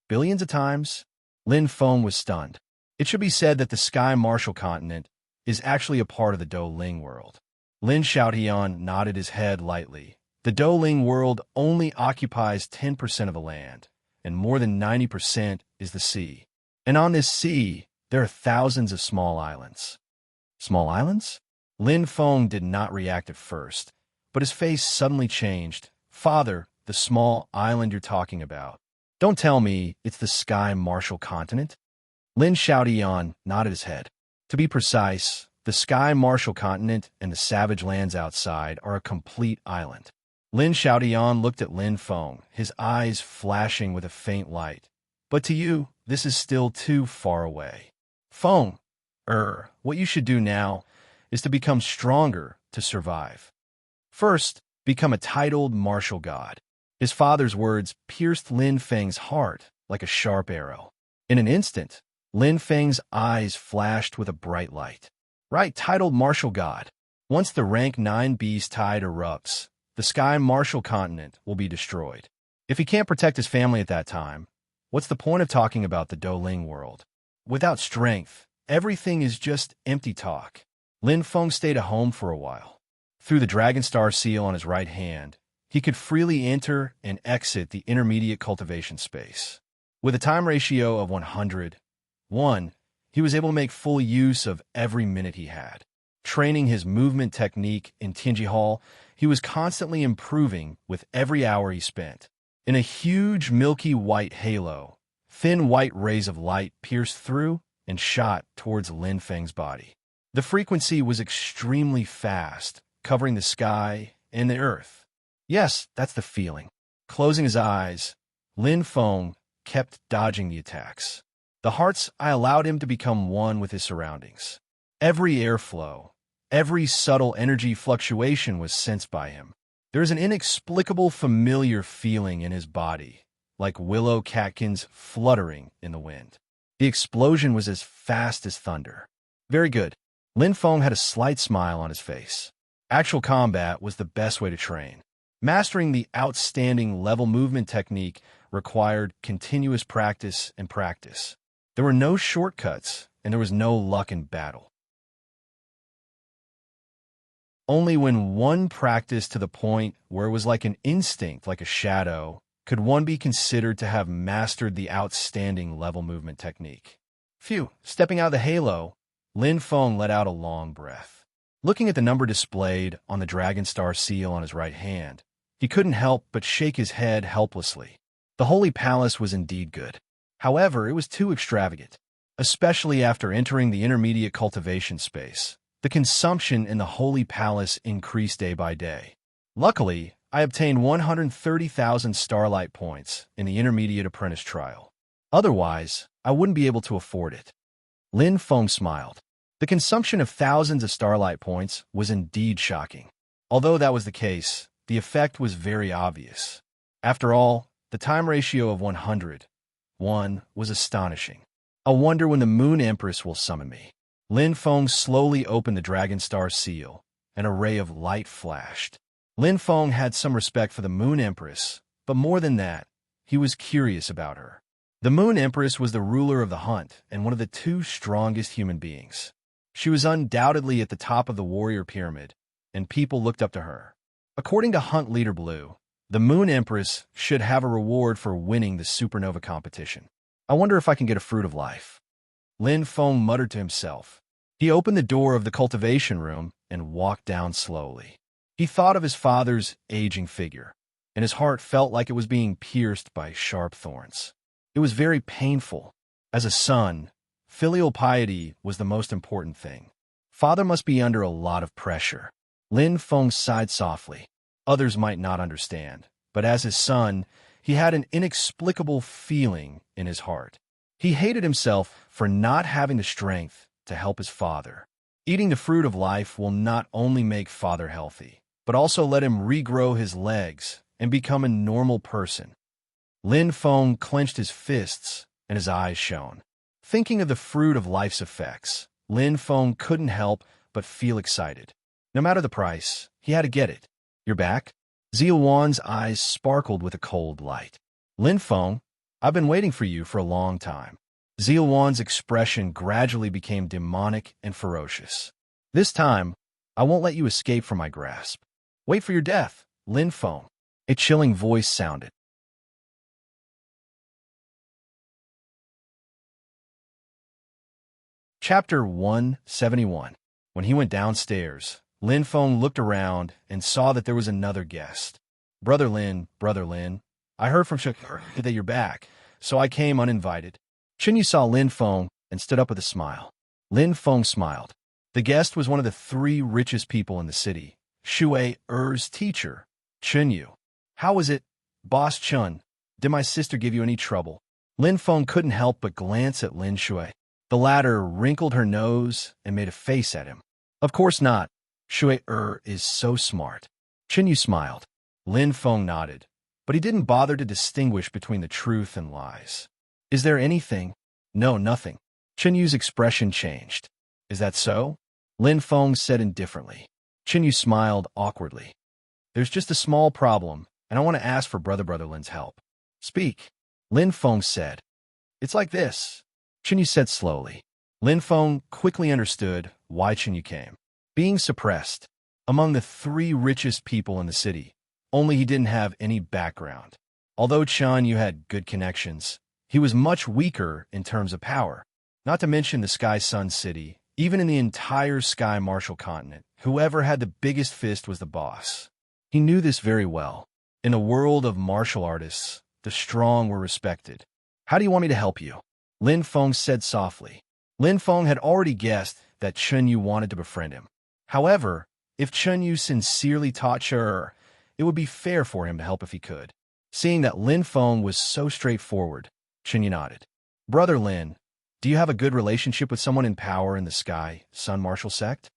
Billions of times? Lin Feng was stunned. It should be said that the Sky Martial continent is actually a part of the Do Ling world. Lin Xiaotian nodded his head lightly. The Do Ling world only occupies 10% of the land, and more than 90% is the sea. And on this sea, there are thousands of small islands. Small islands? Lin Feng did not react at first, but his face suddenly changed. Father, the small island you're talking about. Don't tell me it's the Sky Martial continent? Lin Xiaotian nodded his head. To be precise, the Sky Martial continent and the savage lands outside are a complete island. Lin Xiaotian looked at Lin Feng, his eyes flashing with a faint light. But to you, this is still too far away. Feng, what you should do now is to become stronger to survive. First, become a titled martial god. His father's words pierced Lin Feng's heart like a sharp arrow. In an instant, Lin Feng's eyes flashed with a bright light. Right, titled martial god. Once the rank 9 beast tide erupts, the Sky Martial continent will be destroyed. If he can't protect his family at that time, what's the point of talking about the Do Ling world? Without strength, everything is just empty talk. Lin Feng stayed at home for a while. Through the Dragon Star seal on his right hand, he could freely enter and exit the intermediate cultivation space. With a time ratio of 101, he was able to make full use of every minute he had. Training his movement technique in Tianji Hall, he was constantly improving with every hour he spent. In a huge milky white halo, thin white rays of light pierced through and shot towards Lin Feng's body. The frequency was extremely fast, covering the sky and the earth. Yes, that's the feeling. Closing his eyes, Lin Feng kept dodging the attacks. The heart's eye allowed him to become one with his surroundings. Every airflow, every subtle energy fluctuation was sensed by him. There is an inexplicable familiar feeling in his body, like willow catkins fluttering in the wind. The explosion was as fast as thunder. Very good. Lin Feng had a slight smile on his face. Actual combat was the best way to train. Mastering the outstanding level movement technique required continuous practice and practice. There were no shortcuts, and there was no luck in battle. Only when one practiced to the point where it was like an instinct, like a shadow, could one be considered to have mastered the outstanding level movement technique. Phew, stepping out of the halo, Lin Feng let out a long breath. Looking at the number displayed on the Dragon Star seal on his right hand, he couldn't help but shake his head helplessly. The Holy Palace was indeed good. However, it was too extravagant, especially after entering the intermediate cultivation space. The consumption in the Holy Palace increased day by day. Luckily, I obtained 130,000 Starlight points in the intermediate apprentice trial. Otherwise, I wouldn't be able to afford it. Lin Feng smiled. The consumption of thousands of Starlight points was indeed shocking. Although that was the case, the effect was very obvious. After all, the time ratio of 101 was astonishing. I wonder when the Moon Empress will summon me. Lin Feng slowly opened the Dragon Star seal, and a ray of light flashed. Lin Feng had some respect for the Moon Empress, but more than that, he was curious about her. The Moon Empress was the ruler of the hunt and one of the 2 strongest human beings. She was undoubtedly at the top of the warrior pyramid, and people looked up to her. According to Hunt Leader Blue, the Moon Empress should have a reward for winning the supernova competition. I wonder if I can get a fruit of life. Lin Feng muttered to himself. He opened the door of the cultivation room and walked down slowly. He thought of his father's aging figure, and his heart felt like it was being pierced by sharp thorns. It was very painful. As a son, filial piety was the most important thing. Father must be under a lot of pressure. Lin Feng sighed softly. Others might not understand, but as his son, he had an inexplicable feeling in his heart. He hated himself for not having the strength to help his father. Eating the fruit of life will not only make father healthy, but also let him regrow his legs and become a normal person. Lin Feng clenched his fists and his eyes shone. Thinking of the fruit of life's effects, Lin Feng couldn't help but feel excited. No matter the price, he had to get it. You're back? Zia Wan's eyes sparkled with a cold light. Lin Feng, I've been waiting for you for a long time. Zia Wan's expression gradually became demonic and ferocious. This time, I won't let you escape from my grasp. Wait for your death, Lin Feng. A chilling voice sounded. Chapter 171. When he went downstairs, Lin Feng looked around and saw that there was another guest. Brother Lin, I heard from Shakir that you're back, so I came uninvited. Chinyu saw Lin Feng and stood up with a smile. Lin Feng smiled. The guest was one of the 3 richest people in the city, Shui Er's teacher, Chinyu. How was it, Boss Chun? Did my sister give you any trouble? Lin Feng couldn't help but glance at Lin Shui. The latter wrinkled her nose and made a face at him. Of course not. Shui is so smart. Chinyu smiled. Lin Feng nodded, but he didn't bother to distinguish between the truth and lies. Is there anything? No, nothing. Chinyu's expression changed. Is that so? Lin Feng said indifferently. Chinyu smiled awkwardly. There's just a small problem, and I want to ask for Brother Lin's help. Speak. Lin Feng said. It's like this. Chinyu said slowly. Lin Feng quickly understood why Chinyu came. Being suppressed. Among the 3 richest people in the city, only he didn't have any background. Although Chinyu had good connections, he was much weaker in terms of power. Not to mention the Sky Sun City, even in the entire Sky Martial continent, whoever had the biggest fist was the boss. He knew this very well. In a world of martial artists, the strong were respected. How do you want me to help you? Lin Feng said softly. Lin Feng had already guessed that Chinyu wanted to befriend him. However, if Chinyu sincerely taught Shui, it would be fair for him to help if he could. Seeing that Lin Feng was so straightforward, Chinyu nodded. Brother Lin, do you have a good relationship with someone in power in the Sky Sun Martial sect?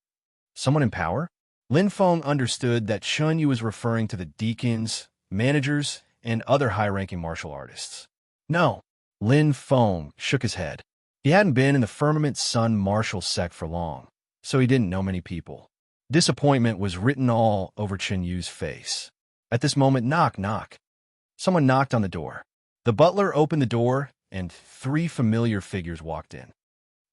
Someone in power? Lin Feng understood that Chinyu was referring to the deacons, managers, and other high-ranking martial artists. No. Lin Feng shook his head. He hadn't been in the Firmament Sun Martial sect for long, so he didn't know many people. Disappointment was written all over Chinyu's face. At this moment, knock, knock. Someone knocked on the door. The butler opened the door, and 3 familiar figures walked in.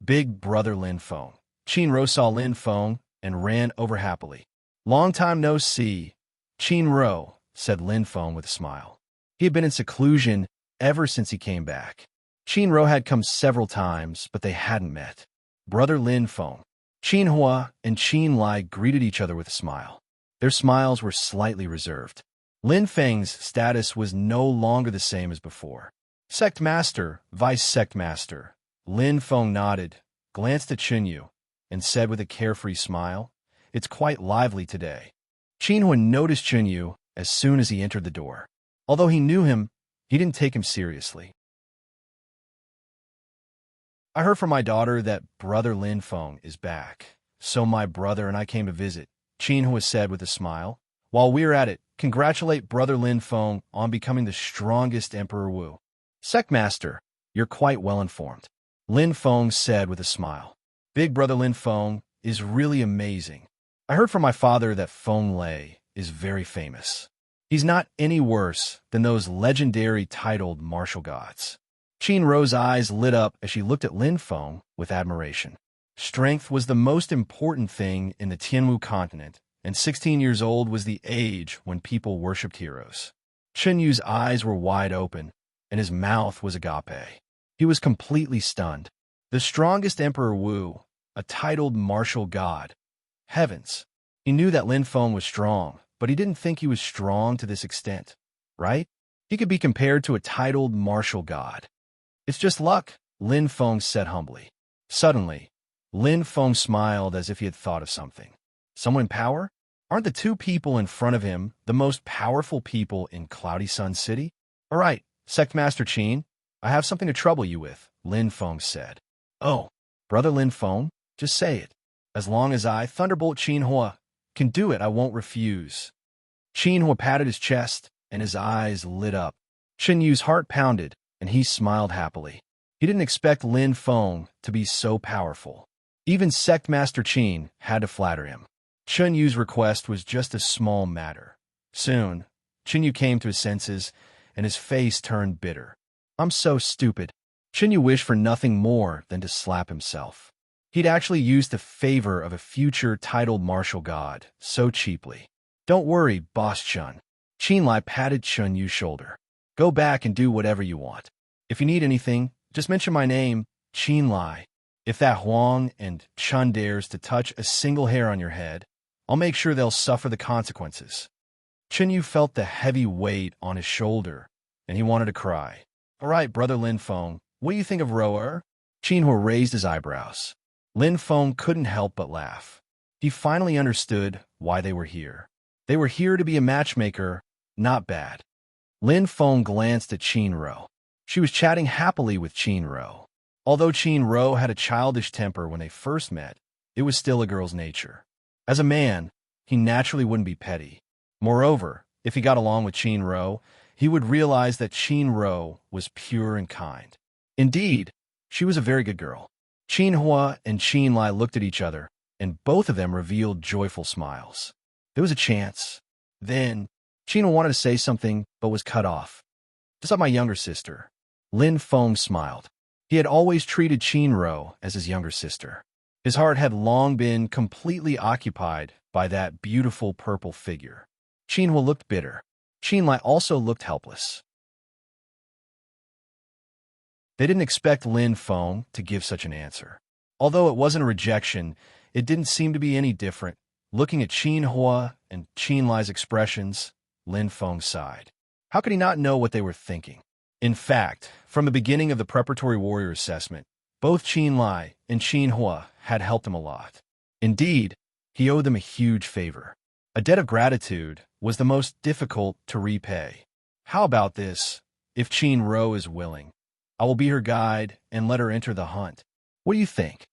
Big Brother Lin Feng. Chinro saw Lin Feng and ran over happily. Long time no see, Chinro, said Lin Feng with a smile. He had been in seclusion ever since he came back. Chinro had come several times, but they hadn't met. Brother Lin Feng. Qinhua and Qin Lai greeted each other with a smile. Their smiles were slightly reserved. Lin Feng's status was no longer the same as before. Sect Master, Vice Sect Master. Lin Feng nodded, glanced at Chinyu, and said with a carefree smile, It's quite lively today. Qinhua noticed Chinyu as soon as he entered the door. Although he knew him, he didn't take him seriously. I heard from my daughter that Brother Lin Feng is back, so my brother and I came to visit, Qinhua said with a smile. While we're at it, congratulate Brother Lin Feng on becoming the strongest Emperor Wu. Sect Master, you're quite well informed, Lin Feng said with a smile. Big Brother Lin Feng is really amazing. I heard from my father that Feng Lei is very famous. He's not any worse than those legendary titled martial gods. Qinro's eyes lit up as she looked at Lin Feng with admiration. Strength was the most important thing in the Tianwu continent, and 16 years old was the age when people worshipped heroes. Chinyu's eyes were wide open, and his mouth was agape. He was completely stunned. The strongest Emperor Wu, a titled martial god. Heavens! He knew that Lin Feng was strong, but he didn't think he was strong to this extent, right? He could be compared to a titled martial god. It's just luck, Lin Feng said humbly. Suddenly, Lin Feng smiled as if he had thought of something. Someone in power? Aren't the 2 people in front of him the most powerful people in Cloudy Sun City? All right, Sect Master Qin, I have something to trouble you with, Lin Feng said. Oh, Brother Lin Feng, just say it. As long as I, Thunderbolt Qinhua, can do it, I won't refuse. Qinhua patted his chest, and his eyes lit up. Chen Yu's heart pounded, and he smiled happily. He didn't expect Lin Feng to be so powerful. Even Sect Master Qin had to flatter him. Chen Yu's request was just a small matter. Soon, Chen Yu came to his senses, and his face turned bitter. I'm so stupid. Chen Yu wished for nothing more than to slap himself. He'd actually used the favor of a future titled martial god so cheaply. Don't worry, Boss Chun. Qinlai patted Chen Yu's shoulder. Go back and do whatever you want. If you need anything, just mention my name, Qinlai. If that Huang and Chun dares to touch a single hair on your head, I'll make sure they'll suffer the consequences. Chen Yu felt the heavy weight on his shoulder, and he wanted to cry. All right, Brother Lin Feng, what do you think of Roer? Qinhua raised his eyebrows. Lin Feng couldn't help but laugh. He finally understood why they were here. They were here to be a matchmaker, not bad. Lin Feng glanced at Qinro. She was chatting happily with Qinro. Although Qinro had a childish temper when they first met, it was still a girl's nature. As a man, he naturally wouldn't be petty. Moreover, if he got along with Qinro, he would realize that Qinro was pure and kind. Indeed, she was a very good girl. Qinhua and Qinlai looked at each other, and both of them revealed joyful smiles. There was a chance. Then, Qinhua wanted to say something, but was cut off. Just like my younger sister. Lin Feng smiled. He had always treated Qinro as his younger sister. His heart had long been completely occupied by that beautiful purple figure. Qinhua looked bitter. Qinlai also looked helpless. They didn't expect Lin Feng to give such an answer. Although it wasn't a rejection, it didn't seem to be any different. Looking at Qinhua and Qinlai's expressions, Lin Feng sighed. How could he not know what they were thinking? In fact, from the beginning of the preparatory warrior assessment, both Qinlai and Qinhua had helped him a lot. Indeed, he owed them a huge favor. A debt of gratitude was the most difficult to repay. How about this? If Qinro is willing, I will be her guide and let her enter the hunt. What do you think?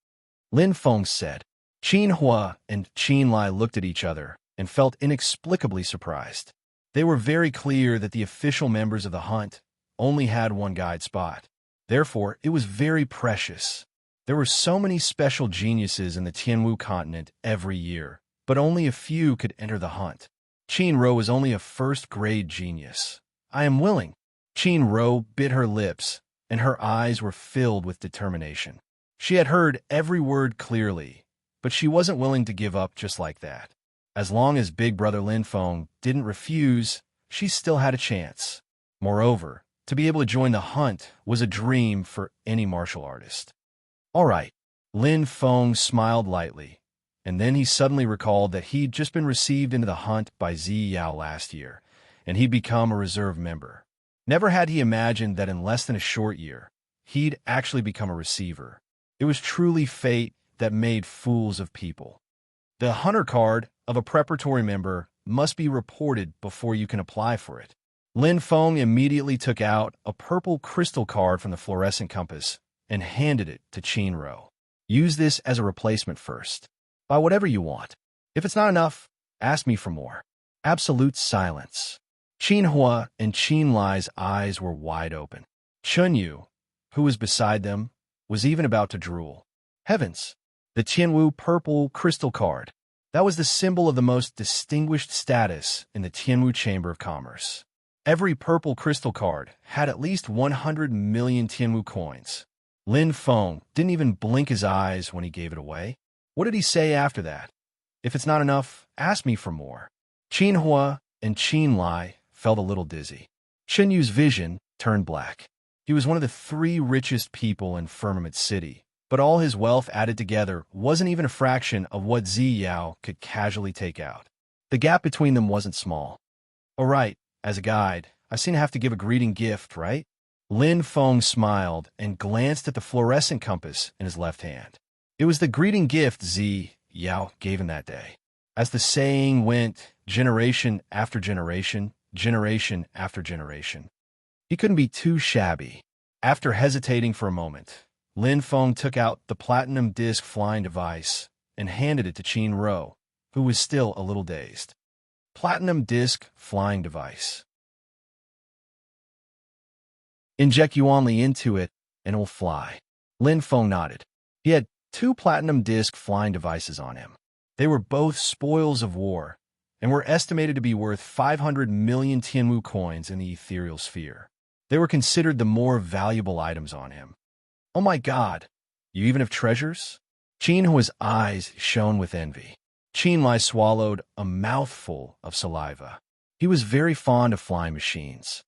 Lin Feng said. Qinhua and Qinlai looked at each other and felt inexplicably surprised. They were very clear that the official members of the hunt only had one guide spot. Therefore, it was very precious. There were so many special geniuses in the Tianwu continent every year, but only a few could enter the hunt. Qinro was only a first-grade genius. I am willing. Qinro bit her lips, and her eyes were filled with determination. She had heard every word clearly, but she wasn't willing to give up just like that. As long as Big Brother Lin Feng didn't refuse, she still had a chance. Moreover, to be able to join the hunt was a dream for any martial artist. All right, Lin Feng smiled lightly, and then he suddenly recalled that he'd just been received into the hunt by Zi Yao last year, and he'd become a reserve member. Never had he imagined that in less than a short year, he'd actually become a receiver. It was truly fate that made fools of people. The hunter card of a preparatory member must be reported before you can apply for it. Lin Feng immediately took out a purple crystal card from the fluorescent compass and handed it to Qinro. Use this as a replacement first. Buy whatever you want. If it's not enough, ask me for more. Absolute silence. Qinhua and Qinlai's eyes were wide open. Chen Yu, who was beside them, was even about to drool. Heavens! The Tianwu purple crystal card. That was the symbol of the most distinguished status in the Tianwu Chamber of Commerce. Every purple crystal card had at least 100 million Tianwu coins. Lin Feng didn't even blink his eyes when he gave it away. What did he say after that? If it's not enough, ask me for more. Qinhua and Qinlai felt a little dizzy. Chen Yu's vision turned black. He was one of the 3 richest people in Firmament City, but all his wealth added together wasn't even a fraction of what Zi Yao could casually take out. The gap between them wasn't small. All right, as a guide, I seem to have to give a greeting gift, right? Lin Feng smiled and glanced at the fluorescent compass in his left hand. It was the greeting gift Zi Yao gave him that day. As the saying went, generation after generation, generation after generation. He couldn't be too shabby. After hesitating for a moment, Lin Feng took out the platinum disc flying device and handed it to Qin Ro, who was still a little dazed. Platinum disc flying device. Inject Yuan Li into it, and it will fly. Lin Feng nodded. He had 2 platinum disc flying devices on him. They were both spoils of war, and were estimated to be worth 500 million Tianwu coins in the ethereal sphere. They were considered the more valuable items on him. Oh my God, you even have treasures? Qin Hua's eyes shone with envy. Qin Lai swallowed a mouthful of saliva. He was very fond of flying machines.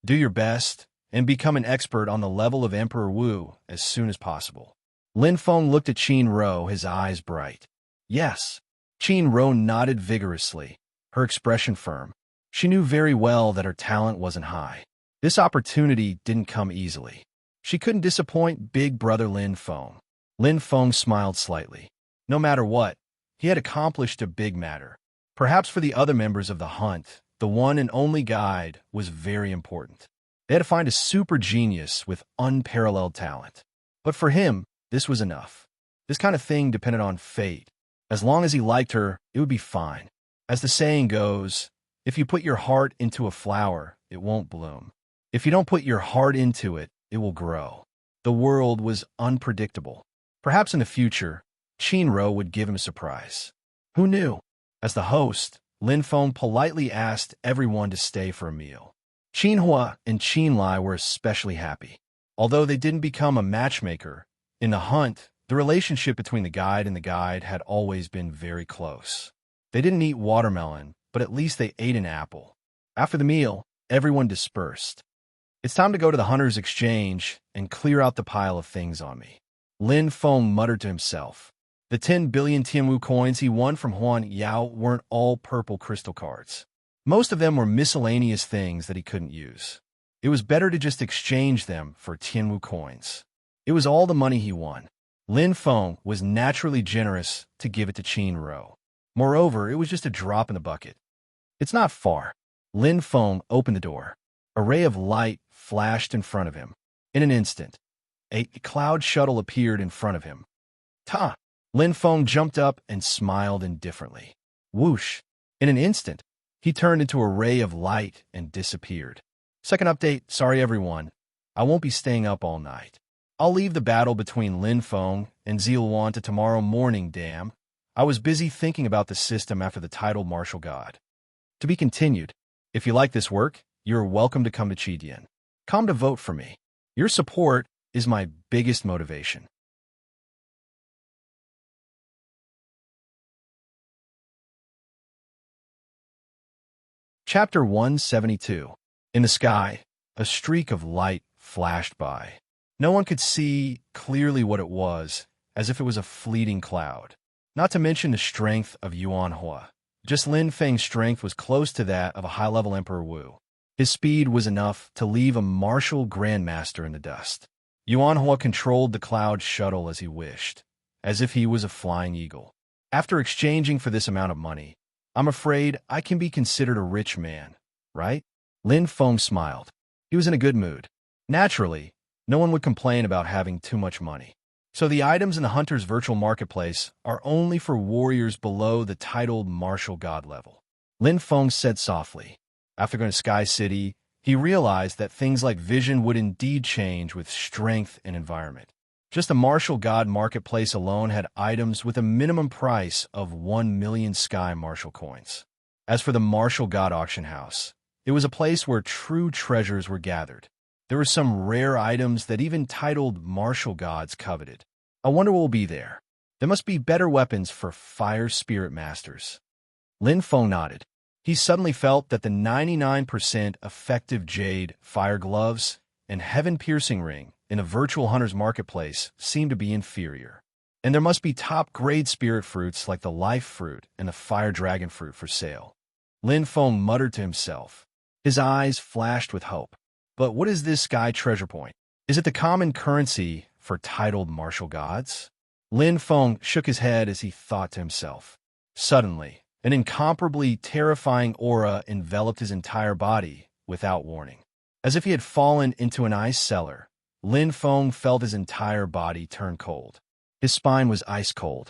Do your best and become an expert on the level of Emperor Wu as soon as possible. Lin Feng looked at Qin Ro, his eyes bright. Yes. Qin Ro nodded vigorously, her expression firm. She knew very well that her talent wasn't high. This opportunity didn't come easily. She couldn't disappoint big brother Lin Feng. Lin Feng smiled slightly. No matter what, he had accomplished a big matter. Perhaps for the other members of the hunt, the one and only guide was very important. They had to find a super genius with unparalleled talent. But for him, this was enough. This kind of thing depended on fate. As long as he liked her, it would be fine. As the saying goes, if you put your heart into a flower, it won't bloom. If you don't put your heart into it, it will grow. The world was unpredictable. Perhaps in the future, Qin Ro would give him a surprise. Who knew? As the host, Lin Feng politely asked everyone to stay for a meal. Qin Hua and Qin Lai were especially happy. Although they didn't become a matchmaker, in the hunt, the relationship between the guide and the guide had always been very close. They didn't eat watermelon, but at least they ate an apple. After the meal, everyone dispersed. It's time to go to the Hunter's Exchange and clear out the pile of things on me. Lin Feng muttered to himself. The 10 billion Tianwu coins he won from Huan Yao weren't all purple crystal cards. Most of them were miscellaneous things that he couldn't use. It was better to just exchange them for Tianwu coins. It was all the money he won. Lin Feng was naturally generous to give it to Qin Ro. Moreover, it was just a drop in the bucket. It's not far. Lin Feng opened the door. A ray of light flashed in front of him. In an instant, a cloud shuttle appeared in front of him. Ta! Lin Feng jumped up and smiled indifferently. Whoosh! In an instant, he turned into a ray of light and disappeared. Second update, sorry everyone. I won't be staying up all night. I'll leave the battle between Lin Feng and Ziluan to tomorrow morning, damn. I was busy thinking about the system after the titled martial god. To be continued. If you like this work, you're welcome to come to Chidian. Come to vote for me. Your support is my biggest motivation. Chapter 172. In the sky, a streak of light flashed by. No one could see clearly what it was, as if it was a fleeting cloud. Not to mention the strength of Yuan Hua. Just Lin Feng's strength was close to that of a high-level Emperor Wu. His speed was enough to leave a martial grandmaster in the dust. Yuan Hua controlled the cloud shuttle as he wished, as if he was a flying eagle. After exchanging for this amount of money, I'm afraid I can be considered a rich man, right? Lin Feng smiled. He was in a good mood. Naturally, no one would complain about having too much money. So the items in the Hunter's virtual marketplace are only for warriors below the titled martial god level. Lin Feng said softly. After going to Sky City, he realized that things like vision would indeed change with strength and environment. Just the martial god marketplace alone had items with a minimum price of 1 million sky martial coins. As for the martial god auction house, it was a place where true treasures were gathered. There were some rare items that even titled martial gods coveted. I wonder what will be there. There must be better weapons for fire spirit masters. Lin Feng nodded. He suddenly felt that the 99% effective jade, fire gloves, and heaven-piercing ring in a virtual hunter's marketplace seemed to be inferior. And there must be top-grade spirit fruits like the life fruit and the fire dragon fruit for sale. Lin Feng muttered to himself. His eyes flashed with hope. But what is this sky treasure point? Is it the common currency for titled martial gods? Lin Feng shook his head as he thought to himself. Suddenly, an incomparably terrifying aura enveloped his entire body without warning. As if he had fallen into an ice cellar, Lin Feng felt his entire body turn cold. His spine was ice cold.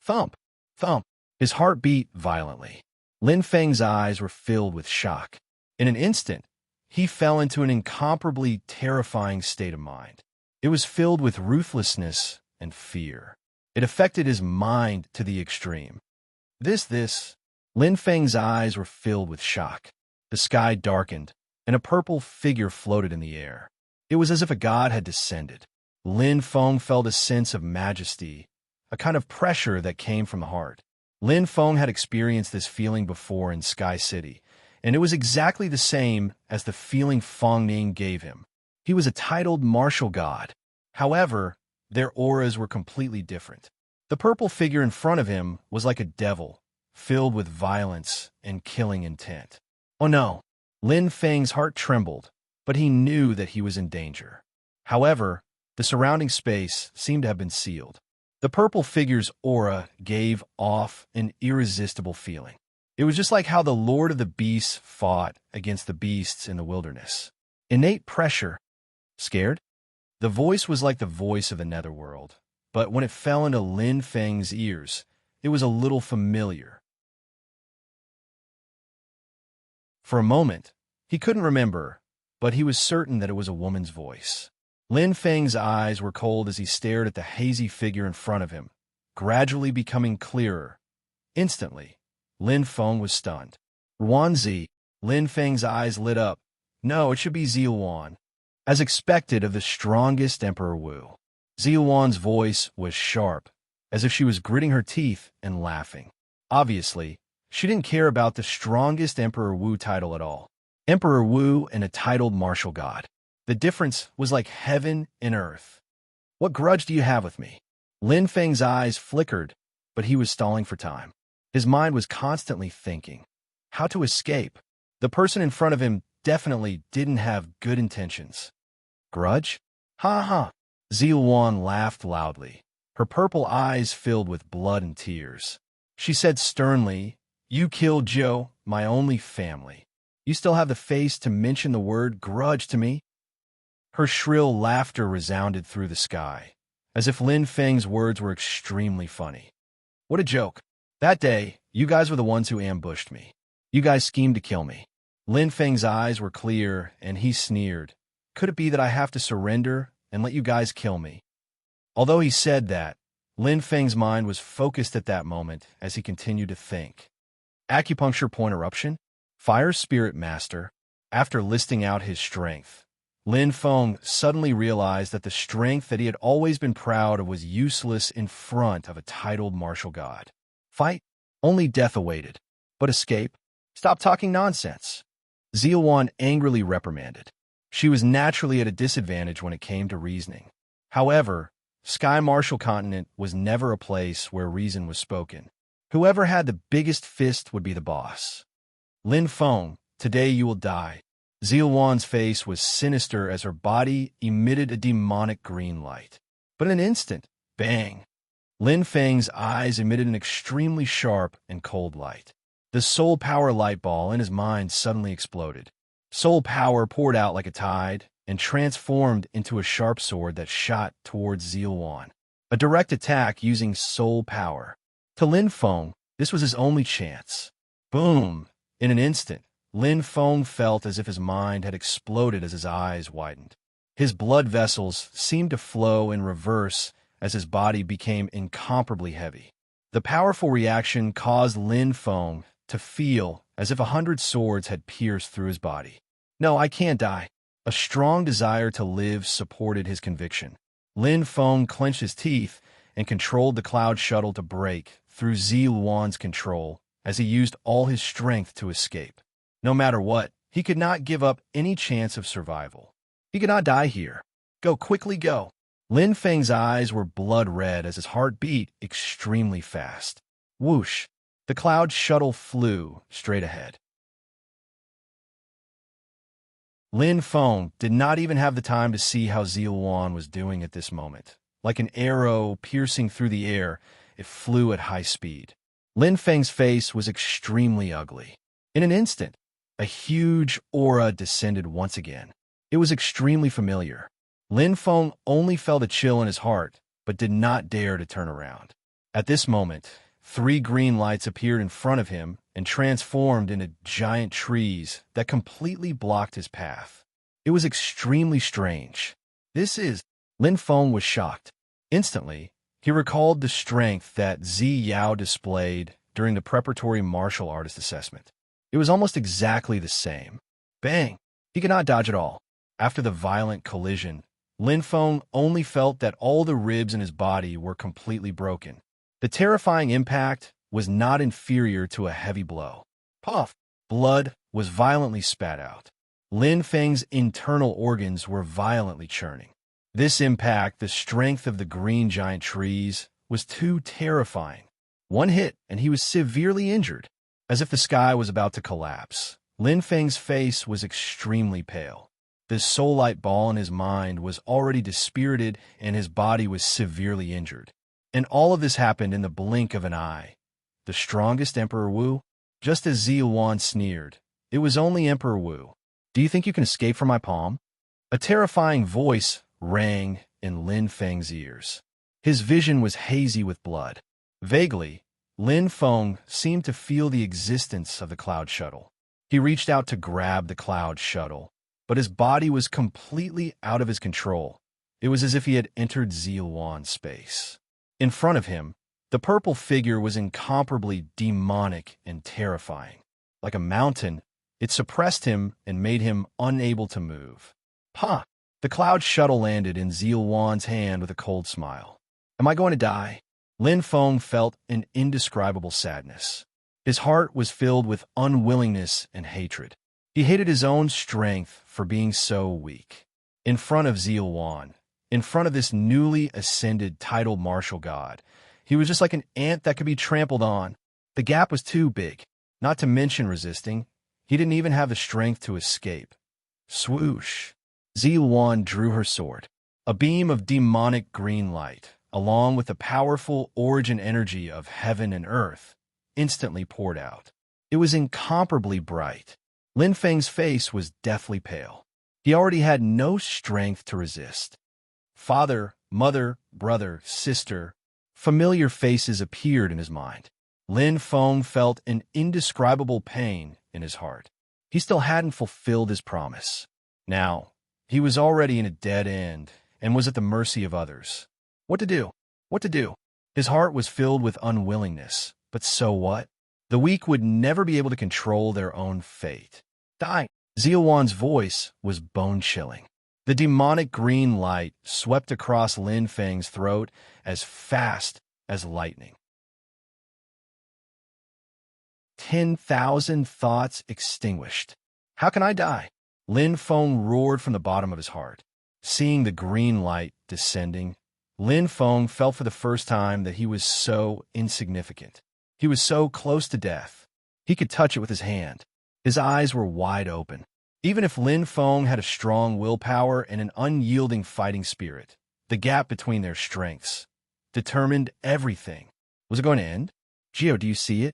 Thump! Thump! His heart beat violently. Lin Feng's eyes were filled with shock. In an instant, he fell into an incomparably terrifying state of mind. It was filled with ruthlessness and fear. It affected his mind to the extreme. This. Lin Feng's eyes were filled with shock. The sky darkened, and a purple figure floated in the air. It was as if a god had descended. Lin Feng felt a sense of majesty, a kind of pressure that came from the heart. Lin Feng had experienced this feeling before in Sky City, and it was exactly the same as the feeling Feng Ning gave him. He was a titled martial god. However, their auras were completely different. The purple figure in front of him was like a devil, filled with violence and killing intent. Oh no! Lin Feng's heart trembled, but he knew that he was in danger. However, the surrounding space seemed to have been sealed. The purple figure's aura gave off an irresistible feeling. It was just like how the Lord of the Beasts fought against the beasts in the wilderness. Innate pressure. Scared? The voice was like the voice of the netherworld, but when it fell into Lin Feng's ears, it was a little familiar. For a moment, he couldn't remember, but he was certain that it was a woman's voice. Lin Feng's eyes were cold as he stared at the hazy figure in front of him, gradually becoming clearer. Instantly, Lin Feng was stunned. Ruanzi! Lin Feng's eyes lit up. No, it should be Ziluan. As expected of the strongest Emperor Wu. Ziluan's voice was sharp, as if she was gritting her teeth and laughing. Obviously, she didn't care about the strongest Emperor Wu title at all. Emperor Wu and a titled martial god. The difference was like heaven and earth. What grudge do you have with me? Lin Feng's eyes flickered, but he was stalling for time. His mind was constantly thinking. How to escape? The person in front of him definitely didn't have good intentions. Grudge? Ha ha! Ziluan laughed loudly. Her purple eyes filled with blood and tears. She said sternly, "You killed Joe, my only family. You still have the face to mention the word grudge to me?" Her shrill laughter resounded through the sky, as if Lin Feng's words were extremely funny. What a joke. That day, you guys were the ones who ambushed me. You guys schemed to kill me. Lin Feng's eyes were clear, and he sneered. Could it be that I have to surrender and let you guys kill me? Although he said that, Lin Feng's mind was focused at that moment as he continued to think. Acupuncture point eruption? Fire spirit master. After listing out his strength, Lin Feng suddenly realized that the strength that he had always been proud of was useless in front of a titled martial god. Fight? Only death awaited. But escape? Stop talking nonsense. Ziluan angrily reprimanded. She was naturally at a disadvantage when it came to reasoning. However, Sky Martial Continent was never a place where reason was spoken. Whoever had the biggest fist would be the boss. Lin Feng, today you will die. Ziluan's face was sinister as her body emitted a demonic green light. But in an instant, bang! Lin Feng's eyes emitted an extremely sharp and cold light. The soul power light ball in his mind suddenly exploded. Soul power poured out like a tide and transformed into a sharp sword that shot towards Ziluan. A direct attack using soul power. To Lin Feng, this was his only chance. Boom! In an instant, Lin Feng felt as if his mind had exploded as his eyes widened. His blood vessels seemed to flow in reverse as his body became incomparably heavy. The powerful reaction caused Lin Feng to feel as if 100 swords had pierced through his body. No, I can't die. A strong desire to live supported his conviction. Lin Feng clenched his teeth and controlled the cloud shuttle to break through Ziluan's control as he used all his strength to escape. No matter what, he could not give up any chance of survival. He could not die here. Go, quickly go. Lin Feng's eyes were blood red as his heart beat extremely fast. Whoosh! The cloud shuttle flew straight ahead. Lin Feng did not even have the time to see how Ziluan was doing at this moment. Like an arrow piercing through the air, it flew at high speed. Lin Feng's face was extremely ugly. In an instant, a huge aura descended once again. It was extremely familiar. Lin Feng only felt a chill in his heart, but did not dare to turn around. At this moment, 3 green lights appeared in front of him and transformed into giant trees that completely blocked his path. It was extremely strange. Lin Feng was shocked. Instantly, he recalled the strength that Zi Yao displayed during the preparatory martial artist assessment. It was almost exactly the same. Bang! He could not dodge at all. After the violent collision, Lin Feng only felt that all the ribs in his body were completely broken. The terrifying impact was not inferior to a heavy blow. Puff! Blood was violently spat out. Lin Feng's internal organs were violently churning. This impact, the strength of the green giant trees, was too terrifying. One hit, and he was severely injured. As if the sky was about to collapse, Lin Feng's face was extremely pale. The soul-light ball in his mind was already dispirited, and his body was severely injured. And all of this happened in the blink of an eye. The strongest Emperor Wu? Just as Zi Yuan sneered, it was only Emperor Wu. Do you think you can escape from my palm? A terrifying voice rang in Lin Feng's ears. His vision was hazy with blood. Vaguely, Lin Feng seemed to feel the existence of the cloud shuttle. He reached out to grab the cloud shuttle, but his body was completely out of his control. It was as if he had entered Zi Yuan's space. In front of him, the purple figure was incomparably demonic and terrifying. Like a mountain, it suppressed him and made him unable to move. Ha! The cloud shuttle landed in Zi Yuan's hand with a cold smile. Am I going to die? Lin Feng felt an indescribable sadness. His heart was filled with unwillingness and hatred. He hated his own strength for being so weak. In front of Zi Yuan, in front of this newly ascended titled martial god, he was just like an ant that could be trampled on. The gap was too big, not to mention resisting. He didn't even have the strength to escape. Swoosh! Zi Yuan drew her sword. A beam of demonic green light, along with the powerful origin energy of heaven and earth, instantly poured out. It was incomparably bright. Lin Feng's face was deathly pale. He already had no strength to resist. Father, mother, brother, sister, familiar faces appeared in his mind. Lin Feng felt an indescribable pain in his heart. He still hadn't fulfilled his promise. Now, he was already in a dead end and was at the mercy of others. What to do? What to do? His heart was filled with unwillingness. But so what? The weak would never be able to control their own fate. Die! Zi Yuan's voice was bone-chilling. The demonic green light swept across Lin Feng's throat as fast as lightning. 10,000 thoughts extinguished. How can I die? Lin Feng roared from the bottom of his heart. Seeing the green light descending, Lin Feng felt for the first time that he was so insignificant. He was so close to death. He could touch it with his hand. His eyes were wide open. Even if Lin Feng had a strong willpower and an unyielding fighting spirit, the gap between their strengths determined everything. Was it going to end? Gio, do you see it?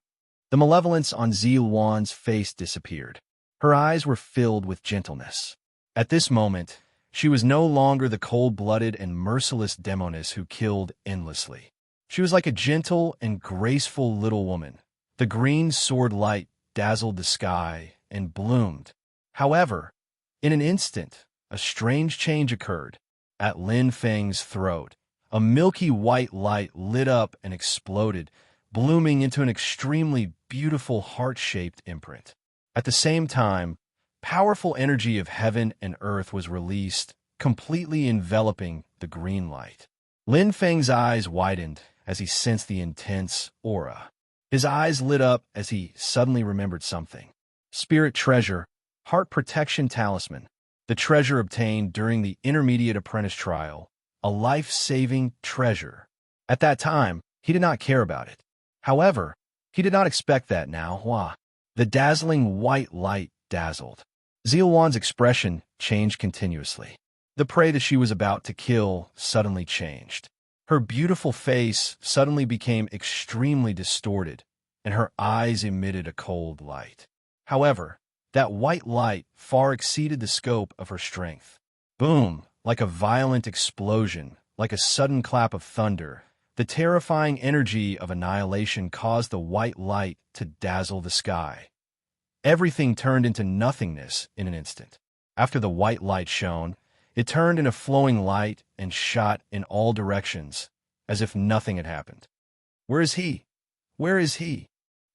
The malevolence on Zi Yuan's face disappeared. Her eyes were filled with gentleness. At this moment, she was no longer the cold-blooded and merciless demoness who killed endlessly. She was like a gentle and graceful little woman. The green sword light dazzled the sky and bloomed. However, in an instant, a strange change occurred. At Lin Feng's throat, a milky white light lit up and exploded, blooming into an extremely beautiful heart-shaped imprint. At the same time, powerful energy of heaven and earth was released, completely enveloping the green light. Lin Feng's eyes widened as he sensed the intense aura. His eyes lit up as he suddenly remembered something. Spirit treasure, heart protection talisman, the treasure obtained during the intermediate apprentice trial, a life-saving treasure. At that time, he did not care about it. However, he did not expect that now. The dazzling white light dazzled. Zi Yuan's expression changed continuously. The prey that she was about to kill suddenly changed. Her beautiful face suddenly became extremely distorted, and her eyes emitted a cold light. However, that white light far exceeded the scope of her strength. Boom! like a violent explosion, like a sudden clap of thunder. The terrifying energy of annihilation caused the white light to dazzle the sky. Everything turned into nothingness in an instant. After the white light shone, it turned into flowing light and shot in all directions, as if nothing had happened. Where is he? Where is he?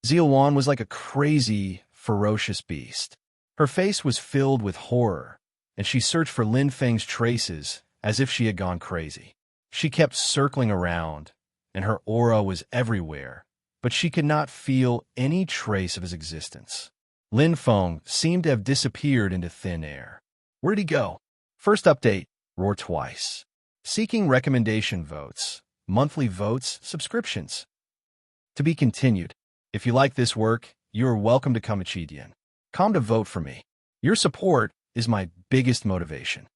Ziluan was like a crazy, ferocious beast. Her face was filled with horror, and she searched for Lin Feng's traces as if she had gone crazy. She kept circling around, and her aura was everywhere, but she could not feel any trace of his existence. Lin Feng seemed to have disappeared into thin air. Where'd he go? First update, roar twice. Seeking recommendation votes, monthly votes, subscriptions. To be continued. If you like this work, you are welcome to come to vote for me. Your support is my biggest motivation.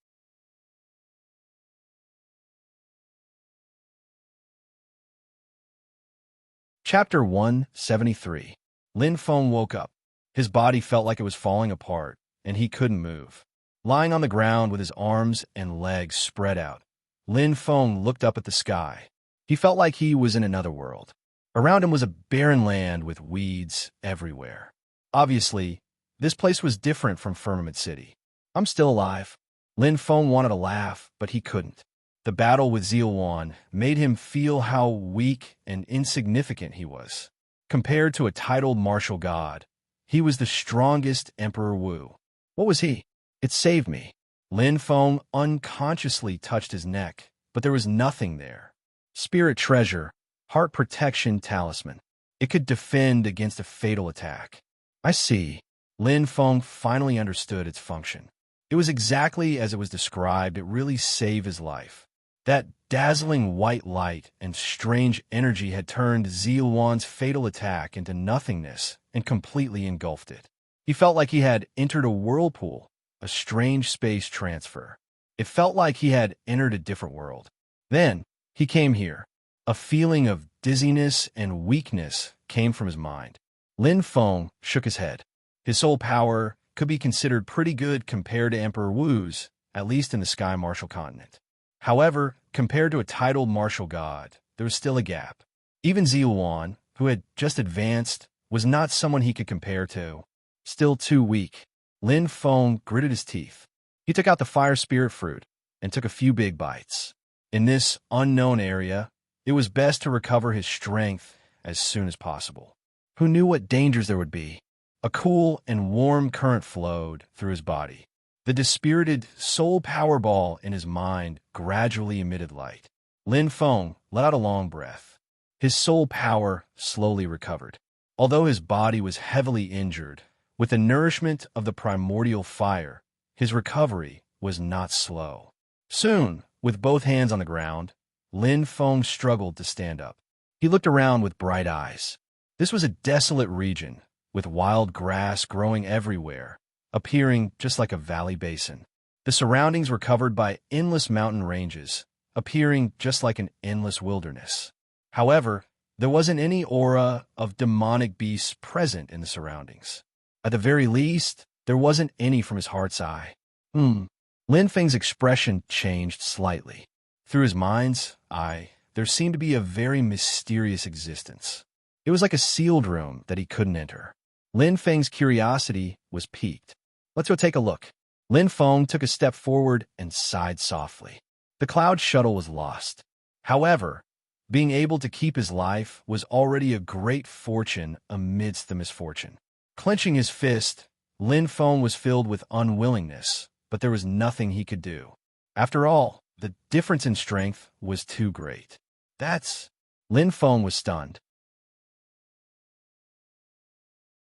Chapter 173. Lin Feng woke up. His body felt like it was falling apart, and he couldn't move. Lying on the ground with his arms and legs spread out, Lin Feng looked up at the sky. He felt like he was in another world. Around him was a barren land with weeds everywhere. Obviously, this place was different from Firmament City. I'm still alive. Lin Feng wanted to laugh, but he couldn't. The battle with Ziluan made him feel how weak and insignificant he was. Compared to a titled martial god, he was the strongest Emperor Wu. What was he? It saved me. Lin Feng unconsciously touched his neck, but there was nothing there. Spirit treasure, heart protection talisman. It could defend against a fatal attack. I see. Lin Feng finally understood its function. It was exactly as it was described. It really saved his life. That dazzling white light and strange energy had turned Ziluan's fatal attack into nothingness and completely engulfed it. He felt like he had entered a whirlpool, a strange space transfer. It felt like he had entered a different world. Then, he came here. A feeling of dizziness and weakness came from his mind. Lin Feng shook his head. His soul power could be considered pretty good compared to Emperor Wu's, at least in the Sky Martial Continent. However, compared to a titled martial god, there was still a gap. Even Ziluan, who had just advanced, was not someone he could compare to. Still too weak. Lin Feng gritted his teeth. He took out the fire spirit fruit and took a few big bites. In this unknown area, it was best to recover his strength as soon as possible. Who knew what dangers there would be? A cool and warm current flowed through his body. The dispirited soul power ball in his mind gradually emitted light. Lin Feng let out a long breath. His soul power slowly recovered. Although his body was heavily injured, with the nourishment of the primordial fire, his recovery was not slow. Soon, with both hands on the ground, Lin Feng struggled to stand up. He looked around with bright eyes. This was a desolate region, with wild grass growing everywhere, appearing just like a valley basin. The surroundings were covered by endless mountain ranges, appearing just like an endless wilderness. However, there wasn't any aura of demonic beasts present in the surroundings. At the very least, there wasn't any from his heart's eye. Lin Feng's expression changed slightly. Through his mind's eye, there seemed to be a very mysterious existence. It was like a sealed room that he couldn't enter. Lin Feng's curiosity was piqued. Let's go take a look. Lin Feng took a step forward and sighed softly. The cloud shuttle was lost. However, being able to keep his life was already a great fortune amidst the misfortune. Clenching his fist, Lin Feng was filled with unwillingness, but there was nothing he could do. After all, the difference in strength was too great. Lin Feng was stunned.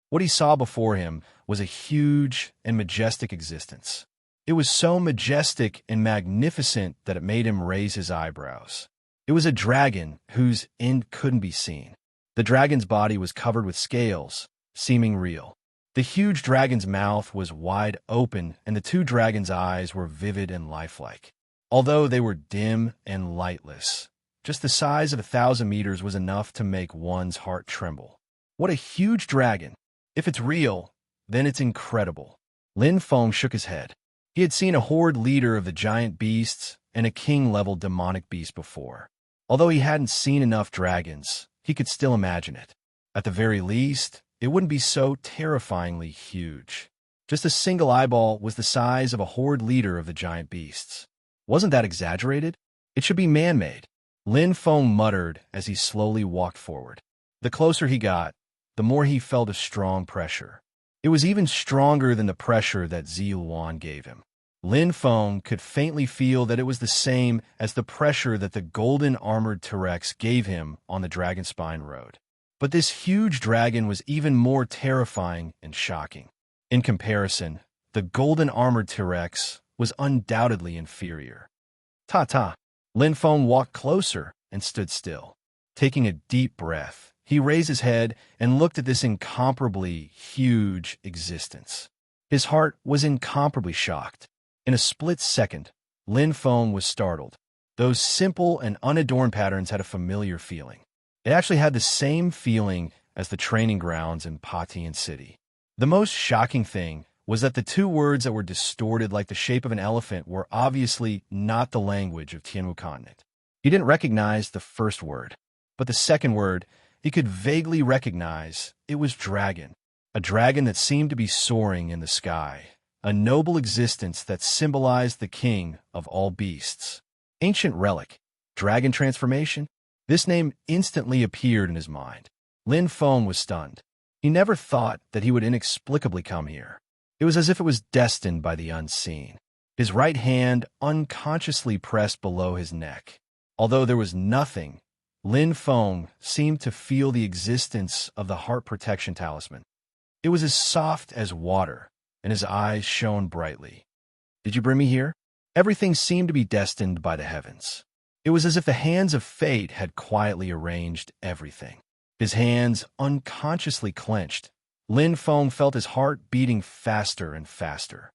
What he saw before him was a huge and majestic existence. It was so majestic and magnificent that it made him raise his eyebrows. It was a dragon whose end couldn't be seen. The dragon's body was covered with scales, seeming real. The huge dragon's mouth was wide open, and the two dragons' eyes were vivid and lifelike. Although they were dim and lightless, just the size of 1,000 meters was enough to make one's heart tremble. What a huge dragon! If it's real, then it's incredible. Lin Feng shook his head. He had seen a horde leader of the giant beasts and a king-level demonic beast before. Although he hadn't seen enough dragons, he could still imagine it. At the very least, it wouldn't be so terrifyingly huge. Just a single eyeball was the size of a horde leader of the giant beasts. Wasn't that exaggerated? It should be man-made. Lin Feng muttered as he slowly walked forward. The closer he got, the more he felt a strong pressure. It was even stronger than the pressure that Ziyuan gave him. Lin Feng could faintly feel that it was the same as the pressure that the golden armored T-Rex gave him on the Dragonspine Road. But this huge dragon was even more terrifying and shocking. In comparison, the golden armored T-Rex was undoubtedly inferior. Ta-ta! Lin Feng walked closer and stood still. Taking a deep breath, he raised his head and looked at this incomparably huge existence. His heart was incomparably shocked. In a split second, Lin Feng was startled. Those simple and unadorned patterns had a familiar feeling. It actually had the same feeling as the training grounds in Patian City. The most shocking thing was that the two words that were distorted like the shape of an elephant were obviously not the language of Tianwu continent. He didn't recognize the first word, but the second word he could vaguely recognize. It was dragon, a dragon that seemed to be soaring in the sky, a noble existence that symbolized the king of all beasts. Ancient relic, dragon transformation? This name instantly appeared in his mind. Lin Feng was stunned. He never thought that he would inexplicably come here. It was as if it was destined by the unseen. His right hand unconsciously pressed below his neck. Although there was nothing, Lin Feng seemed to feel the existence of the heart protection talisman. It was as soft as water, and his eyes shone brightly. Did you bring me here? Everything seemed to be destined by the heavens. It was as if the hands of fate had quietly arranged everything. His hands unconsciously clenched. Lin Feng felt his heart beating faster and faster.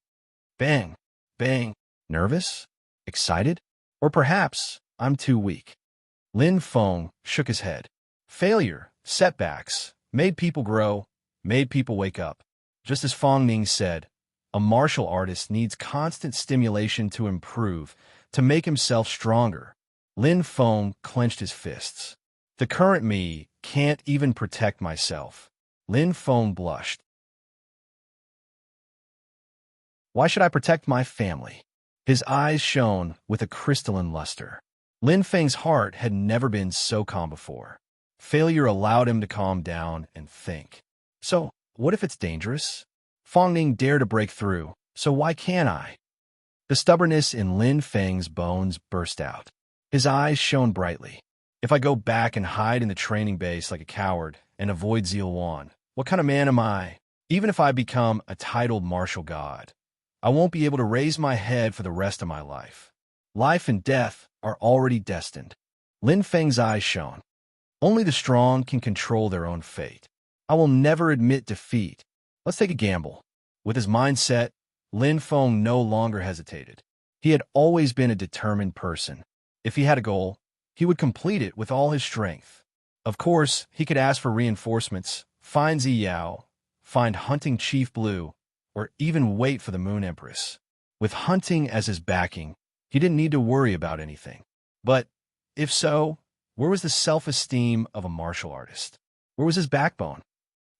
Bang, bang. Nervous? Excited? Or perhaps I'm too weak. Lin Feng shook his head. Failure, setbacks, made people grow, made people wake up. Just as Fong Ning said, a martial artist needs constant stimulation to improve, to make himself stronger. Lin Feng clenched his fists. The current me can't even protect myself. Lin Feng blushed. Why should I protect my family? His eyes shone with a crystalline luster. Lin Feng's heart had never been so calm before. Failure allowed him to calm down and think. So, what if it's dangerous? Fong Ning dared to break through, so why can't I? The stubbornness in Lin Feng's bones burst out. His eyes shone brightly. If I go back and hide in the training base like a coward and avoid Ziyuan, what kind of man am I? Even if I become a titled martial god, I won't be able to raise my head for the rest of my life. Life and death are already destined. Lin Feng's eyes shone. Only the strong can control their own fate. I will never admit defeat. Let's take a gamble. With his mindset, Lin Feng no longer hesitated. He had always been a determined person. If he had a goal, he would complete it with all his strength. Of course, he could ask for reinforcements, find Ziyao, find Hunting Chief Blue, or even wait for the Moon Empress. With hunting as his backing, he didn't need to worry about anything. But, if so, where was the self-esteem of a martial artist? Where was his backbone?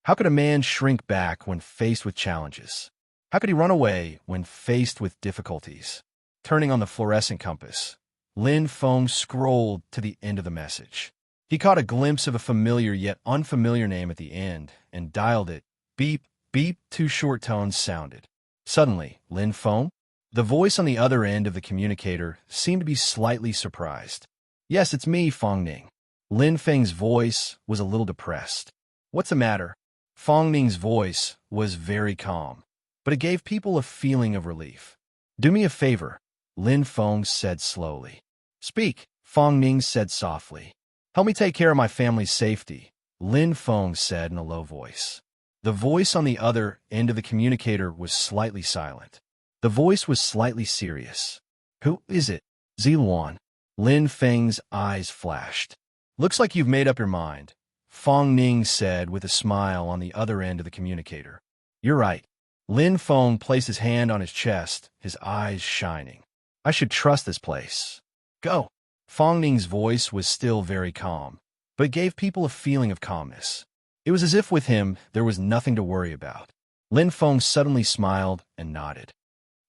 How could a man shrink back when faced with challenges? How could he run away when faced with difficulties? Turning on the fluorescent compass, Lin Feng scrolled to the end of the message. He caught a glimpse of a familiar yet unfamiliar name at the end and dialed it. Beep, beep, two short tones sounded. Suddenly, Lin Feng? The voice on the other end of the communicator seemed to be slightly surprised. Yes, it's me, Fong Ning. Lin Feng's voice was a little depressed. What's the matter? Fong Ning's voice was very calm, but it gave people a feeling of relief. Do me a favor, Lin Feng said slowly. Speak, Fong Ning said softly. Help me take care of my family's safety, Lin Feng said in a low voice. The voice on the other end of the communicator was slightly silent. The voice was slightly serious. Who is it? Ziyuan. Lin Feng's eyes flashed. Looks like you've made up your mind, Fong Ning said with a smile on the other end of the communicator. You're right. Lin Feng placed his hand on his chest, his eyes shining. I should trust this place. Go. Fong Ning's voice was still very calm, but it gave people a feeling of calmness. It was as if with him there was nothing to worry about. Lin Feng suddenly smiled and nodded.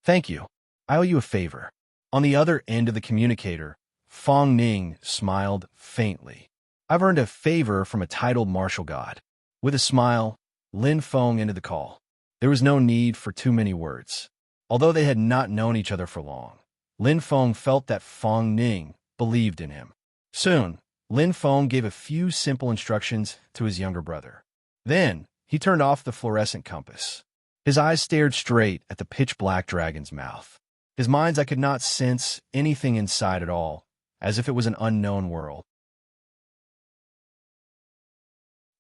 Thank you. I owe you a favor. On the other end of the communicator, Fong Ning smiled faintly. I've earned a favor from a titled martial god. With a smile, Lin Feng ended the call. There was no need for too many words. Although they had not known each other for long, Lin Feng felt that Fong Ning believed in him. Soon, Lin Feng gave a few simple instructions to his younger brother. Then, he turned off the fluorescent compass. His eyes stared straight at the pitch-black dragon's mouth. His mind's eye could not sense anything inside at all, as if it was an unknown world.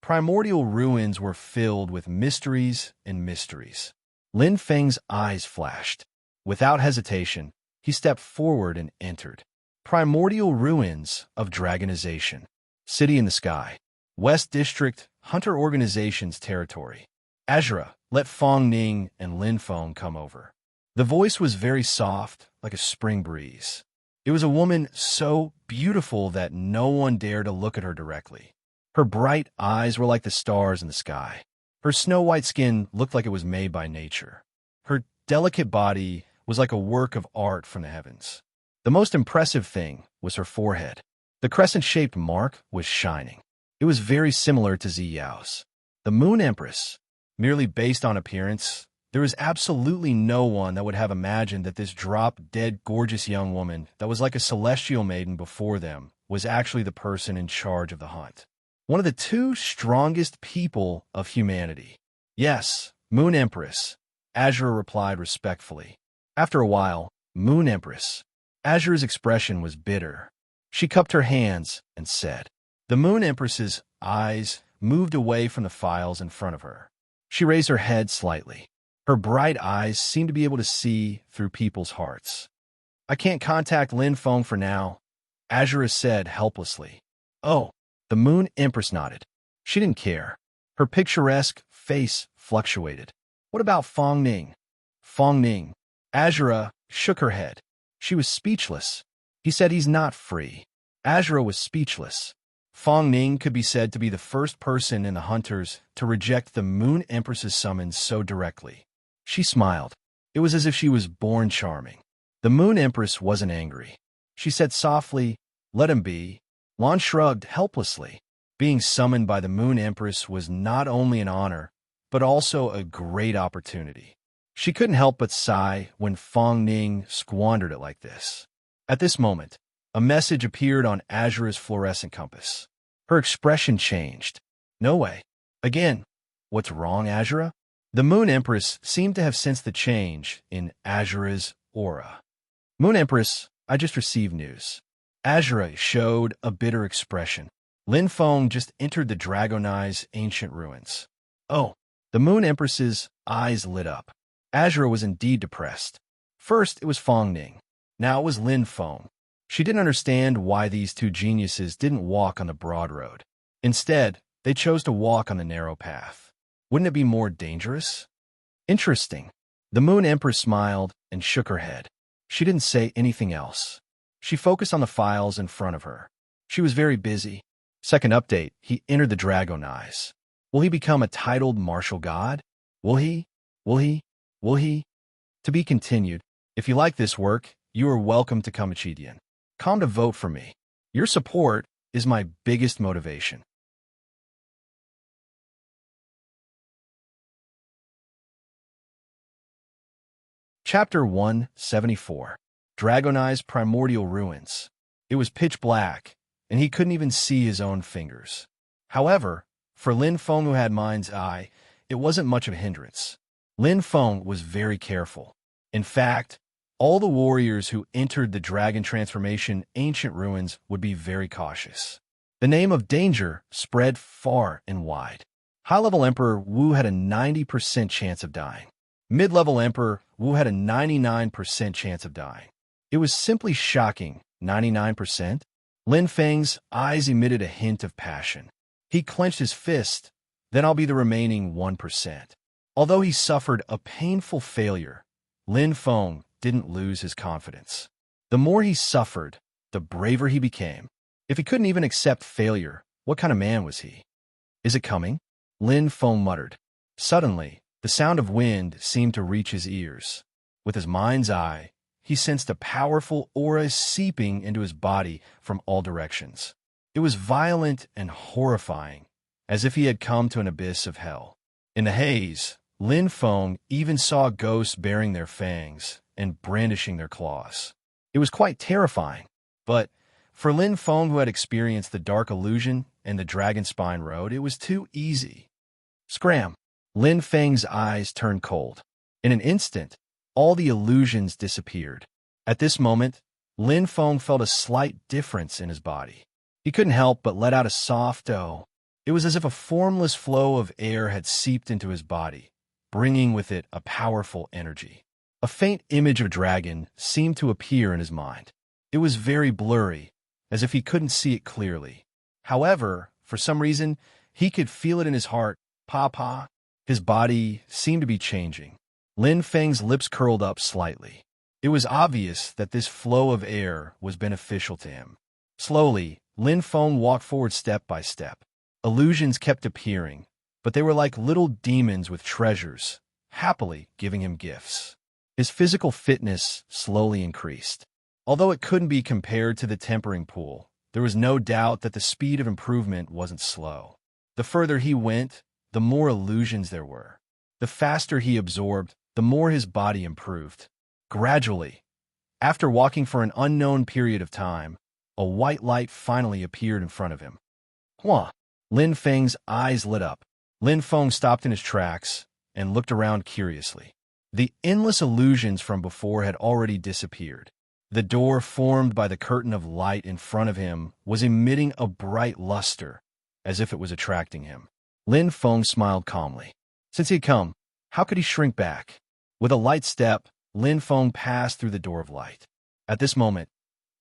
Primordial ruins were filled with mysteries and mysteries. Lin Feng's eyes flashed. Without hesitation, he stepped forward and entered. Primordial ruins of dragonization. City in the sky. West District, Hunter Organization's territory. Azura, let Fong Ning and Lin Feng come over. The voice was very soft, like a spring breeze. It was a woman so beautiful that no one dared to look at her directly. Her bright eyes were like the stars in the sky. Her snow-white skin looked like it was made by nature. Her delicate body was like a work of art from the heavens. The most impressive thing was her forehead. The crescent-shaped mark was shining. It was very similar to Ziyao's. The Moon Empress. Merely based on appearance, there was absolutely no one that would have imagined that this drop-dead gorgeous young woman that was like a celestial maiden before them was actually the person in charge of the hunt. One of the two strongest people of humanity. Yes, Moon Empress, Azura replied respectfully. After a while, Moon Empress. Azura's expression was bitter. She cupped her hands and said. The Moon Empress's eyes moved away from the files in front of her. She raised her head slightly. Her bright eyes seemed to be able to see through people's hearts. I can't contact Lin Feng for now, Azura said helplessly. Oh. The Moon Empress nodded. She didn't care. Her picturesque face fluctuated. What about Fong Ning? Fong Ning. Azura shook her head. She was speechless. He said he's not free. Azura was speechless. Fong Ning could be said to be the first person in the Hunters to reject the Moon Empress's summons so directly. She smiled. It was as if she was born charming. The Moon Empress wasn't angry. She said softly, let him be. Lan shrugged helplessly. Being summoned by the Moon Empress was not only an honor, but also a great opportunity. She couldn't help but sigh when Fong Ning squandered it like this. At this moment, a message appeared on Azura's fluorescent compass. Her expression changed. No way. Again. What's wrong, Azura? The Moon Empress seemed to have sensed the change in Azura's aura. Moon Empress, I just received news. Azura showed a bitter expression. Lin Feng just entered the Dragonized ancient ruins. Oh, the Moon Empress's eyes lit up. Azura was indeed depressed. First, it was Fong Ning. Now it was Lin Feng. She didn't understand why these two geniuses didn't walk on the broad road. Instead, they chose to walk on the narrow path. Wouldn't it be more dangerous? Interesting. The Moon Empress smiled and shook her head. She didn't say anything else. She focused on the files in front of her. She was very busy. Second update, he entered the Dragonized. Will he become a titled martial god? Will he? Will he? Will he? To be continued. If you like this work, you are welcome to Komichidian. Come to vote for me. Your support is my biggest motivation. Chapter 174. Dragonized Primordial Ruins. It was pitch black, and he couldn't even see his own fingers. However, for Lin Feng, who had mind's eye, it wasn't much of a hindrance. Lin Feng was very careful. In fact, all the warriors who entered the dragon transformation ancient ruins would be very cautious. The name of danger spread far and wide. High-level Emperor Wu had a 90% chance of dying. Mid-level Emperor Wu had a 99% chance of dying. It was simply shocking. 99%? Lin Feng's eyes emitted a hint of passion. He clenched his fist. Then I'll be the remaining 1%. Although he suffered a painful failure, Lin Feng didn't lose his confidence. The more he suffered, the braver he became. If he couldn't even accept failure, what kind of man was he? Is it coming? Lin Feng muttered. Suddenly, the sound of wind seemed to reach his ears. With his mind's eye, he sensed a powerful aura seeping into his body from all directions. It was violent and horrifying, as if he had come to an abyss of hell. In the haze, Lin Feng even saw ghosts baring their fangs and brandishing their claws. It was quite terrifying, but for Lin Feng, who had experienced the dark illusion and the dragon spine road, it was too easy. Scram! Lin Feng's eyes turned cold. In an instant, all the illusions disappeared. At this moment, Lin Feng felt a slight difference in his body. He couldn't help but let out a soft "oh." It was as if a formless flow of air had seeped into his body, bringing with it a powerful energy. A faint image of a dragon seemed to appear in his mind. It was very blurry, as if he couldn't see it clearly. However, for some reason, he could feel it in his heart. Pa. His body seemed to be changing. Lin Feng's lips curled up slightly. It was obvious that this flow of air was beneficial to him. Slowly, Lin Feng walked forward step by step. Illusions kept appearing, but they were like little demons with treasures, happily giving him gifts. His physical fitness slowly increased. Although it couldn't be compared to the tempering pool, there was no doubt that the speed of improvement wasn't slow. The further he went, the more illusions there were. The faster he absorbed, the more his body improved. Gradually, after walking for an unknown period of time, a white light finally appeared in front of him. Huh! Lin Feng's eyes lit up. Lin Feng stopped in his tracks and looked around curiously. The endless illusions from before had already disappeared. The door formed by the curtain of light in front of him was emitting a bright luster, as if it was attracting him. Lin Feng smiled calmly. Since he had come, how could he shrink back? With a light step, Lin Feng passed through the door of light. At this moment,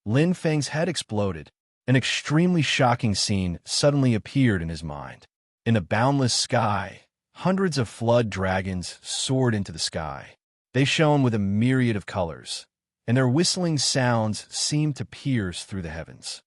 Lin Feng's head exploded. An extremely shocking scene suddenly appeared in his mind. In the boundless sky, hundreds of flood dragons soared into the sky. They shone with a myriad of colors, and their whistling sounds seemed to pierce through the heavens.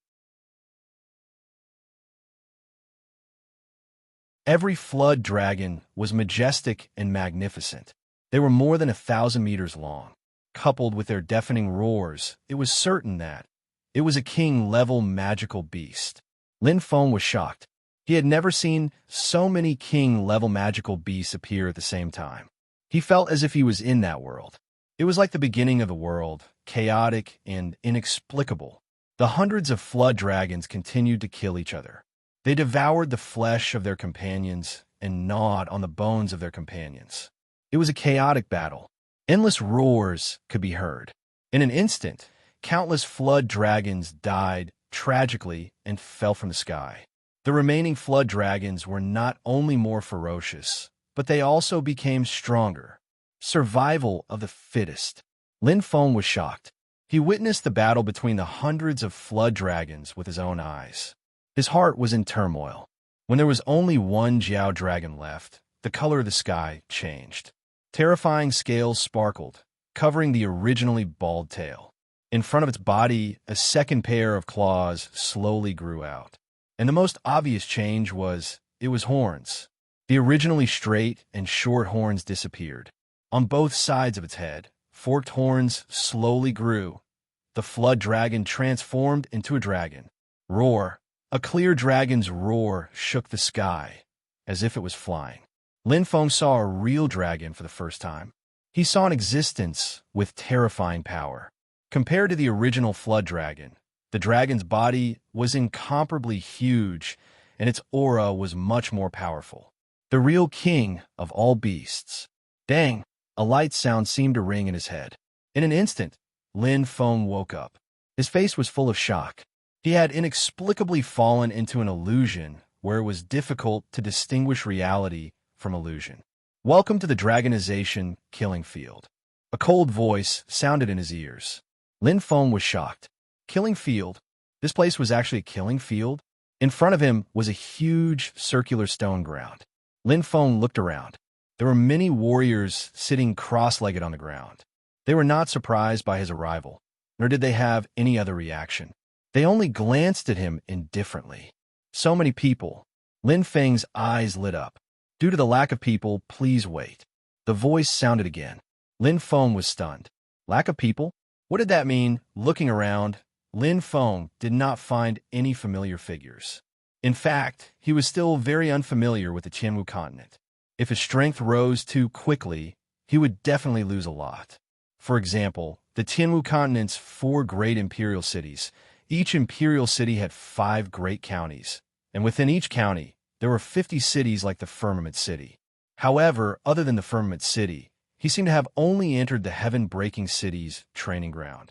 Every flood dragon was majestic and magnificent. They were more than 1,000 meters long. Coupled with their deafening roars, it was certain that it was a king-level magical beast. Lin Feng was shocked. He had never seen so many king-level magical beasts appear at the same time. He felt as if he was in that world. It was like the beginning of the world, chaotic and inexplicable. The hundreds of flood dragons continued to kill each other. They devoured the flesh of their companions and gnawed on the bones of their companions. It was a chaotic battle. Endless roars could be heard. In an instant, countless flood dragons died tragically and fell from the sky. The remaining flood dragons were not only more ferocious, but they also became stronger. Survival of the fittest. Lin Feng was shocked. He witnessed the battle between the hundreds of flood dragons with his own eyes. His heart was in turmoil. When there was only one Jiao dragon left, the color of the sky changed. Terrifying scales sparkled, covering the originally bald tail. In front of its body, a second pair of claws slowly grew out. And the most obvious change was, it was horns. The originally straight and short horns disappeared. On both sides of its head, forked horns slowly grew. The flood dragon transformed into a dragon. Roar! A clear dragon's roar shook the sky, as if it was flying. Lin Feng saw a real dragon for the first time. He saw an existence with terrifying power. Compared to the original flood dragon, the dragon's body was incomparably huge, and its aura was much more powerful. The real king of all beasts. Dang! A light sound seemed to ring in his head. In an instant, Lin Feng woke up. His face was full of shock. He had inexplicably fallen into an illusion where it was difficult to distinguish reality from illusion. Welcome to the Dragonization Killing Field. A cold voice sounded in his ears. Lin Feng was shocked. Killing field? This place was actually a killing field? In front of him was a huge circular stone ground. Lin Feng looked around. There were many warriors sitting cross-legged on the ground. They were not surprised by his arrival, nor did they have any other reaction. They only glanced at him indifferently. So many people. Lin Feng's eyes lit up. Due to the lack of people, please wait. The voice sounded again. Lin Feng was stunned. Lack of people? What did that mean? Looking around, Lin Feng did not find any familiar figures. In fact, he was still very unfamiliar with the Qianwu continent. If his strength rose too quickly, he would definitely lose a lot. For example, the Qianwu continent's 4 great imperial cities. Each imperial city had 5 great counties, and within each county, there were 50 cities like the Firmament City. However, other than the Firmament City, he seemed to have only entered the heaven-breaking city's training ground.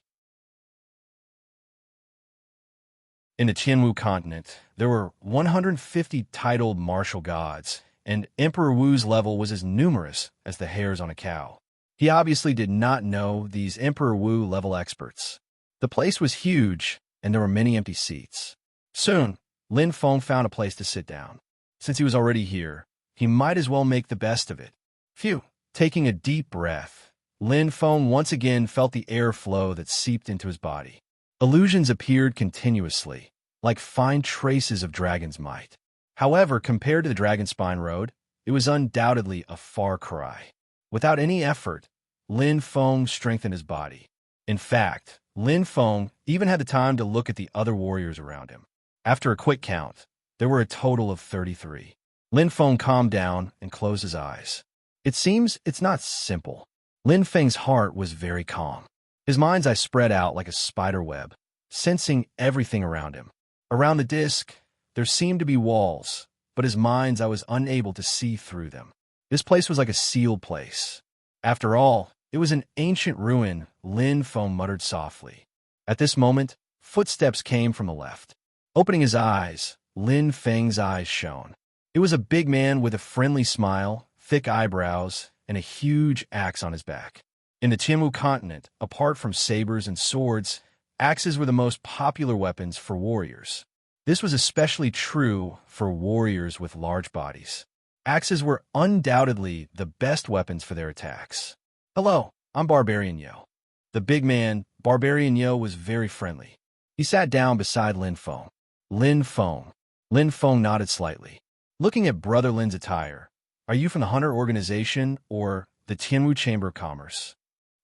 In the Qianwu continent, there were 150 titled martial gods, and Emperor Wu's level was as numerous as the hairs on a cow. He obviously did not know these Emperor Wu level experts. The place was huge, and there were many empty seats. Soon, Lin Feng found a place to sit down. Since he was already here, he might as well make the best of it. Phew! Taking a deep breath, Lin Feng once again felt the air flow that seeped into his body. Illusions appeared continuously, like fine traces of dragon's might. However, compared to the Dragon Spine Road, it was undoubtedly a far cry. Without any effort, Lin Feng strengthened his body. In fact, Lin Feng even had the time to look at the other warriors around him. After a quick count, there were a total of 33. Lin Feng calmed down and closed his eyes. It seems it's not simple. Lin Feng's heart was very calm. His mind's eye spread out like a spider web, sensing everything around him. Around the disc, there seemed to be walls, but his mind's eye was unable to see through them. This place was like a sealed place. After all, it was an ancient ruin, Lin Feng muttered softly. At this moment, footsteps came from the left. Opening his eyes, Lin Feng's eyes shone. It was a big man with a friendly smile, thick eyebrows, and a huge axe on his back. In the Qianwu continent, apart from sabers and swords, axes were the most popular weapons for warriors. This was especially true for warriors with large bodies. Axes were undoubtedly the best weapons for their attacks. Hello, I'm Barbarian Yo. The big man, Barbarian Yo, was very friendly. He sat down beside Lin Feng. Lin Feng. Lin Feng nodded slightly. Looking at Brother Lin's attire, are you from the Hunter Organization or the Qianwu Chamber of Commerce?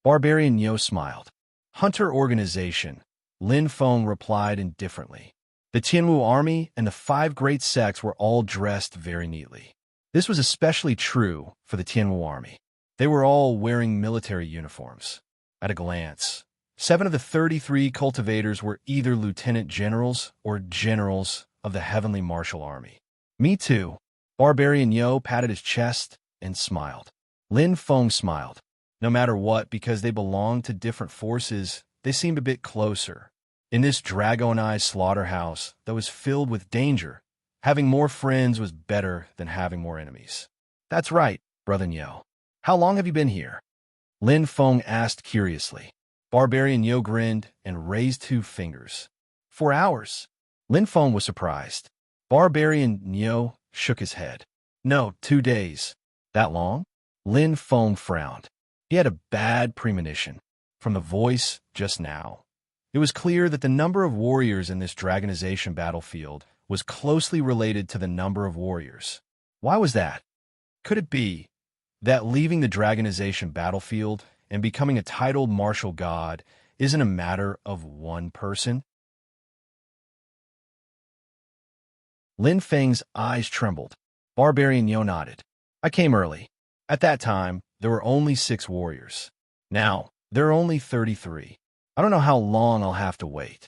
Barbarian Yo smiled. Hunter Organization, Lin Feng replied indifferently. The Qianwu army and the 5 great sects were all dressed very neatly. This was especially true for the Qianwu army. They were all wearing military uniforms. At a glance, 7 of the 33 cultivators were either lieutenant generals or generals of the Heavenly Martial Army. Me too. Barbarian Yo patted his chest and smiled. Lin Feng smiled. No matter what, because they belonged to different forces, they seemed a bit closer. In this dragonized slaughterhouse that was filled with danger, having more friends was better than having more enemies. That's right, Brother Yo. How long have you been here? Lin Feng asked curiously. Barbarian Yo grinned and raised 2 fingers. 4 hours. Lin Feng was surprised. Barbarian Yo shook his head. No, 2 days. That long? Lin Feng frowned. He had a bad premonition. From the voice just now, it was clear that the number of warriors in this dragonization battlefield was closely related to the number of warriors. Why was that? Could it be that leaving the dragonization battlefield and becoming a titled martial god isn't a matter of one person? Lin Feng's eyes trembled. Barbarian Yo nodded. I came early. At that time, there were only 6 warriors. Now, there are only 33. I don't know how long I'll have to wait.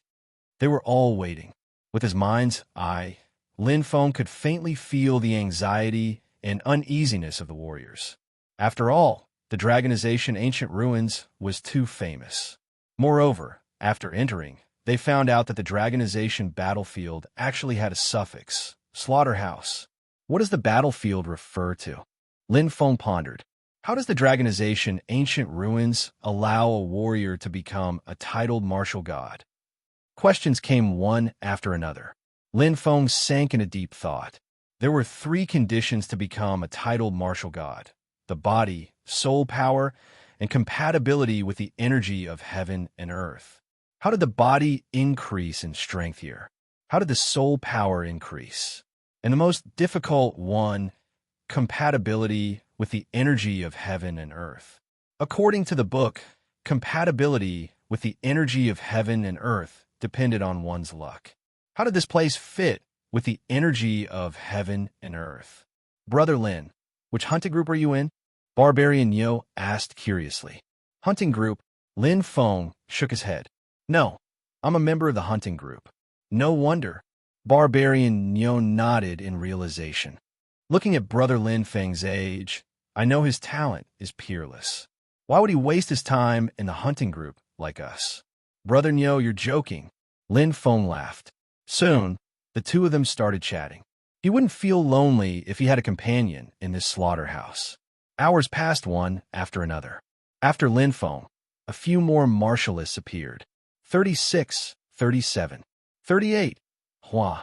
They were all waiting. With his mind's eye, Lin Feng could faintly feel the anxiety and uneasiness of the warriors. After all, the dragonization ancient ruins was too famous. Moreover, after entering, they found out that the dragonization battlefield actually had a suffix, slaughterhouse. What does the battlefield refer to? Lin Feng pondered. How does the dragonization ancient ruins allow a warrior to become a titled martial god? Questions came one after another. Lin Feng sank in a deep thought. There were 3 conditions to become a titled martial god. the body, soul power, and compatibility with the energy of heaven and earth. How did the body increase in strength here? How did the soul power increase? And the most difficult one, compatibility with the energy of heaven and earth. According to the book, compatibility with the energy of heaven and earth depended on one's luck. How did this place fit with the energy of heaven and earth? Brother Lin, which hunting group are you in? Barbarian Yo asked curiously. Hunting group? Lin Feng shook his head. No, I'm a member of the hunting group. No wonder. Barbarian Yo nodded in realization. Looking at Brother Lin Feng's age, I know his talent is peerless. Why would he waste his time in the hunting group like us? Brother Nyo, you're joking. Lin Feng laughed. Soon, the two of them started chatting. He wouldn't feel lonely if he had a companion in this slaughterhouse. Hours passed one after another. After Lin Feng, a few more martialists appeared. 36, 37, 38. Hua.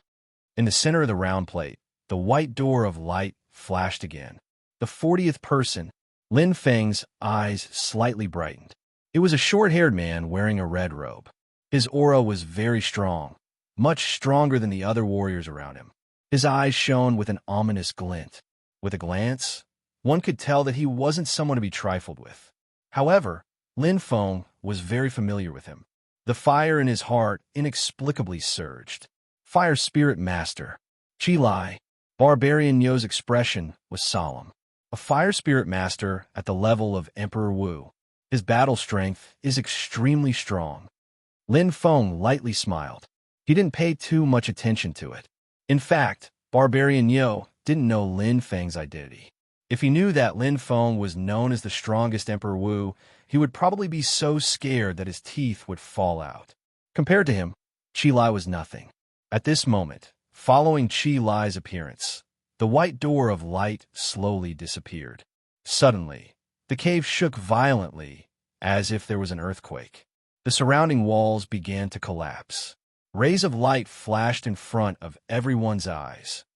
In the center of the round plate, the white door of light flashed again. The 40th person, Lin Feng's eyes slightly brightened. It was a short-haired man wearing a red robe. His aura was very strong, much stronger than the other warriors around him. His eyes shone with an ominous glint. With a glance, one could tell that he wasn't someone to be trifled with. However, Lin Feng was very familiar with him. The fire in his heart inexplicably surged. Fire Spirit Master. Chi Lai. Barbarian Yo's expression was solemn. A Fire Spirit Master at the level of Emperor Wu. His battle strength is extremely strong. Lin Feng lightly smiled. He didn't pay too much attention to it. In fact, Barbarian Yo didn't know Lin Feng's identity. If he knew that Lin Feng was known as the strongest Emperor Wu, he would probably be so scared that his teeth would fall out. Compared to him, Chi Lai was nothing. At this moment, following Chi Lai's appearance, the white door of light slowly disappeared. Suddenly, the cave shook violently, as if there was an earthquake. The surrounding walls began to collapse. Rays of light flashed in front of everyone's eyes.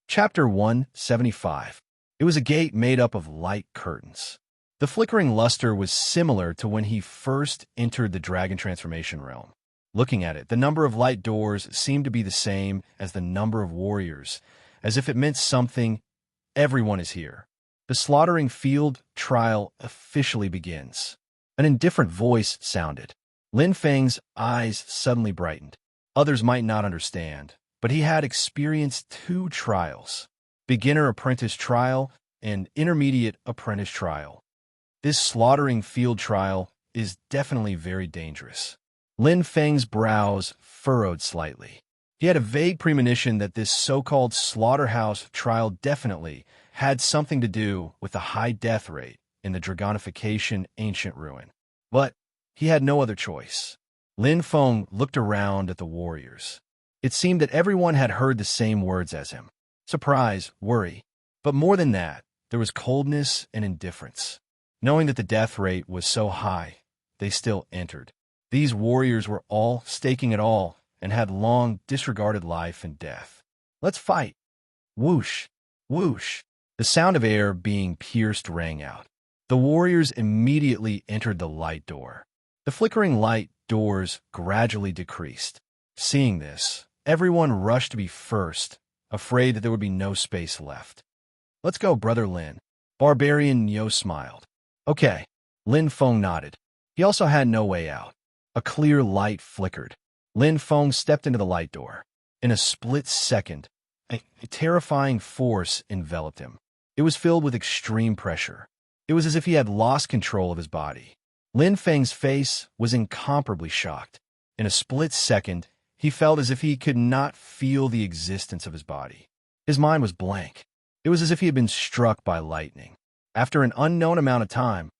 Chapter 175. It was a gate made up of light curtains. The flickering luster was similar to when he first entered the dragon transformation realm. Looking at it, the number of light doors seemed to be the same as the number of warriors, as if it meant something. Everyone is here. The slaughtering field trial officially begins. An indifferent voice sounded. Lin Feng's eyes suddenly brightened. Others might not understand, but he had experienced 2 trials: beginner apprentice trial and intermediate apprentice trial. This slaughtering field trial is definitely very dangerous. Lin Feng's brows furrowed slightly. He had a vague premonition that this so-called slaughterhouse trial definitely had something to do with the high death rate in the dragonification ancient ruin. But he had no other choice. Lin Feng looked around at the warriors. It seemed that everyone had heard the same words as him. Surprise, worry. But more than that, there was coldness and indifference. Knowing that the death rate was so high, they still entered. These warriors were all staking it all and had long disregarded life and death. Let's fight. Whoosh, whoosh. The sound of air being pierced rang out. The warriors immediately entered the light door. The flickering light doors gradually decreased. Seeing this, everyone rushed to be first, afraid that there would be no space left. Let's go, Brother Lin. Barbarian Yo smiled. Okay. Lin Feng nodded. He also had no way out. A clear light flickered. Lin Feng stepped into the light door. In a split second, a terrifying force enveloped him. It was filled with extreme pressure. It was as if he had lost control of his body. Lin Feng's face was incomparably shocked. In a split second, he felt as if he could not feel the existence of his body. His mind was blank. It was as if he had been struck by lightning. After an unknown amount of time,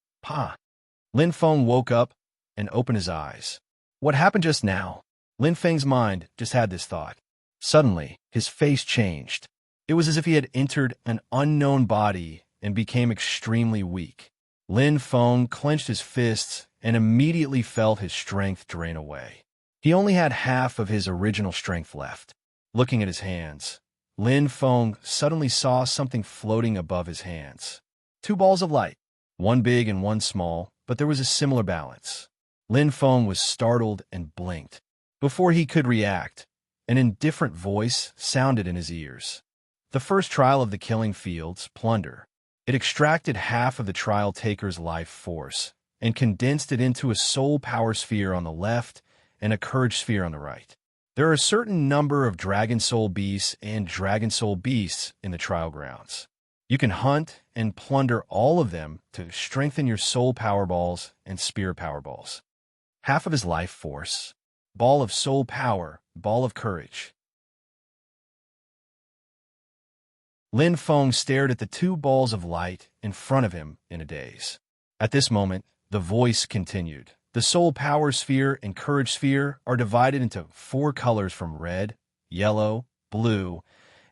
Lin Feng woke up and opened his eyes. What happened just now? Lin Feng's mind just had this thought. Suddenly, his face changed. It was as if he had entered an unknown body and became extremely weak. Lin Feng clenched his fists and immediately felt his strength drain away. He only had half of his original strength left. Looking at his hands, Lin Feng suddenly saw something floating above his hands. Two balls of light, one big and one small, but there was a similar balance. Lin Feng was startled and blinked. Before he could react, an indifferent voice sounded in his ears. The first trial of the killing fields, plunder. It extracted half of the trial taker's life force and condensed it into a soul power sphere on the left and a courage sphere on the right. There are a certain number of dragon soul beasts and dragon soul beasts in the trial grounds. You can hunt and plunder all of them to strengthen your soul power balls and spirit power balls. Half of his life force, ball of soul power, ball of courage. Lin Feng stared at the two balls of light in front of him in a daze. At this moment, the voice continued. The soul power sphere and courage sphere are divided into 4 colors from red, yellow, blue,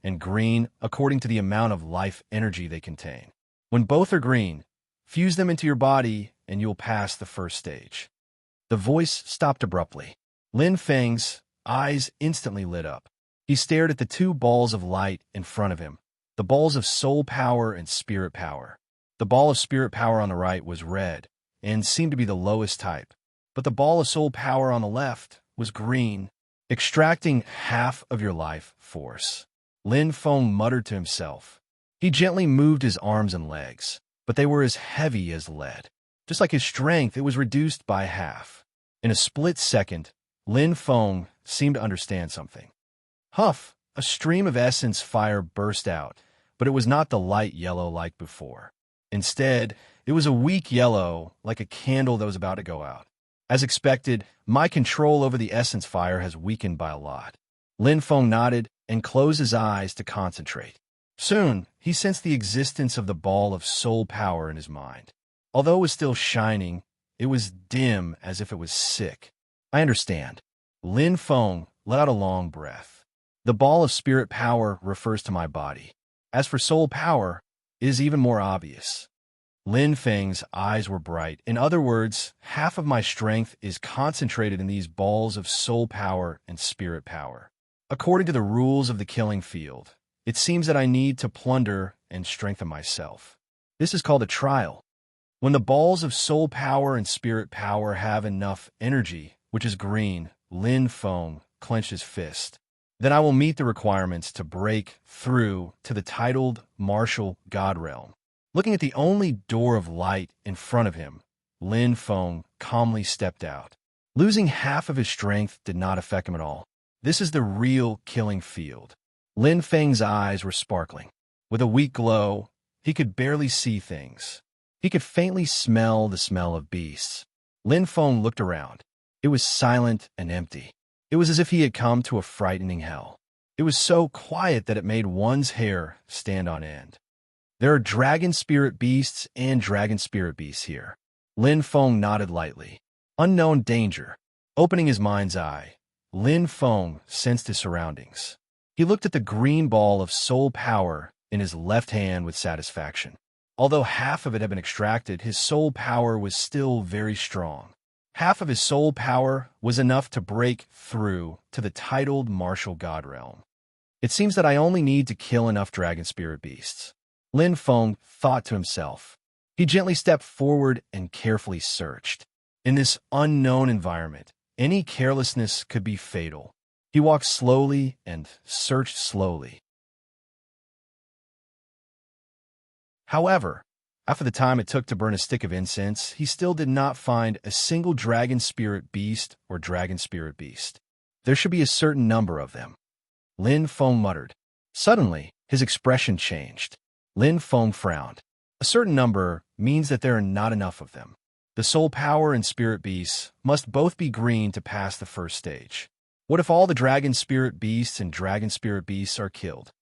and green according to the amount of life energy they contain. When both are green, fuse them into your body and you'll pass the first stage. The voice stopped abruptly. Lin Feng's eyes instantly lit up. He stared at the 2 balls of light in front of him, the balls of soul power and spirit power. The ball of spirit power on the right was red and seemed to be the lowest type, but the ball of soul power on the left was green, extracting half of your life force. Lin Feng muttered to himself. He gently moved his arms and legs, but they were as heavy as lead. Just like his strength, it was reduced by half. In a split second, Lin Feng seemed to understand something. Huff! A stream of essence fire burst out, but it was not the light yellow like before. Instead, it was a weak yellow, like a candle that was about to go out. As expected, my control over the essence fire has weakened by a lot. Lin Feng nodded and closed his eyes to concentrate. Soon, he sensed the existence of the ball of soul power in his mind. Although it was still shining, it was dim as if it was sick. I understand. Lin Feng let out a long breath. The ball of spirit power refers to my body. As for soul power, it is even more obvious. Lin Feng's eyes were bright. In other words, half of my strength is concentrated in these balls of soul power and spirit power. According to the rules of the killing field, it seems that I need to plunder and strengthen myself. This is called a trial. When the balls of soul power and spirit power have enough energy, which is green, Lin Feng clenched his fist. Then I will meet the requirements to break through to the titled martial god realm. Looking at the only door of light in front of him, Lin Feng calmly stepped out. Losing half of his strength did not affect him at all. This is the real killing field. Lin Feng's eyes were sparkling. With a weak glow, he could barely see things. He could faintly smell the smell of beasts. Lin Feng looked around. It was silent and empty. It was as if he had come to a frightening hell. It was so quiet that it made one's hair stand on end. There are dragon spirit beasts and dragon spirit beasts here. Lin Feng nodded lightly. Unknown danger. Opening his mind's eye, Lin Feng sensed his surroundings. He looked at the green ball of soul power in his left hand with satisfaction. Although half of it had been extracted, his soul power was still very strong. Half of his soul power was enough to break through to the titled martial god realm. It seems that I only need to kill enough dragon spirit beasts. Lin Feng thought to himself. He gently stepped forward and carefully searched. In this unknown environment, any carelessness could be fatal. He walked slowly and searched slowly. However, after the time it took to burn a stick of incense, he still did not find a single dragon spirit beast or dragon spirit beast. There should be a certain number of them. Lin Feng muttered. Suddenly, his expression changed. Lin Feng frowned. A certain number means that there are not enough of them. The soul power and spirit beasts must both be green to pass the first stage. What if all the dragon spirit beasts and dragon spirit beasts are killed?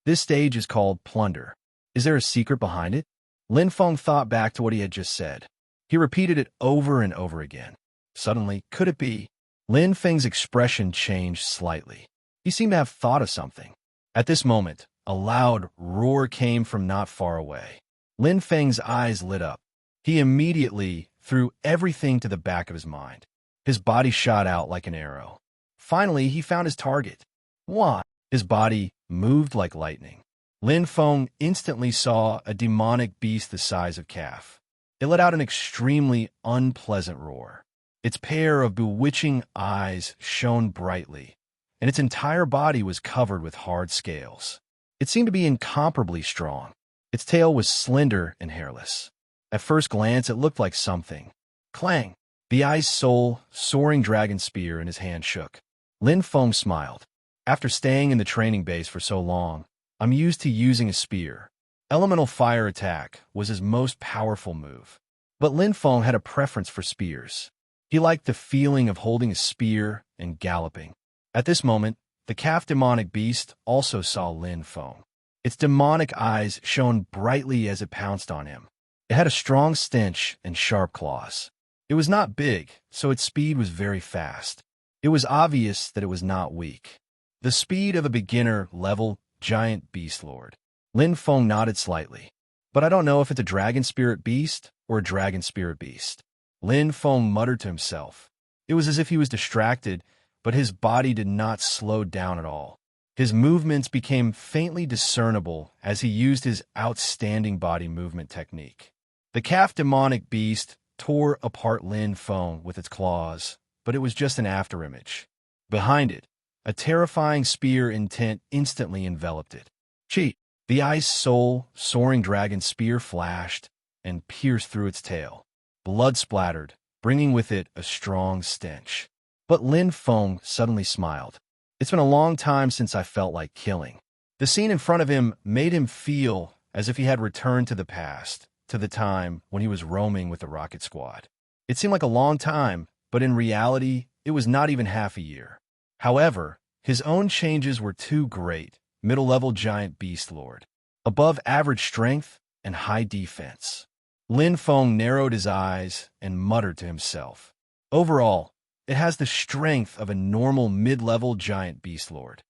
This stage is called plunder. Is there a secret behind it? Lin Feng thought back to what he had just said. He repeated it over and over again. Suddenly, could it be? Lin Feng's expression changed slightly. He seemed to have thought of something. At this moment, a loud roar came from not far away. Lin Feng's eyes lit up. He immediately threw everything to the back of his mind. His body shot out like an arrow. Finally, he found his target. Why? His body moved like lightning. Lin Feng instantly saw a demonic beast the size of calf. It let out an extremely unpleasant roar. Its pair of bewitching eyes shone brightly, and its entire body was covered with hard scales. It seemed to be incomparably strong. Its tail was slender and hairless. At first glance, it looked like something. Clang! The ice soul, soaring dragon spear in his hand shook. Lin Feng smiled. After staying in the training base for so long, I'm used to using a spear. Elemental fire attack was his most powerful move. But Lin Feng had a preference for spears. He liked the feeling of holding a spear and galloping. At this moment, the calf demonic beast also saw Lin Feng. Its demonic eyes shone brightly as it pounced on him. It had a strong stench and sharp claws. It was not big, so its speed was very fast. It was obvious that it was not weak. The speed of a beginner-level giant beast lord. Lin Feng nodded slightly. But I don't know if it's a dragon spirit beast or a dragon spirit beast. Lin Feng muttered to himself. It was as if he was distracted, but his body did not slow down at all. His movements became faintly discernible as he used his outstanding body movement technique. The calf demonic beast tore apart Lin Feng with its claws, but it was just an afterimage. Behind it, a terrifying spear intent instantly enveloped it. Cheat! The ice soul, soaring dragon spear flashed and pierced through its tail. Blood splattered, bringing with it a strong stench. But Lin Feng suddenly smiled. It's been a long time since I felt like killing. The scene in front of him made him feel as if he had returned to the past, to the time when he was roaming with the rocket squad. It seemed like a long time, but in reality, it was not even half a year. However, his own changes were too great. Middle-level giant beast lord. Above average strength and high defense. Lin Feng narrowed his eyes and muttered to himself. Overall, it has the strength of a normal mid-level giant beast lord.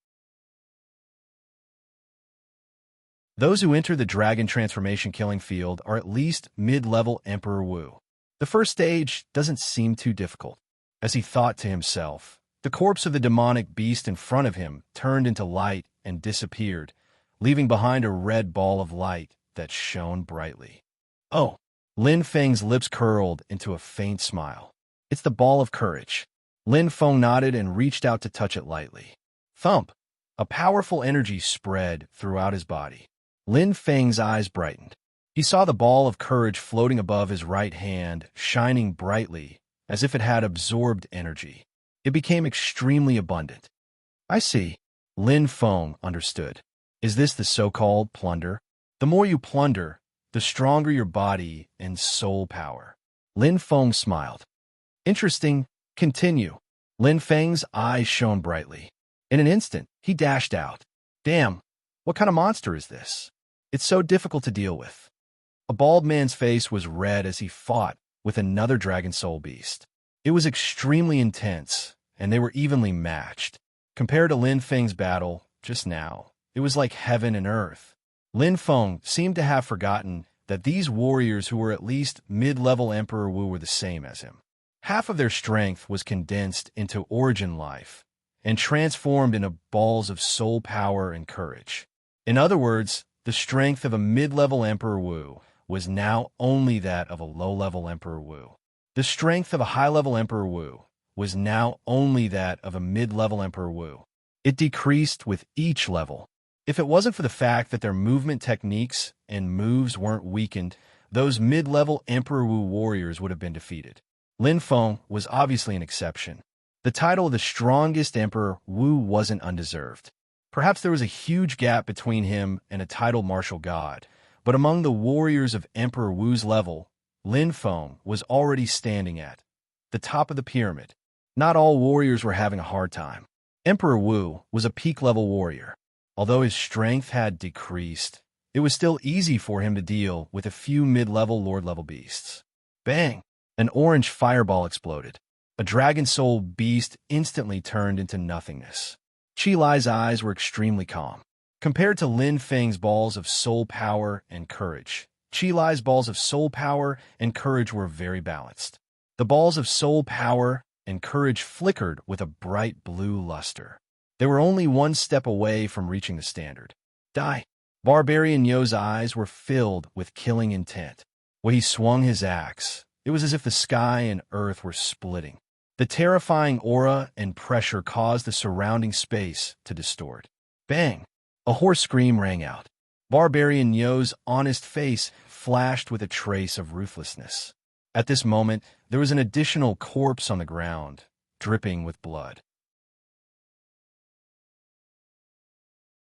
Those who enter the dragon transformation killing field are at least mid-level Emperor Wu. The first stage doesn't seem too difficult. As he thought to himself, the corpse of the demonic beast in front of him turned into light and disappeared, leaving behind a red ball of light that shone brightly. Oh! Lin Feng's lips curled into a faint smile. It's the ball of courage. Lin Feng nodded and reached out to touch it lightly. Thump! A powerful energy spread throughout his body. Lin Feng's eyes brightened. He saw the ball of courage floating above his right hand, shining brightly, as if it had absorbed energy. It became extremely abundant. I see. Lin Feng understood. Is this the so-called plunder? The more you plunder, the stronger your body and soul power. Lin Feng smiled. Interesting. Continue. Lin Feng's eyes shone brightly. In an instant, he dashed out. Damn, what kind of monster is this? It's so difficult to deal with. A bald man's face was red as he fought with another dragon soul beast. It was extremely intense, and they were evenly matched. Compared to Lin Feng's battle just now, it was like heaven and earth. Lin Feng seemed to have forgotten that these warriors who were at least mid-level Emperor Wu were the same as him. Half of their strength was condensed into origin life and transformed into balls of soul power and courage. In other words, the strength of a mid-level Emperor Wu was now only that of a low-level Emperor Wu. The strength of a high-level Emperor Wu was now only that of a mid-level Emperor Wu. It decreased with each level. If it wasn't for the fact that their movement techniques and moves weren't weakened, those mid-level Emperor Wu warriors would have been defeated. Lin Feng was obviously an exception. The title of the strongest Emperor Wu wasn't undeserved. Perhaps there was a huge gap between him and a titled martial god, but among the warriors of Emperor Wu's level, Lin Feng was already standing at the top of the pyramid. Not all warriors were having a hard time. Emperor Wu was a peak-level warrior. Although his strength had decreased, it was still easy for him to deal with a few mid-level lord-level beasts. Bang! An orange fireball exploded. A dragon soul beast instantly turned into nothingness. Qi Lai's eyes were extremely calm. Compared to Lin Feng's balls of soul power and courage, Qi Lai's balls of soul power and courage were very balanced. The balls of soul power and courage flickered with a bright blue luster. They were only one step away from reaching the standard. Die! Barbarian Yo's eyes were filled with killing intent. When he swung his axe, it was as if the sky and earth were splitting. The terrifying aura and pressure caused the surrounding space to distort. Bang! A hoarse scream rang out. Barbarian Yo's honest face flashed with a trace of ruthlessness. At this moment, there was an additional corpse on the ground, dripping with blood.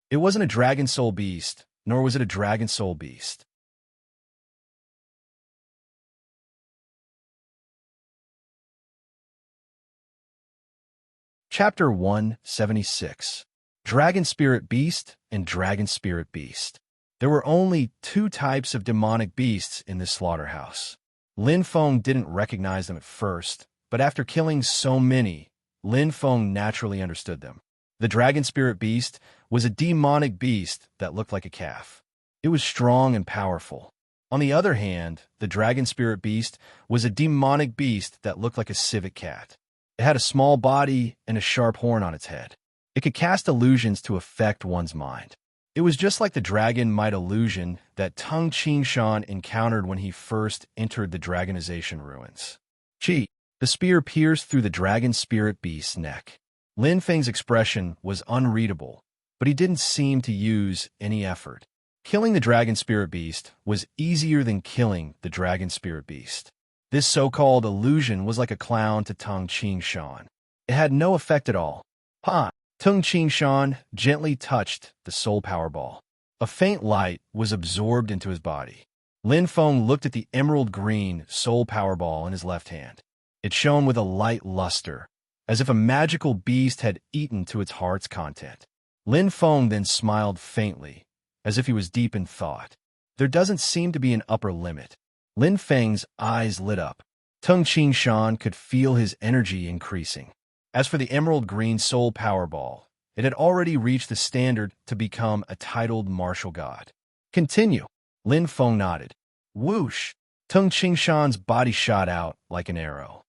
It wasn't a dragon soul beast, nor was it a dragon soul beast. Chapter 176. Dragon Spirit Beast and Dragon Spirit Beast. There were only two types of demonic beasts in this slaughterhouse. Lin Feng didn't recognize them at first, but after killing so many, Lin Feng naturally understood them. The Dragon Spirit Beast was a demonic beast that looked like a calf. It was strong and powerful. On the other hand, the Dragon Spirit Beast was a demonic beast that looked like a civet cat. It had a small body and a sharp horn on its head. It could cast illusions to affect one's mind. It was just like the dragon might illusion that Tung Qingshan encountered when he first entered the dragonization ruins. Chi. The spear pierced through the dragon spirit beast's neck. Lin Feng's expression was unreadable, but he didn't seem to use any effort. Killing the dragon spirit beast was easier than killing the dragon spirit beast. This so-called illusion was like a clown to Tung Qingshan. It had no effect at all. Ha! Tung Qingshan gently touched the soul power ball. A faint light was absorbed into his body. Lin Feng looked at the emerald green soul power ball in his left hand. It shone with a light luster, as if a magical beast had eaten to its heart's content. Lin Feng then smiled faintly, as if he was deep in thought. There doesn't seem to be an upper limit. Lin Feng's eyes lit up. Tung Qingshan could feel his energy increasing. As for the emerald green soul power ball, it had already reached the standard to become a titled martial god. Continue. Lin Feng nodded. Whoosh! Tung Qingshan's body shot out like an arrow.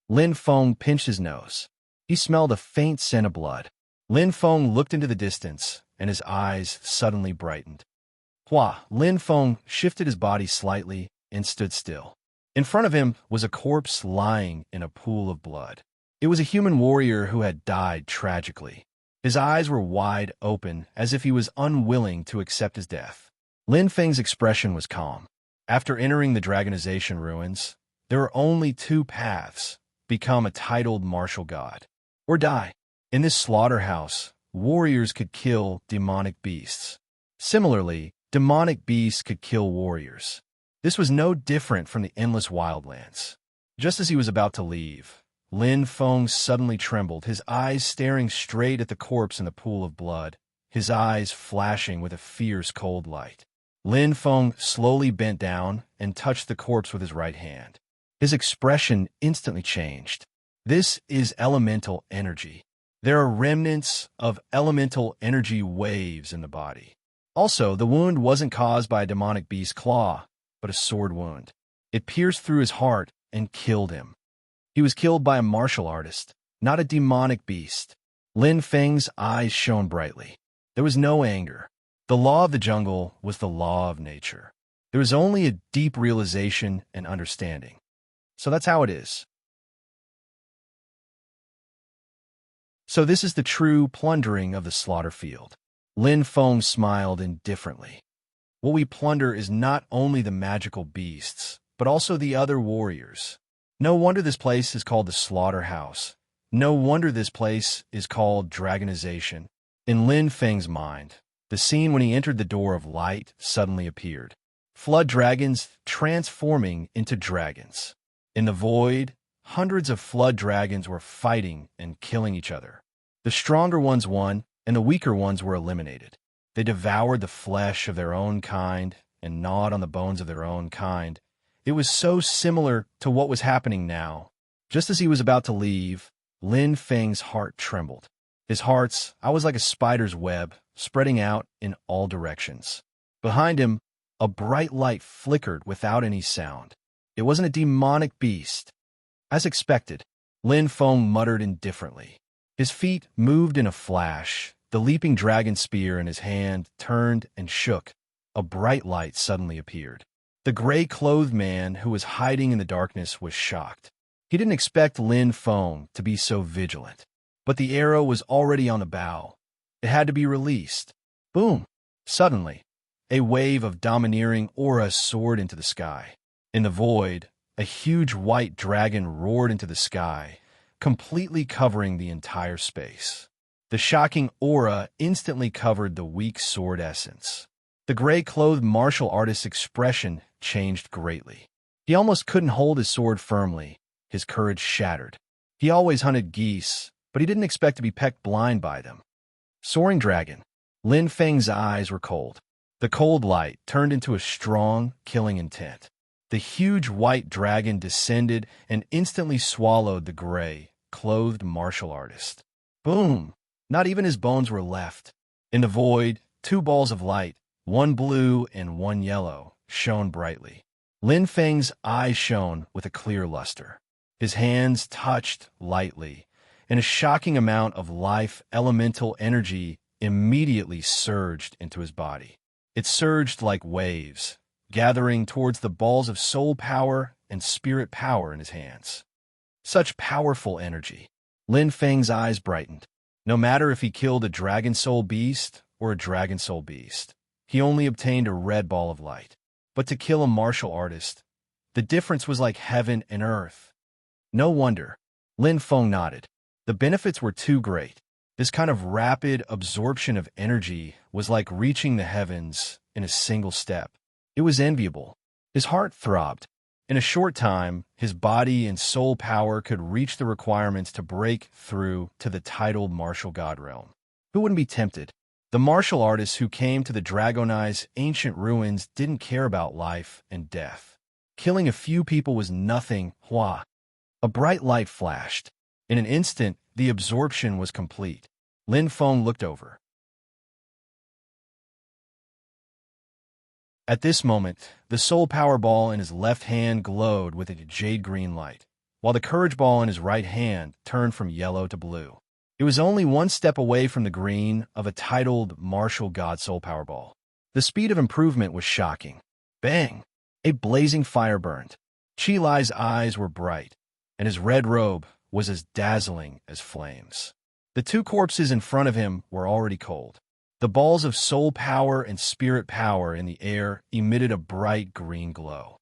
Lin Feng pinched his nose. He smelled a faint scent of blood. Lin Feng looked into the distance, and his eyes suddenly brightened. Hua! Lin Feng shifted his body slightly and stood still. In front of him was a corpse lying in a pool of blood. It was a human warrior who had died tragically. His eyes were wide open, as if he was unwilling to accept his death. Lin Feng's expression was calm. After entering the dragonization ruins, there are only two paths: become a titled martial god, or die. In this slaughterhouse, warriors could kill demonic beasts. Similarly, demonic beasts could kill warriors. This was no different from the endless wildlands. Just as he was about to leave, Lin Feng suddenly trembled, his eyes staring straight at the corpse in the pool of blood, his eyes flashing with a fierce cold light. Lin Feng slowly bent down and touched the corpse with his right hand. His expression instantly changed. This is elemental energy. There are remnants of elemental energy waves in the body. Also, the wound wasn't caused by a demonic beast's claw, but a sword wound. It pierced through his heart and killed him. He was killed by a martial artist, not a demonic beast. Lin Feng's eyes shone brightly. There was no anger. The law of the jungle was the law of nature. There was only a deep realization and understanding. So that's how it is. So this is the true plundering of the slaughter field. Lin Feng smiled indifferently. What we plunder is not only the magical beasts, but also the other warriors. No wonder this place is called the slaughterhouse. No wonder this place is called dragonization. In Lin Feng's mind, the scene when he entered the door of light suddenly appeared. Flood dragons transforming into dragons. In the void, hundreds of flood dragons were fighting and killing each other. The stronger ones won, and the weaker ones were eliminated. They devoured the flesh of their own kind and gnawed on the bones of their own kind. It was so similar to what was happening now. Just as he was about to leave, Lin Feng's heart trembled. His heart's eye was like a spider's web, spreading out in all directions. Behind him, a bright light flickered without any sound. It wasn't a demonic beast. As expected, Lin Feng muttered indifferently. His feet moved in a flash. The leaping dragon spear in his hand turned and shook. A bright light suddenly appeared. The gray-clothed man who was hiding in the darkness was shocked. He didn't expect Lin Feng to be so vigilant. But the arrow was already on the bow. It had to be released. Boom! Suddenly, a wave of domineering aura soared into the sky. In the void, a huge white dragon roared into the sky, completely covering the entire space. The shocking aura instantly covered the weak sword essence. The gray-clothed martial artist's expression changed greatly. He almost couldn't hold his sword firmly. His courage shattered. He always hunted geese, but he didn't expect to be pecked blind by them. Soaring dragon. Lin Feng's eyes were cold. The cold light turned into a strong, killing intent. The huge white dragon descended and instantly swallowed the gray-clothed martial artist. Boom! Not even his bones were left. In the void, two balls of light, one blue and one yellow, shone brightly. Lin Feng's eyes shone with a clear luster. His hands touched lightly, and a shocking amount of life elemental energy immediately surged into his body. It surged like waves, gathering towards the balls of soul power and spirit power in his hands. Such powerful energy. Lin Feng's eyes brightened. No matter if he killed a dragon soul beast or a dragon soul beast, he only obtained a red ball of light. But to kill a martial artist, the difference was like heaven and earth. No wonder. Lin Feng nodded. The benefits were too great. This kind of rapid absorption of energy was like reaching the heavens in a single step. It was enviable. His heart throbbed. In a short time, his body and soul power could reach the requirements to break through to the titled martial god realm. Who wouldn't be tempted? The martial artists who came to the Dragonized ancient ruins didn't care about life and death. Killing a few people was nothing. Hua. A bright light flashed. In an instant, the absorption was complete. Lin Feng looked over. At this moment, the soul power ball in his left hand glowed with a jade-green light, while the courage ball in his right hand turned from yellow to blue. It was only one step away from the green of a titled martial god soul power ball. The speed of improvement was shocking. Bang! A blazing fire burned. Qi Lai's eyes were bright, and his red robe was as dazzling as flames. The two corpses in front of him were already cold. The balls of soul power and spirit power in the air emitted a bright green glow.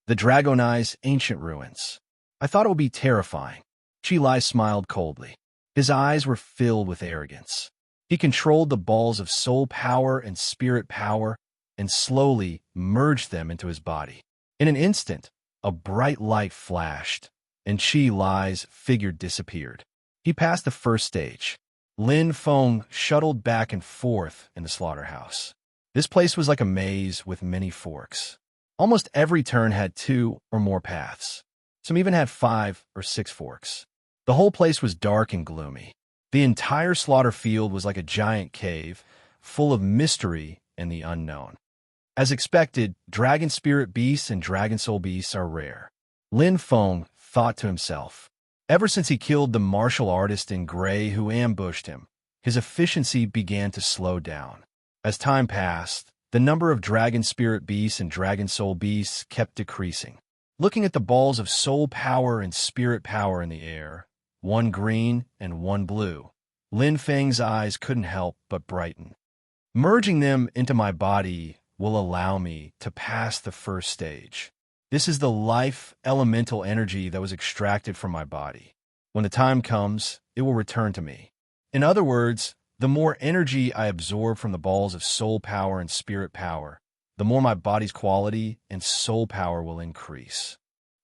The Dragonized ancient ruins. I thought it would be terrifying. Qi Lai smiled coldly. His eyes were filled with arrogance. He controlled the balls of soul power and spirit power and slowly merged them into his body. In an instant, a bright light flashed, and Qi Lai's figure disappeared. He passed the first stage. Lin Feng shuttled back and forth in the slaughterhouse. This place was like a maze with many forks. Almost every turn had 2 or more paths. Some even had 5 or 6 forks. The whole place was dark and gloomy. The entire slaughter field was like a giant cave, full of mystery and the unknown. As expected, dragon spirit beasts and dragon soul beasts are rare. Lin Feng thought to himself. Ever since he killed the martial artist in gray who ambushed him, his efficiency began to slow down. As time passed, the number of dragon spirit beasts and dragon soul beasts kept decreasing. Looking at the balls of soul power and spirit power in the air, one green and one blue, Lin Feng's eyes couldn't help but brighten. Merging them into my body will allow me to pass the first stage. This is the life elemental energy that was extracted from my body. When the time comes, it will return to me. In other words, the more energy I absorb from the balls of soul power and spirit power, the more my body's quality and soul power will increase.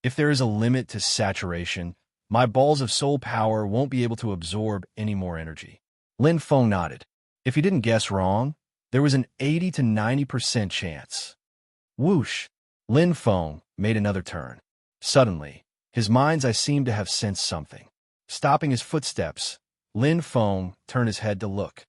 If there is a limit to saturation, my balls of soul power won't be able to absorb any more energy. Lin Feng nodded. If he didn't guess wrong, there was an 80 to 90% chance. Whoosh! Lin Feng made another turn. Suddenly, his mind's eye seemed to have sensed something. Stopping his footsteps, Lin Feng turned his head to look.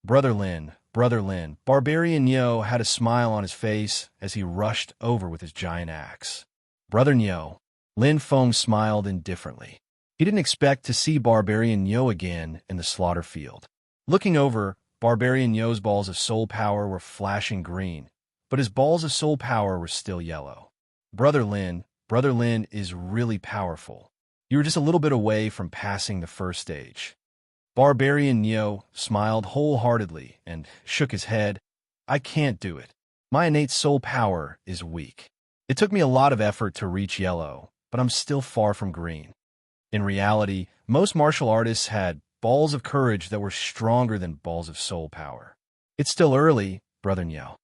Brother Lin, Barbarian Nyo had a smile on his face as he rushed over with his giant axe. Brother Nyo. Lin Feng smiled indifferently. He didn't expect to see Barbarian Yo again in the slaughter field. Looking over, Barbarian Yo's balls of soul power were flashing green, but his balls of soul power were still yellow. Brother Lin is really powerful. You were just a little bit away from passing the first stage. Barbarian Yo smiled wholeheartedly and shook his head. I can't do it. My innate soul power is weak. It took me a lot of effort to reach yellow, but I'm still far from green. In reality, most martial artists had balls of courage that were stronger than balls of soul power. It's still early, Brother Yo.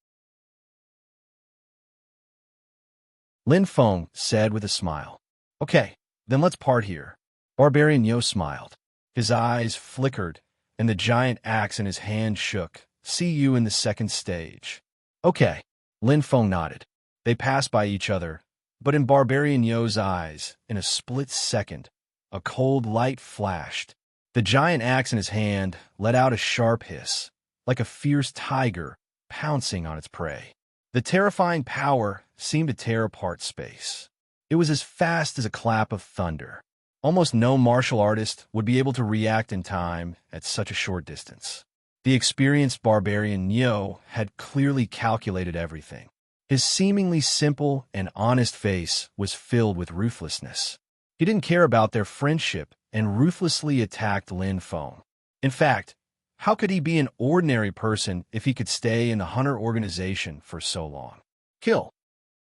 Lin Feng said with a smile. Okay, then let's part here. Barbarian Yo smiled. His eyes flickered, and the giant axe in his hand shook. See you in the second stage. Okay. Lin Feng nodded. They passed by each other, but in Barbarian Yo's eyes, in a split second, a cold light flashed. The giant axe in his hand let out a sharp hiss, like a fierce tiger pouncing on its prey. The terrifying power seemed to tear apart space. It was as fast as a clap of thunder. Almost no martial artist would be able to react in time at such a short distance. The experienced Barbarian Yo had clearly calculated everything. His seemingly simple and honest face was filled with ruthlessness. He didn't care about their friendship and ruthlessly attacked Lin Feng. In fact, how could he be an ordinary person if he could stay in the hunter organization for so long? Kill.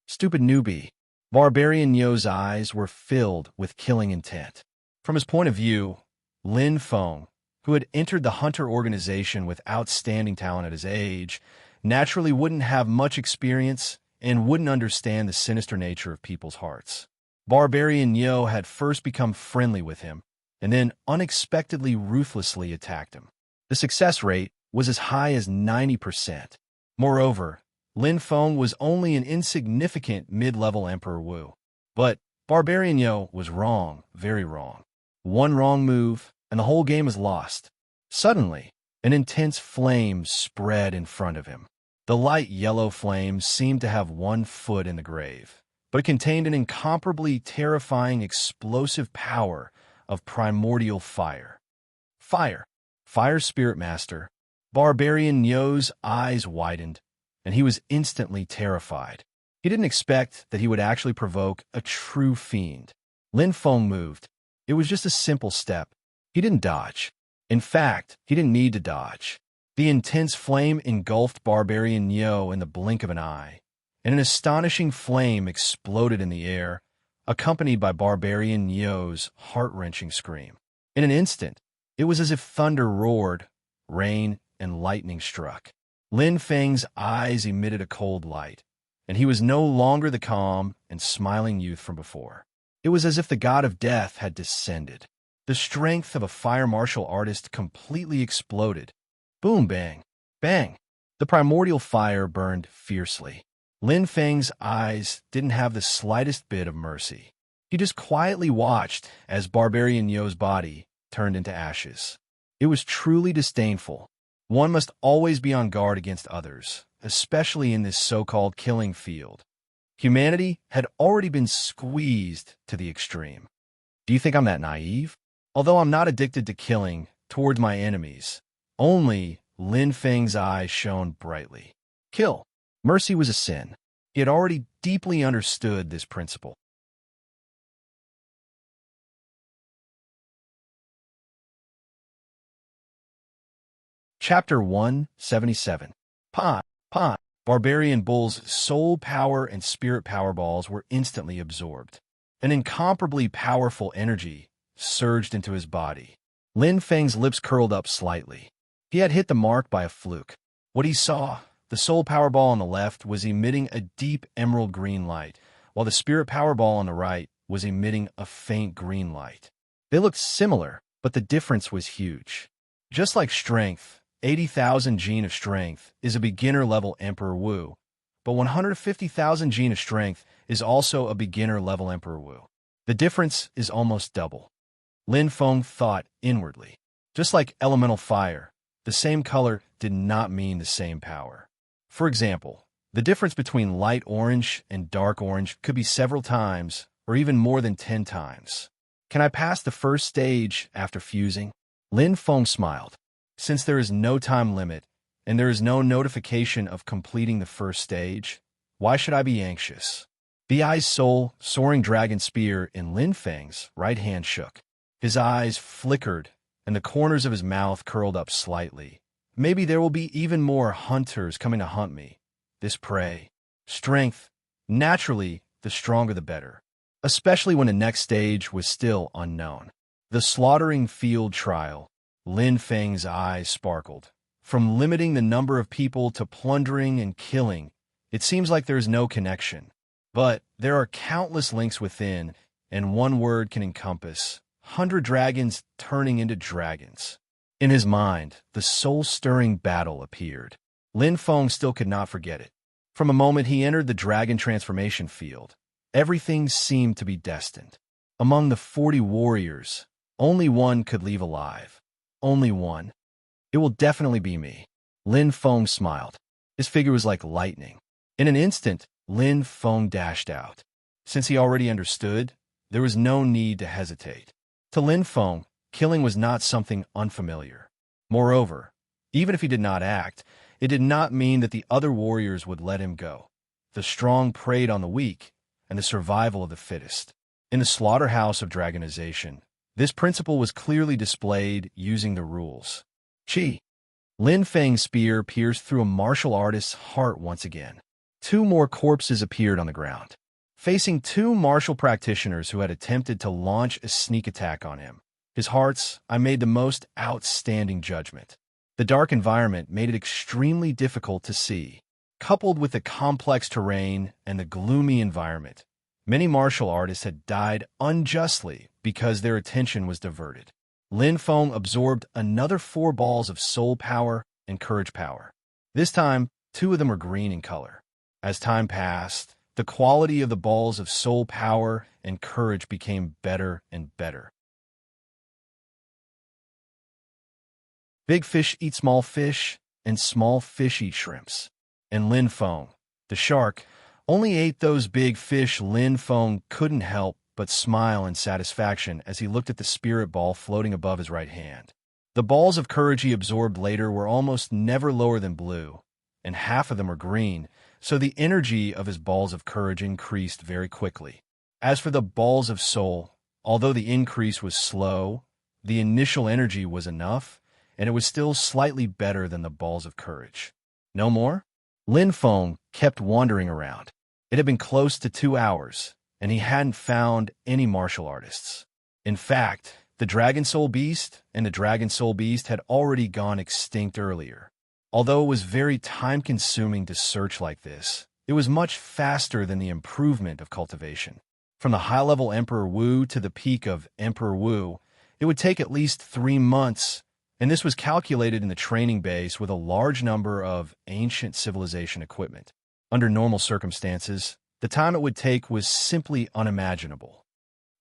Stupid newbie. Barbarian Yo's eyes were filled with killing intent. From his point of view, Lin Feng, who had entered the hunter organization with outstanding talent at his age, naturally wouldn't have much experience and wouldn't understand the sinister nature of people's hearts. Barbarian Yo had first become friendly with him, and then unexpectedly ruthlessly attacked him. The success rate was as high as 90%. Moreover, Lin Feng was only an insignificant mid-level Emperor Wu. But Barbarian Yo was wrong, very wrong. One wrong move, and the whole game is lost. Suddenly, an intense flame spread in front of him. The light yellow flame seemed to have one foot in the grave, but it contained an incomparably terrifying explosive power of primordial fire. Fire. Fire Spirit Master. Barbarian Yo's eyes widened, and he was instantly terrified. He didn't expect that he would actually provoke a true fiend. Lin Feng moved. It was just a simple step. He didn't dodge. In fact, he didn't need to dodge. The intense flame engulfed Barbarian Yo in the blink of an eye, and an astonishing flame exploded in the air, accompanied by Barbarian Yo's heart-wrenching scream. In an instant, it was as if thunder roared, rain and lightning struck. Lin Feng's eyes emitted a cold light, and he was no longer the calm and smiling youth from before. It was as if the god of death had descended. The strength of a fire martial artist completely exploded. Boom, bang, bang. The primordial fire burned fiercely. Lin Feng's eyes didn't have the slightest bit of mercy. He just quietly watched as Barbarian Yo's body turned into ashes. It was truly disdainful. One must always be on guard against others, especially in this so-called killing field. Humanity had already been squeezed to the extreme. Do you think I'm that naive? Although I'm not addicted to killing towards my enemies, only Lin Feng's eyes shone brightly. Kill. Mercy was a sin. He had already deeply understood this principle. Chapter 177. Pot. Barbarian Bull's soul power and spirit power balls were instantly absorbed. An incomparably powerful energy surged into his body. Lin Feng's lips curled up slightly. He had hit the mark by a fluke. What he saw, the soul power ball on the left was emitting a deep emerald green light, while the spirit power ball on the right was emitting a faint green light. They looked similar, but the difference was huge. Just like strength, 80,000 gene of strength is a beginner-level Emperor Wu, but 150,000 gene of strength is also a beginner-level Emperor Wu. The difference is almost double. Lin Feng thought inwardly. Just like elemental fire, the same color did not mean the same power. For example, the difference between light orange and dark orange could be several times, or even more than 10 times. Can I pass the first stage after fusing? Lin Feng smiled. Since there is no time limit, and there is no notification of completing the first stage, why should I be anxious? Bi's soul, soaring dragon spear in Lin Feng's right hand shook. His eyes flickered, and the corners of his mouth curled up slightly. Maybe there will be even more hunters coming to hunt me. This prey. Strength. Naturally, the stronger the better. Especially when the next stage was still unknown. The slaughtering field trial. Lin Feng's eyes sparkled. From limiting the number of people to plundering and killing, it seems like there is no connection. But there are countless links within, and one word can encompass 100 dragons turning into dragons. In his mind, the soul-stirring battle appeared. Lin Feng still could not forget it. From a moment he entered the dragon transformation field, everything seemed to be destined. Among the 40 warriors, only one could leave alive. Only one. It will definitely be me. Lin Feng smiled. His figure was like lightning. In an instant, Lin Feng dashed out. Since he already understood, there was no need to hesitate. To Lin Feng, killing was not something unfamiliar. Moreover, even if he did not act, it did not mean that the other warriors would let him go. The strong preyed on the weak, and the survival of the fittest. In the slaughterhouse of dragonization, this principle was clearly displayed using the rules. Chi. Lin Feng's spear pierced through a martial artist's heart once again. 2 more corpses appeared on the ground. Facing 2 martial practitioners who had attempted to launch a sneak attack on him, his hearts, I made the most outstanding judgment. The dark environment made it extremely difficult to see. Coupled with the complex terrain and the gloomy environment, many martial artists had died unjustly because their attention was diverted. Lin Feng absorbed another 4 balls of soul power and courage power. This time, 2 of them were green in color. As time passed, the quality of the balls of soul power and courage became better and better. Big fish eat small fish, and small fish eat shrimps. And Lin Feng, the shark, only ate those big fish. Lin Feng couldn't help but smile in satisfaction as he looked at the spirit ball floating above his right hand. The balls of courage he absorbed later were almost never lower than blue, and half of them were green, so the energy of his balls of courage increased very quickly. As for the balls of soul, although the increase was slow, the initial energy was enough, and it was still slightly better than the balls of courage. No more? Lin Feng kept wandering around. It had been close to 2 hours, and he hadn't found any martial artists. In fact, the Dragon Soul Beast and the Dragon Soul Beast had already gone extinct earlier. Although it was very time-consuming to search like this, it was much faster than the improvement of cultivation. From the high-level Emperor Wu to the peak of Emperor Wu, it would take at least 3 months, and this was calculated in the training base with a large number of ancient civilization equipment. Under normal circumstances, the time it would take was simply unimaginable.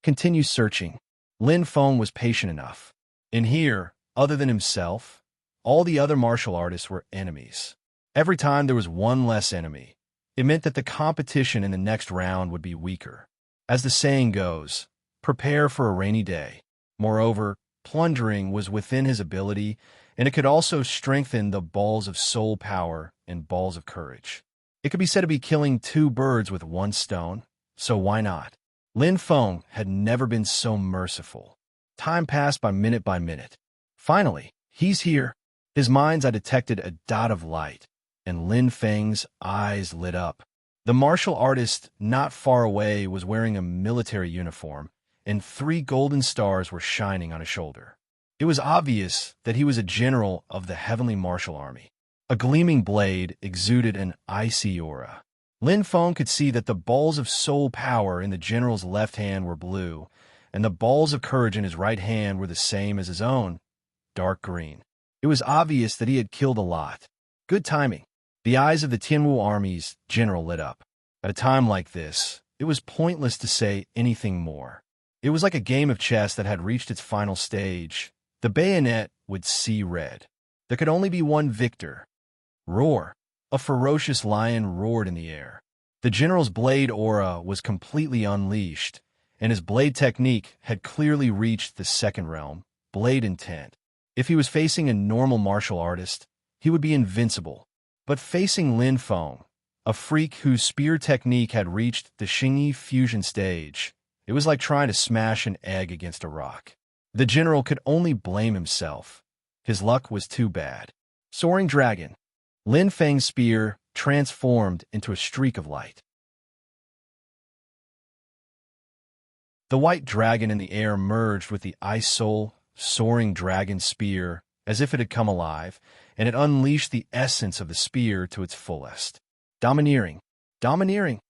Continue searching. Lin Feng was patient enough. In here, other than himself, all the other martial artists were enemies. Every time there was one less enemy, it meant that the competition in the next round would be weaker. As the saying goes, prepare for a rainy day. Moreover, plundering was within his ability, and it could also strengthen the balls of soul power and balls of courage. It could be said to be killing 2 birds with 1 stone, so why not? Lin Feng had never been so merciful. Time passed by minute. Finally, he's here. His mind's eye detected a dot of light, and Lin Feng's eyes lit up. The martial artist not far away was wearing a military uniform, and 3 golden stars were shining on his shoulder. It was obvious that he was a general of the heavenly martial army. A gleaming blade exuded an icy aura. Lin Feng could see that the balls of soul power in the general's left hand were blue, and the balls of courage in his right hand were the same as his own, dark green. It was obvious that he had killed a lot. Good timing. The eyes of the Tianwu army's general lit up. At a time like this, it was pointless to say anything more. It was like a game of chess that had reached its final stage. The bayonet would see red. There could only be one victor. Roar. A ferocious lion roared in the air. The general's blade aura was completely unleashed, and his blade technique had clearly reached the second realm, blade intent. If he was facing a normal martial artist, he would be invincible. But facing Lin Feng, a freak whose spear technique had reached the Xingyi fusion stage, it was like trying to smash an egg against a rock. The general could only blame himself. His luck was too bad. Soaring Dragon. Lin Feng's spear transformed into a streak of light. The white dragon in the air merged with the ice soul, soaring dragon spear as if it had come alive, and it unleashed the essence of the spear to its fullest. Domineering. Domineering.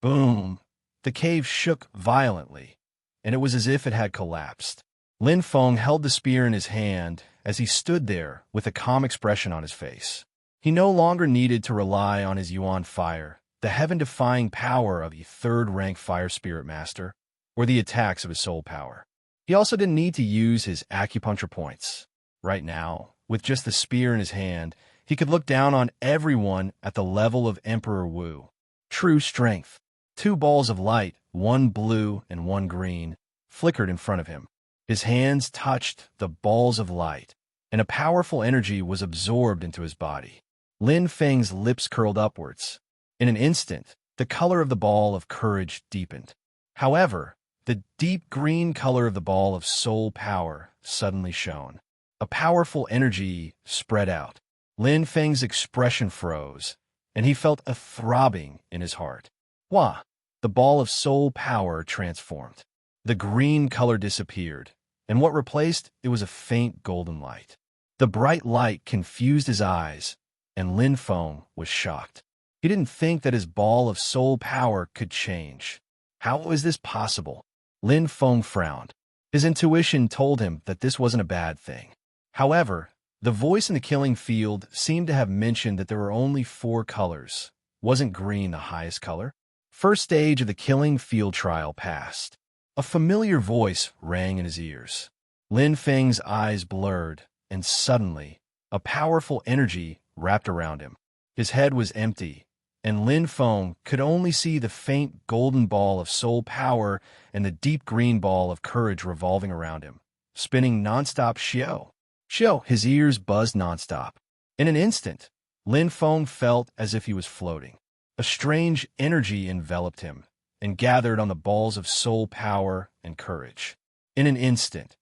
Boom. The cave shook violently, and it was as if it had collapsed. Lin Feng held the spear in his hand as he stood there with a calm expression on his face. He no longer needed to rely on his Yuan fire, the heaven-defying power of a third-rank fire spirit master, or the attacks of his soul power. He also didn't need to use his acupuncture points. Right now, with just the spear in his hand, he could look down on everyone at the level of Emperor Wu. True strength. 2 balls of light, one blue and one green, flickered in front of him. His hands touched the balls of light, and a powerful energy was absorbed into his body. Lin Feng's lips curled upwards. In an instant, the color of the ball of courage deepened. However, the deep green color of the ball of soul power suddenly shone. A powerful energy spread out. Lin Feng's expression froze, and he felt a throbbing in his heart. Wah! The ball of soul power transformed. The green color disappeared, and what replaced it was a faint golden light. The bright light confused his eyes, and Lin Feng was shocked. He didn't think that his ball of soul power could change. How was this possible? Lin Feng frowned. His intuition told him that this wasn't a bad thing. However, the voice in the killing field seemed to have mentioned that there were only 4 colors. Wasn't green the highest color? First stage of the killing field trial passed. A familiar voice rang in his ears. Lin Feng's eyes blurred, and suddenly, a powerful energy wrapped around him. His head was empty, and Lin Feng could only see the faint golden ball of soul power and the deep green ball of courage revolving around him, spinning nonstop. Xiao! Xiao! His ears buzzed nonstop. In an instant, Lin Feng felt as if he was floating. A strange energy enveloped him and gathered on the balls of soul power and courage. In an instant,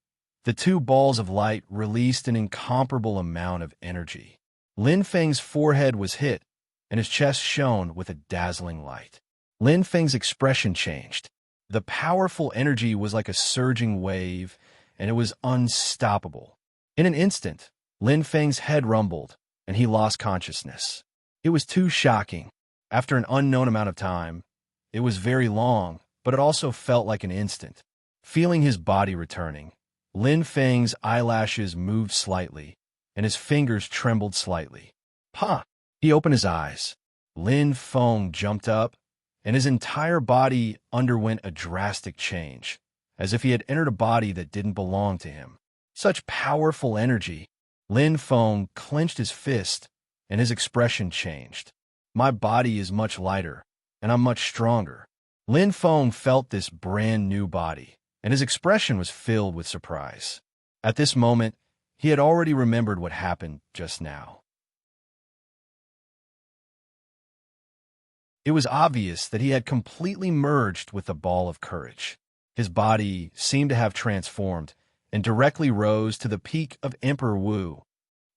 the 2 balls of light released an incomparable amount of energy. Lin Feng's forehead was hit, and his chest shone with a dazzling light. Lin Feng's expression changed. The powerful energy was like a surging wave, and it was unstoppable. In an instant, Lin Feng's head rumbled, and he lost consciousness. It was too shocking. After an unknown amount of time, it was very long, but it also felt like an instant. Feeling his body returning, Lin Feng's eyelashes moved slightly, and his fingers trembled slightly. Ha! He opened his eyes. Lin Feng jumped up, and his entire body underwent a drastic change, as if he had entered a body that didn't belong to him. Such powerful energy. Lin Feng clenched his fist, and his expression changed. My body is much lighter, and I'm much stronger. Lin Feng felt this brand new body, and his expression was filled with surprise. At this moment, he had already remembered what happened just now. It was obvious that he had completely merged with the ball of courage. His body seemed to have transformed and directly rose to the peak of Emperor Wu.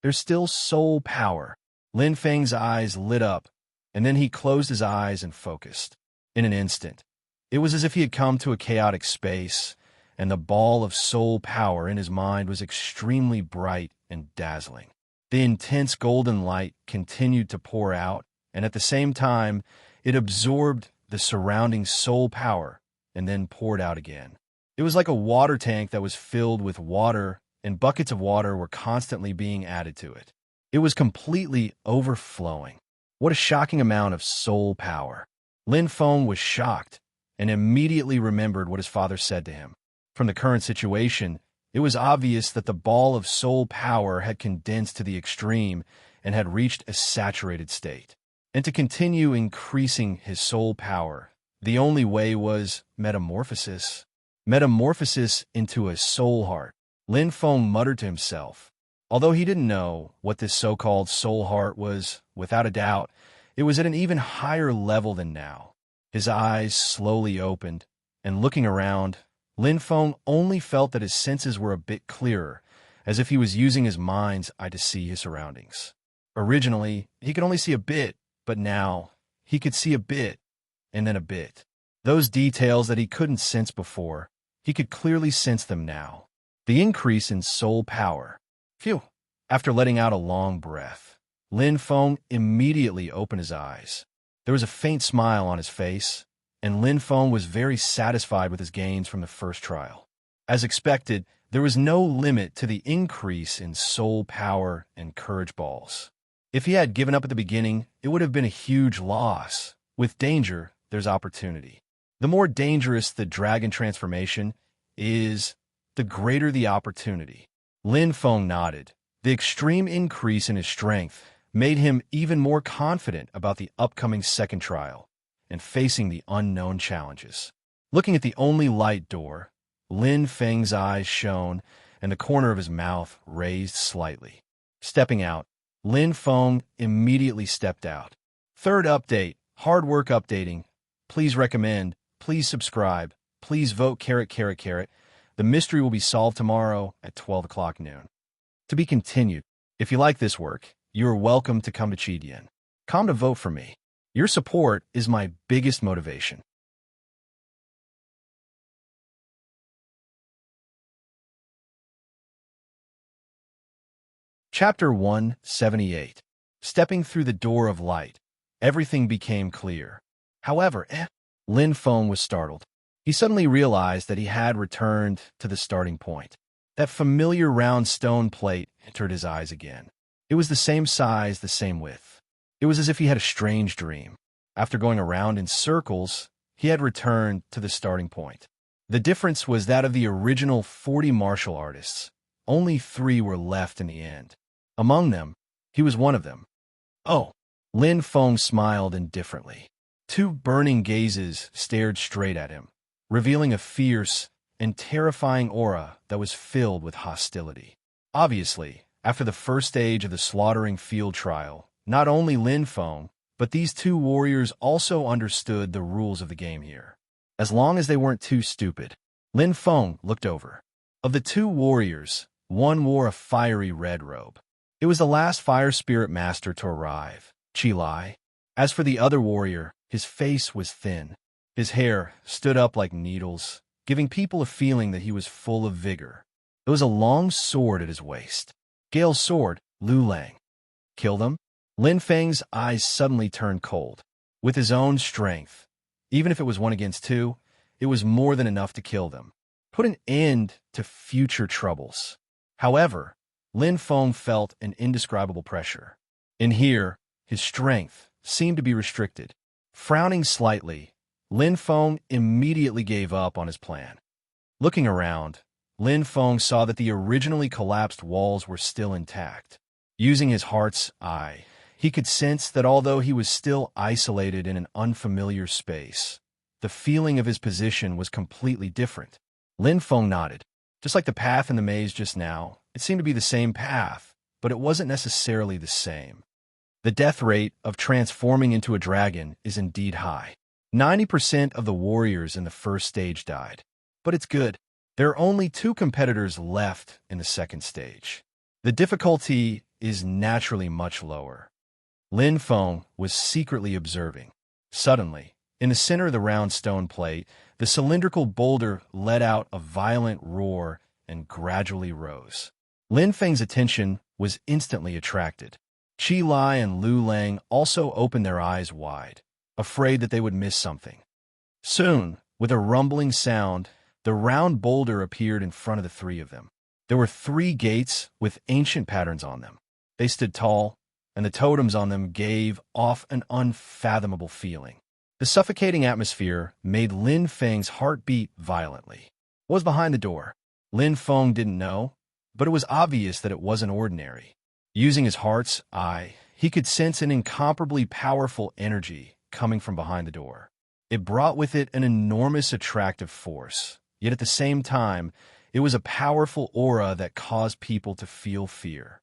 There's still soul power. Lin Feng's eyes lit up, and then he closed his eyes and focused. In an instant, it was as if he had come to a chaotic space, and the ball of soul power in his mind was extremely bright and dazzling. The intense golden light continued to pour out, and at the same time, it absorbed the surrounding soul power and then poured out again. It was like a water tank that was filled with water, and buckets of water were constantly being added to it. It was completely overflowing. What a shocking amount of soul power. Lin Feng was shocked and immediately remembered what his father said to him. From the current situation, it was obvious that the ball of soul power had condensed to the extreme and had reached a saturated state. And to continue increasing his soul power, the only way was metamorphosis. Metamorphosis into a soul heart. Lin Feng muttered to himself. Although he didn't know what this so-called soul heart was, without a doubt, it was at an even higher level than now. His eyes slowly opened, and looking around, Lin Feng only felt that his senses were a bit clearer, as if he was using his mind's eye to see his surroundings. Originally, he could only see a bit, but now he could see a bit, and then a bit. Those details that he couldn't sense before, he could clearly sense them now. The increase in soul power. Phew! After letting out a long breath, Lin Feng immediately opened his eyes. There was a faint smile on his face, and Lin Feng was very satisfied with his gains from the first trial. As expected, there was no limit to the increase in soul power and courage balls. If he had given up at the beginning, it would have been a huge loss. With danger, there's opportunity. The more dangerous the dragon transformation is, the greater the opportunity. Lin Feng nodded. The extreme increase in his strength made him even more confident about the upcoming second trial and facing the unknown challenges. Looking at the only light door, Lin Feng's eyes shone and the corner of his mouth raised slightly. Stepping out, Lin Feng immediately stepped out. Third update, hard work updating. Please recommend, please subscribe, please vote .. The mystery will be solved tomorrow at 12 o'clock noon. To be continued. If you like this work, you are welcome to come to Chidian. Come to vote for me. Your support is my biggest motivation. Chapter 178. Stepping through the door of light. Everything became clear. However, Lin Feng was startled. He suddenly realized that he had returned to the starting point. That familiar round stone plate entered his eyes again. It was the same size, the same width. It was as if he had a strange dream. After going around in circles, he had returned to the starting point. The difference was that of the original 40 martial artists. Only 3 were left in the end. Among them, he was one of them. Oh, Lin Feng smiled indifferently. 2 burning gazes stared straight at him, revealing a fierce and terrifying aura that was filled with hostility. Obviously, after the first stage of the slaughtering field trial, not only Lin Feng, but these 2 warriors also understood the rules of the game here. As long as they weren't too stupid. Lin Feng looked over. Of the 2 warriors, one wore a fiery red robe. It was the last fire spirit master to arrive, Chi Lai. As for the other warrior, his face was thin. His hair stood up like needles, giving people a feeling that he was full of vigor. There was a long sword at his waist. Gale's sword, Lu Lang. Kill them? Lin Feng's eyes suddenly turned cold. With his own strength, even if it was 1 against 2, it was more than enough to kill them. Put an end to future troubles. However, Lin Feng felt an indescribable pressure. In here, his strength seemed to be restricted. Frowning slightly, Lin Feng immediately gave up on his plan. Looking around, Lin Feng saw that the originally collapsed walls were still intact. Using his heart's eye, he could sense that although he was still isolated in an unfamiliar space, the feeling of his position was completely different. Lin Feng nodded. Just like the path in the maze just now, it seemed to be the same path, but it wasn't necessarily the same. The death rate of transforming into a dragon is indeed high. 90% of the warriors in the first stage died. But it's good. There are only 2 competitors left in the second stage. The difficulty is naturally much lower. Lin Feng was secretly observing. Suddenly, in the center of the round stone plate, the cylindrical boulder let out a violent roar and gradually rose. Lin Feng's attention was instantly attracted. Chi Lai and Lu Lang also opened their eyes wide, afraid that they would miss something. Soon, with a rumbling sound, the round boulder appeared in front of the 3 of them. There were 3 gates with ancient patterns on them. They stood tall, and the totems on them gave off an unfathomable feeling. The suffocating atmosphere made Lin Feng's heart beat violently. What was behind the door? Lin Feng didn't know, but it was obvious that it wasn't ordinary. Using his heart's eye, he could sense an incomparably powerful energy coming from behind the door. It brought with it an enormous attractive force, yet at the same time, it was a powerful aura that caused people to feel fear.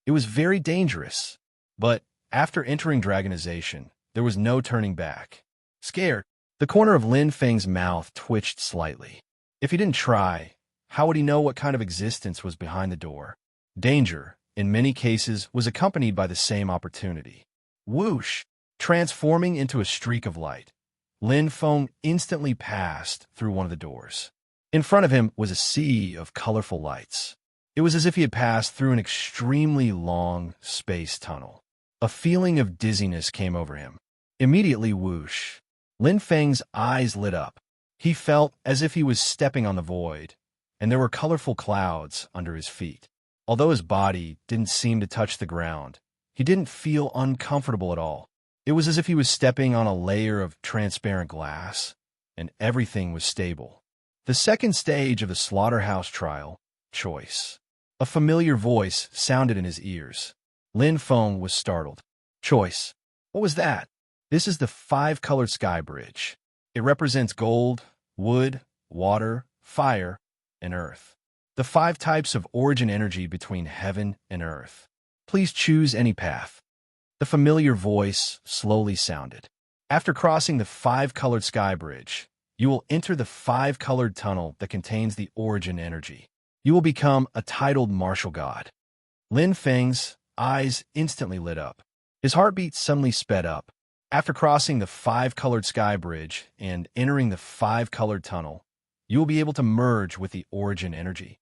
It was very dangerous, but after entering Dragonization, there was no turning back. Scared, the corner of Lin Feng's mouth twitched slightly. If he didn't try, how would he know what kind of existence was behind the door? Danger, in many cases, was accompanied by the same opportunity. Whoosh! Transforming into a streak of light, Lin Feng instantly passed through one of the doors. In front of him was a sea of colorful lights. It was as if he had passed through an extremely long space tunnel. A feeling of dizziness came over him. Immediately, whoosh! Lin Feng's eyes lit up. He felt as if he was stepping on the void, and there were colorful clouds under his feet. Although his body didn't seem to touch the ground, he didn't feel uncomfortable at all. It was as if he was stepping on a layer of transparent glass, and everything was stable. The second stage of the slaughterhouse trial, choice. A familiar voice sounded in his ears. Lin Feng was startled. Choice. What was that? This is the 5-colored sky bridge. It represents gold, wood, water, fire, and earth. The 5 types of origin energy between heaven and earth. Please choose any path. The familiar voice slowly sounded. After crossing the 5-colored sky bridge, you will enter the 5-colored tunnel that contains the origin energy. You will become a titled martial god. Lin Feng's eyes instantly lit up. His heartbeat suddenly sped up. After crossing the 5-colored sky bridge and entering the 5-colored tunnel, you will be able to merge with the origin energy.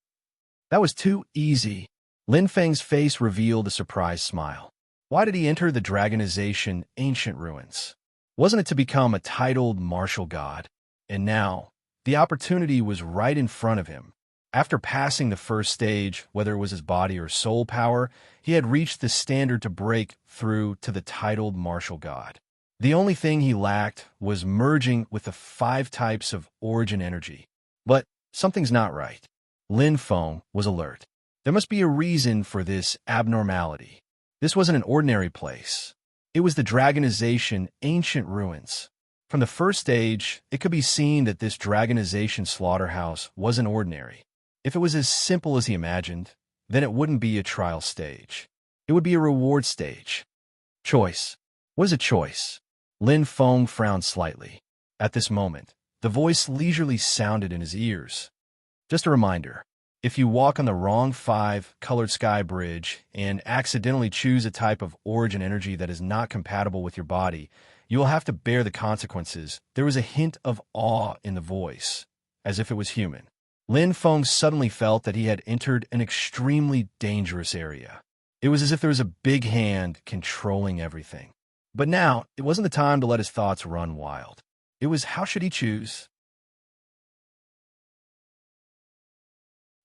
That was too easy. Lin Feng's face revealed a surprised smile. Why did he enter the Dragonization ancient ruins? Wasn't it to become a titled martial god? And now, the opportunity was right in front of him. After passing the first stage, whether it was his body or soul power, he had reached the standard to break through to the titled martial god. The only thing he lacked was merging with the 5 types of origin energy. But something's not right. Lin Feng was alert. There must be a reason for this abnormality. This wasn't an ordinary place. It was the Dragonization ancient ruins. From the first stage, it could be seen that this Dragonization slaughterhouse wasn't ordinary. If it was as simple as he imagined, then it wouldn't be a trial stage. It would be a reward stage. Choice. What is a choice? Lin Feng frowned slightly. At this moment, the voice leisurely sounded in his ears. Just a reminder, if you walk on the wrong 5-colored sky bridge and accidentally choose a type of origin energy that is not compatible with your body, you will have to bear the consequences. There was a hint of awe in the voice, as if it was human. Lin Feng suddenly felt that he had entered an extremely dangerous area. It was as if there was a big hand controlling everything. But now, it wasn't the time to let his thoughts run wild. It was how should he choose?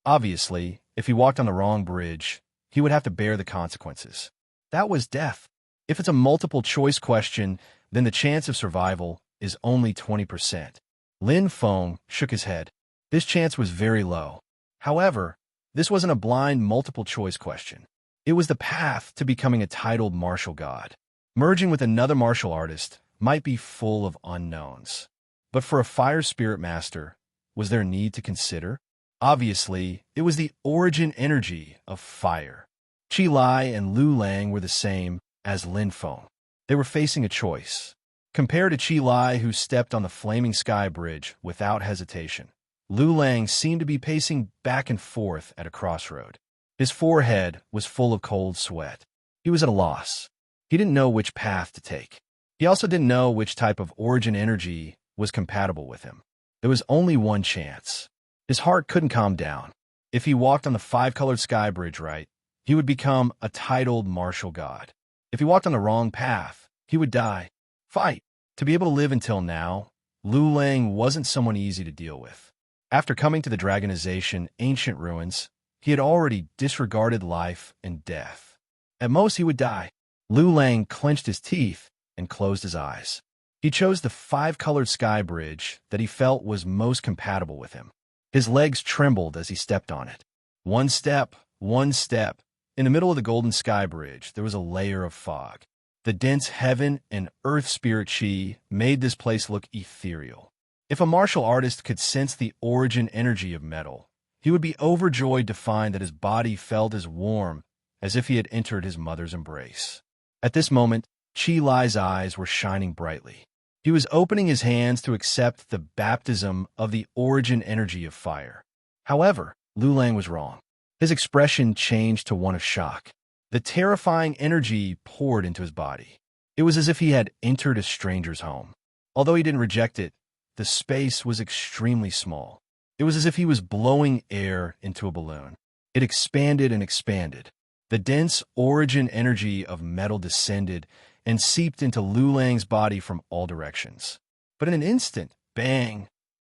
Obviously, if he walked on the wrong bridge, he would have to bear the consequences. That was death. If it's a multiple choice question, then the chance of survival is only 20%. Lin Feng shook his head. This chance was very low. However, this wasn't a blind multiple choice question. It was the path to becoming a titled martial god. Merging with another martial artist might be full of unknowns. But for a fire spirit master, was there a need to consider? Obviously, it was the origin energy of fire. Qi Lai and Lu Lang were the same as Lin Feng. They were facing a choice. Compared to Qi Lai, who stepped on the flaming sky bridge without hesitation, Lu Lang seemed to be pacing back and forth at a crossroad. His forehead was full of cold sweat. He was at a loss. He didn't know which path to take. He also didn't know which type of origin energy was compatible with him. There was only one chance. His heart couldn't calm down. If he walked on the 5-colored sky bridge right, he would become a titled martial god. If he walked on the wrong path, he would die. Fight. To be able to live until now, Lu Lang wasn't someone easy to deal with. After coming to the Dragonization ancient ruins, he had already disregarded life and death. At most, he would die. Lu Lang clenched his teeth and closed his eyes. He chose the 5-colored sky bridge that he felt was most compatible with him. His legs trembled as he stepped on it. One step, one step. In the middle of the golden sky bridge, there was a layer of fog. The dense heaven and earth spirit chi made this place look ethereal. If a martial artist could sense the origin energy of metal, he would be overjoyed to find that his body felt as warm as if he had entered his mother's embrace. At this moment, Chi Lai's eyes were shining brightly. He was opening his hands to accept the baptism of the origin energy of fire. However, Lu Lang was wrong. His expression changed to one of shock. The terrifying energy poured into his body. It was as if he had entered a stranger's home. Although he didn't reject it, the space was extremely small. It was as if he was blowing air into a balloon. It expanded and expanded. The dense origin energy of metal descended and seeped into Lu Lang's body from all directions. But in an instant, bang!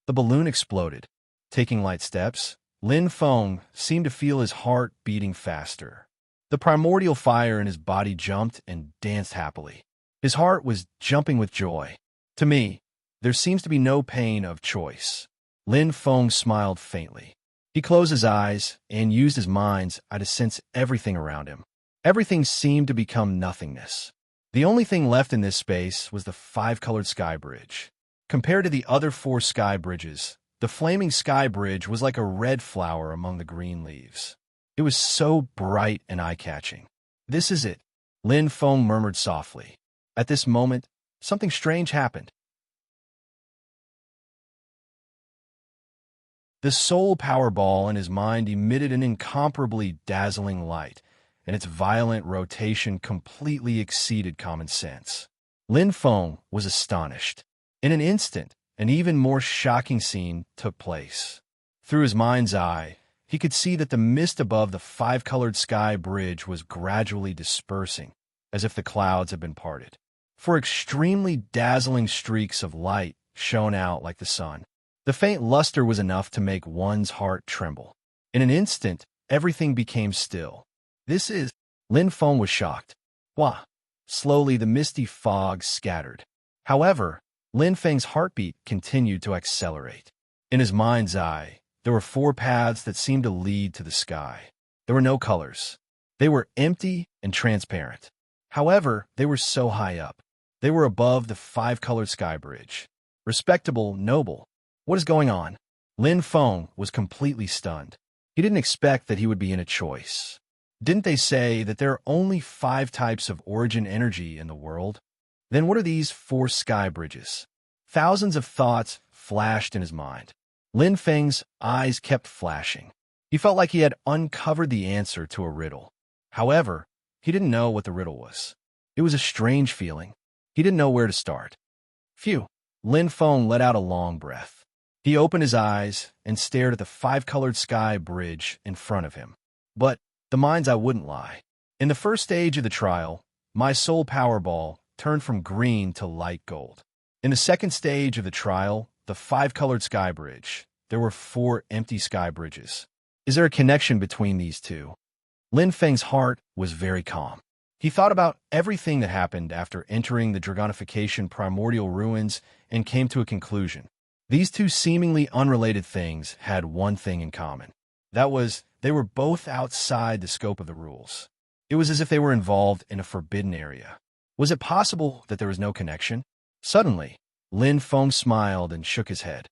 The balloon exploded. Taking light steps, Lin Feng seemed to feel his heart beating faster. The primordial fire in his body jumped and danced happily. His heart was jumping with joy. To me, there seems to be no pain of choice. Lin Feng smiled faintly. He closed his eyes and used his mind's eye to sense everything around him. Everything seemed to become nothingness. The only thing left in this space was the five-colored sky bridge. Compared to the other four sky bridges, the flaming sky bridge was like a red flower among the green leaves. It was so bright and eye-catching. "This is it," Lin Feng murmured softly. At this moment, something strange happened. The soul power ball in his mind emitted an incomparably dazzling light, and its violent rotation completely exceeded common sense. Lin Feng was astonished. In an instant, an even more shocking scene took place. Through his mind's eye, he could see that the mist above the five-colored sky bridge was gradually dispersing, as if the clouds had been parted. Four extremely dazzling streaks of light shone out like the sun. The faint luster was enough to make one's heart tremble. In an instant, everything became still. "This is—" Lin Feng was shocked. "Wah!" Slowly, the misty fog scattered. However, Lin Feng's heartbeat continued to accelerate. In his mind's eye, there were four paths that seemed to lead to the sky. There were no colors. They were empty and transparent. However, they were so high up. They were above the five-colored sky bridge. Respectable, noble. What is going on? Lin Feng was completely stunned. He didn't expect that he would be in a choice. Didn't they say that there are only 5 types of origin energy in the world? Then what are these 4 sky bridges? Thousands of thoughts flashed in his mind. Lin Feng's eyes kept flashing. He felt like he had uncovered the answer to a riddle. However, he didn't know what the riddle was. It was a strange feeling. He didn't know where to start. Phew! Lin Feng let out a long breath. He opened his eyes and stared at the 5-colored sky bridge in front of him. But the mind's eye wouldn't lie. In the first stage of the trial, my soul power ball turned from green to light gold. In the second stage of the trial, the 5-colored sky bridge, there were 4 empty sky bridges. Is there a connection between these two? Lin Feng's heart was very calm. He thought about everything that happened after entering the Dragonification primordial ruins and came to a conclusion. These two seemingly unrelated things had one thing in common. That was, they were both outside the scope of the rules. It was as if they were involved in a forbidden area. Was it possible that there was no connection? Suddenly, Lin Feng smiled and shook his head.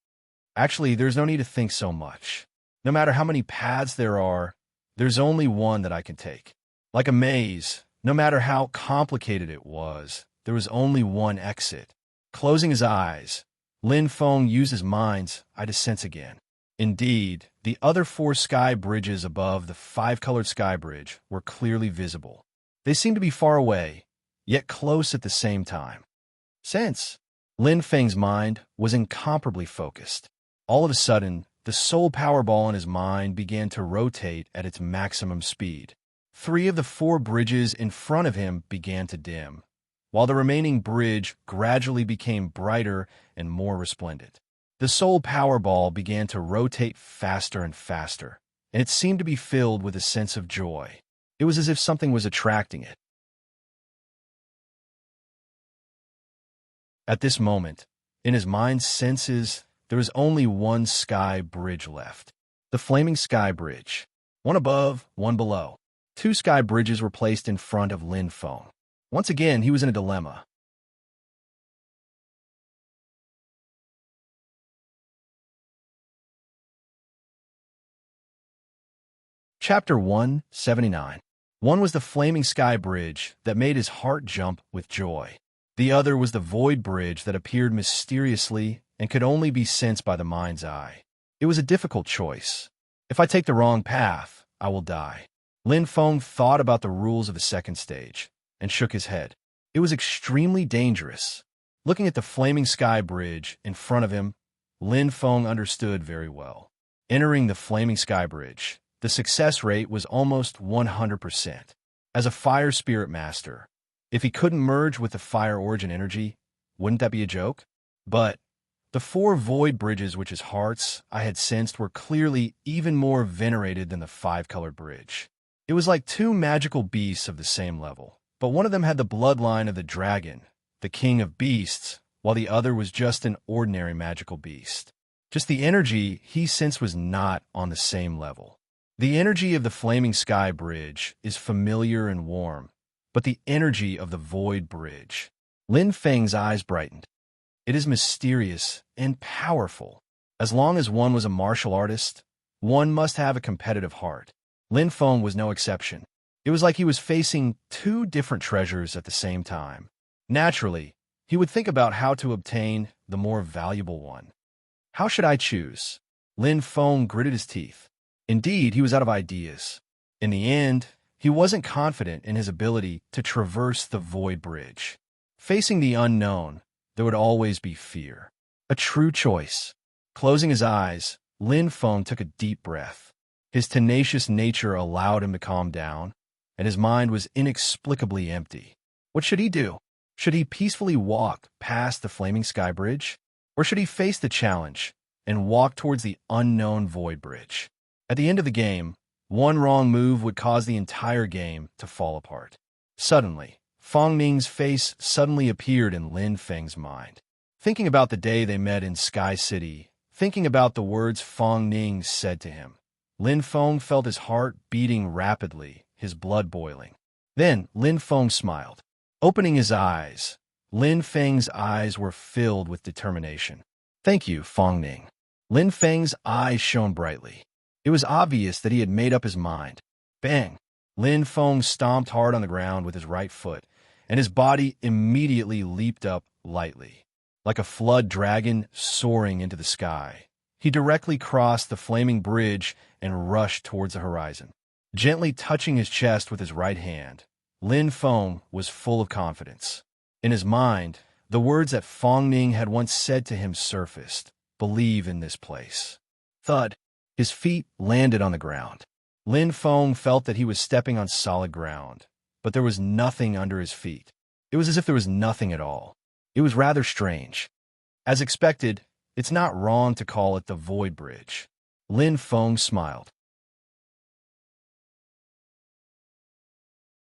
Actually, there's no need to think so much. No matter how many paths there are, there's only one that I can take. Like a maze, no matter how complicated it was, there was only one exit. Closing his eyes, Lin Feng used his mind's eye to sense again. Indeed, the other 4 sky bridges above the 5-colored sky bridge were clearly visible. They seemed to be far away, yet close at the same time. Sense! Lin Feng's mind was incomparably focused. All of a sudden, the soul power ball in his mind began to rotate at its maximum speed. 3 of the 4 bridges in front of him began to dim, while the remaining bridge gradually became brighter and more resplendent. The soul power ball began to rotate faster and faster, and it seemed to be filled with a sense of joy. It was as if something was attracting it. At this moment, in his mind's senses, there was only one sky bridge left. The flaming sky bridge. One above, one below. 2 sky bridges were placed in front of Lin Feng. Once again, he was in a dilemma. Chapter 179. One was the flaming sky bridge that made his heart jump with joy. The other was the void bridge that appeared mysteriously and could only be sensed by the mind's eye. It was a difficult choice. If I take the wrong path, I will die. Lin Feng thought about the rules of the second stage and shook his head. It was extremely dangerous. Looking at the flaming sky bridge in front of him, Lin Feng understood very well. Entering the flaming sky bridge, the success rate was almost 100%. As a fire spirit master, if he couldn't merge with the fire origin energy, wouldn't that be a joke? But the 4 void bridges which his hearts I had sensed were clearly even more venerated than the 5-colored bridge. It was like 2 magical beasts of the same level, but one of them had the bloodline of the dragon, the king of beasts, while the other was just an ordinary magical beast. Just the energy he sensed was not on the same level. The energy of the flaming sky bridge is familiar and warm, but the energy of the void bridge. Lin Feng's eyes brightened. It is mysterious and powerful. As long as one was a martial artist, one must have a competitive heart. Lin Feng was no exception. It was like he was facing 2 different treasures at the same time. Naturally, he would think about how to obtain the more valuable one. How should I choose? Lin Feng gritted his teeth. Indeed, he was out of ideas. In the end, he wasn't confident in his ability to traverse the void bridge. Facing the unknown, there would always be fear. A true choice. Closing his eyes, Lin Feng took a deep breath. His tenacious nature allowed him to calm down, and his mind was inexplicably empty. What should he do? Should he peacefully walk past the flaming sky bridge? Or should he face the challenge and walk towards the unknown void bridge? At the end of the game, one wrong move would cause the entire game to fall apart. Suddenly, Fang Ning's face suddenly appeared in Lin Feng's mind. Thinking about the day they met in Sky City, thinking about the words Fang Ning said to him, Lin Feng felt his heart beating rapidly, his blood boiling. Then Lin Feng smiled. Opening his eyes, Lin Feng's eyes were filled with determination. Thank you, Fang Ning. Lin Feng's eyes shone brightly. It was obvious that he had made up his mind. Bang! Lin Feng stomped hard on the ground with his right foot, and his body immediately leaped up lightly. Like a flood dragon soaring into the sky, he directly crossed the flaming bridge and rushed towards the horizon. Gently touching his chest with his right hand, Lin Feng was full of confidence. In his mind, the words that Fang Ning had once said to him surfaced. Believe in this place. Thud! His feet landed on the ground. Lin Feng felt that he was stepping on solid ground, but there was nothing under his feet. It was as if there was nothing at all. It was rather strange. As expected, it's not wrong to call it the Void Bridge. Lin Feng smiled.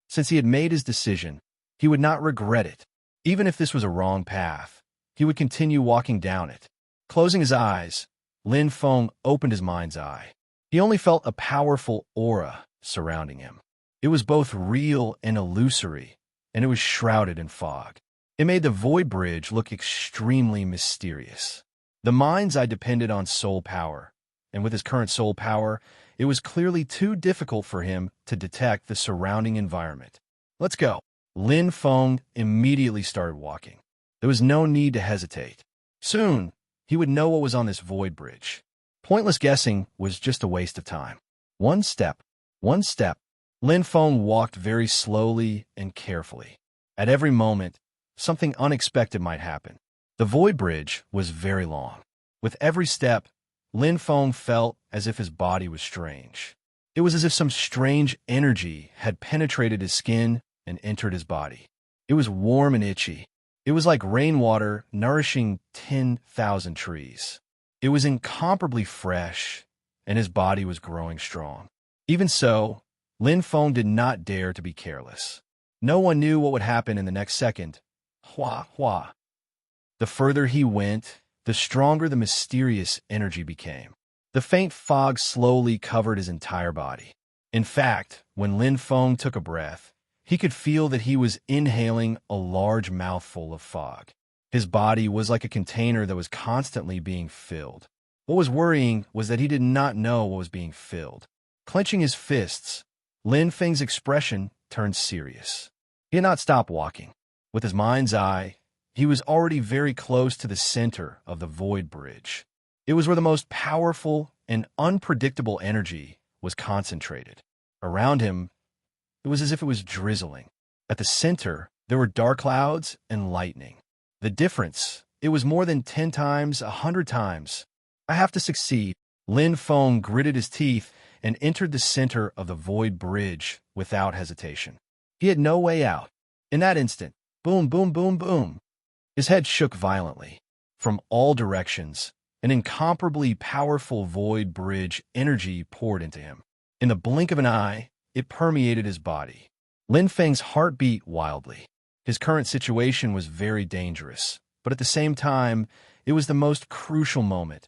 Since he had made his decision, he would not regret it. Even if this was a wrong path, he would continue walking down it. Closing his eyes, Lin Feng opened his mind's eye. He only felt a powerful aura surrounding him. It was both real and illusory, and it was shrouded in fog. It made the Void Bridge look extremely mysterious. The mind's eye depended on soul power, and with his current soul power, it was clearly too difficult for him to detect the surrounding environment. Let's go. Lin Feng immediately started walking. There was no need to hesitate. Soon, he would know what was on this Void Bridge. Pointless guessing was just a waste of time. One step. Lin Feng walked very slowly and carefully. At every moment, something unexpected might happen. The Void Bridge was very long. With every step, Lin Feng felt as if his body was strange. It was as if some strange energy had penetrated his skin and entered his body. It was warm and itchy. It was like rainwater nourishing 10,000 trees. It was incomparably fresh, and his body was growing strong. Even so, Lin Feng did not dare to be careless. No one knew what would happen in the next second. Hua, hua. The further he went, the stronger the mysterious energy became. The faint fog slowly covered his entire body. In fact, when Lin Feng took a breath, He could feel that he was inhaling a large mouthful of fog. His body was like a container that was constantly being filled. What was worrying was that he did not know what was being filled. Clenching his fists, Lin Feng's expression turned serious. He had not stopped walking. With his mind's eye, he was already very close to the center of the void bridge. It was where the most powerful and unpredictable energy was concentrated. Around him, it was as if it was drizzling. At the center, there were dark clouds and lightning. The difference, it was more than 10 times, 100 times. I have to succeed. Lin Feng gritted his teeth and entered the center of the void bridge without hesitation. He had no way out. In that instant, boom, boom, boom, boom. His head shook violently. From all directions, an incomparably powerful void bridge energy poured into him. In the blink of an eye, it permeated his body. Lin Feng's heart beat wildly. His current situation was very dangerous, but at the same time, it was the most crucial moment.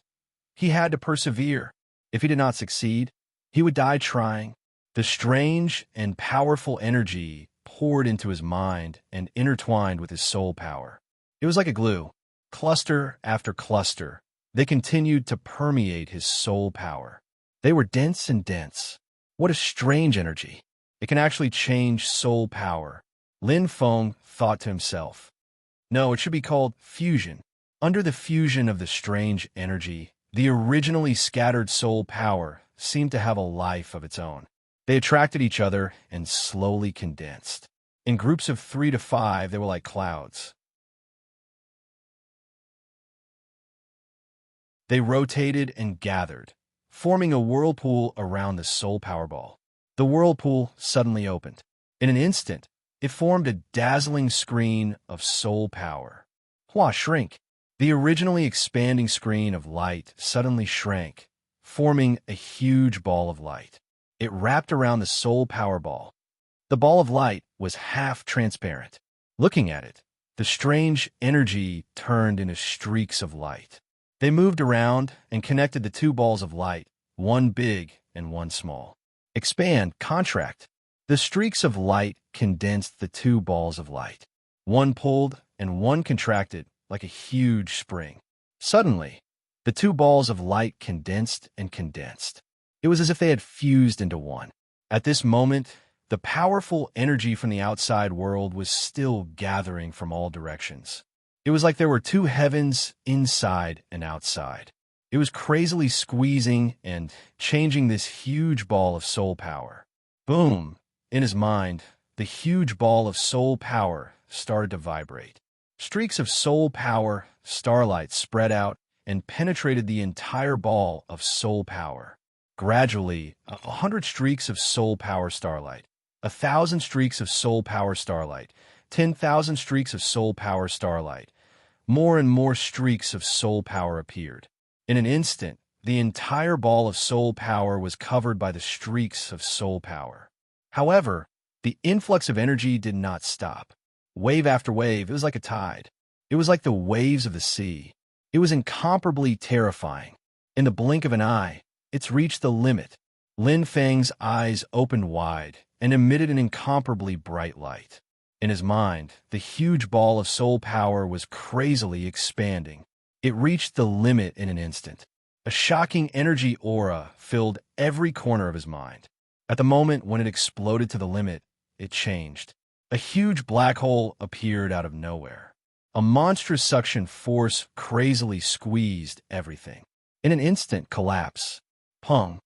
He had to persevere. If he did not succeed, he would die trying. The strange and powerful energy poured into his mind and intertwined with his soul power. It was like a glue. Cluster after cluster, they continued to permeate his soul power. They were dense and dense. What a strange energy. It can actually change soul power. Lin Feng thought to himself. No, it should be called fusion. Under the fusion of the strange energy, the originally scattered soul power seemed to have a life of its own. They attracted each other and slowly condensed. In groups of 3 to 5, they were like clouds. They rotated and gathered, forming a whirlpool around the soul power ball. The whirlpool suddenly opened. In an instant, it formed a dazzling screen of soul power. Hua shrink. The originally expanding screen of light suddenly shrank, forming a huge ball of light. It wrapped around the soul power ball. The ball of light was half transparent. Looking at it, the strange energy turned into streaks of light. They moved around and connected the 2 balls of light, one big and one small. Expand, contract. The streaks of light condensed the 2 balls of light. One pulled and one contracted like a huge spring. Suddenly, the 2 balls of light condensed and condensed. It was as if they had fused into one. At this moment, the powerful energy from the outside world was still gathering from all directions. It was like there were 2 heavens inside and outside. It was crazily squeezing and changing this huge ball of soul power. Boom! In his mind, the huge ball of soul power started to vibrate. Streaks of soul power, starlight spread out and penetrated the entire ball of soul power. Gradually, 100 streaks of soul power starlight, 1,000 streaks of soul power starlight, 10,000 streaks of soul power starlight. More and more streaks of soul power appeared. In an instant, the entire ball of soul power was covered by the streaks of soul power. However, the influx of energy did not stop. Wave after wave, it was like a tide. It was like the waves of the sea. It was incomparably terrifying. In the blink of an eye, it's reached the limit. Lin Feng's eyes opened wide and emitted an incomparably bright light. In his mind, the huge ball of soul power was crazily expanding. It reached the limit in an instant. A shocking energy aura filled every corner of his mind. At the moment when it exploded to the limit, it changed. A huge black hole appeared out of nowhere. A monstrous suction force crazily squeezed everything. In an instant collapse. Pung.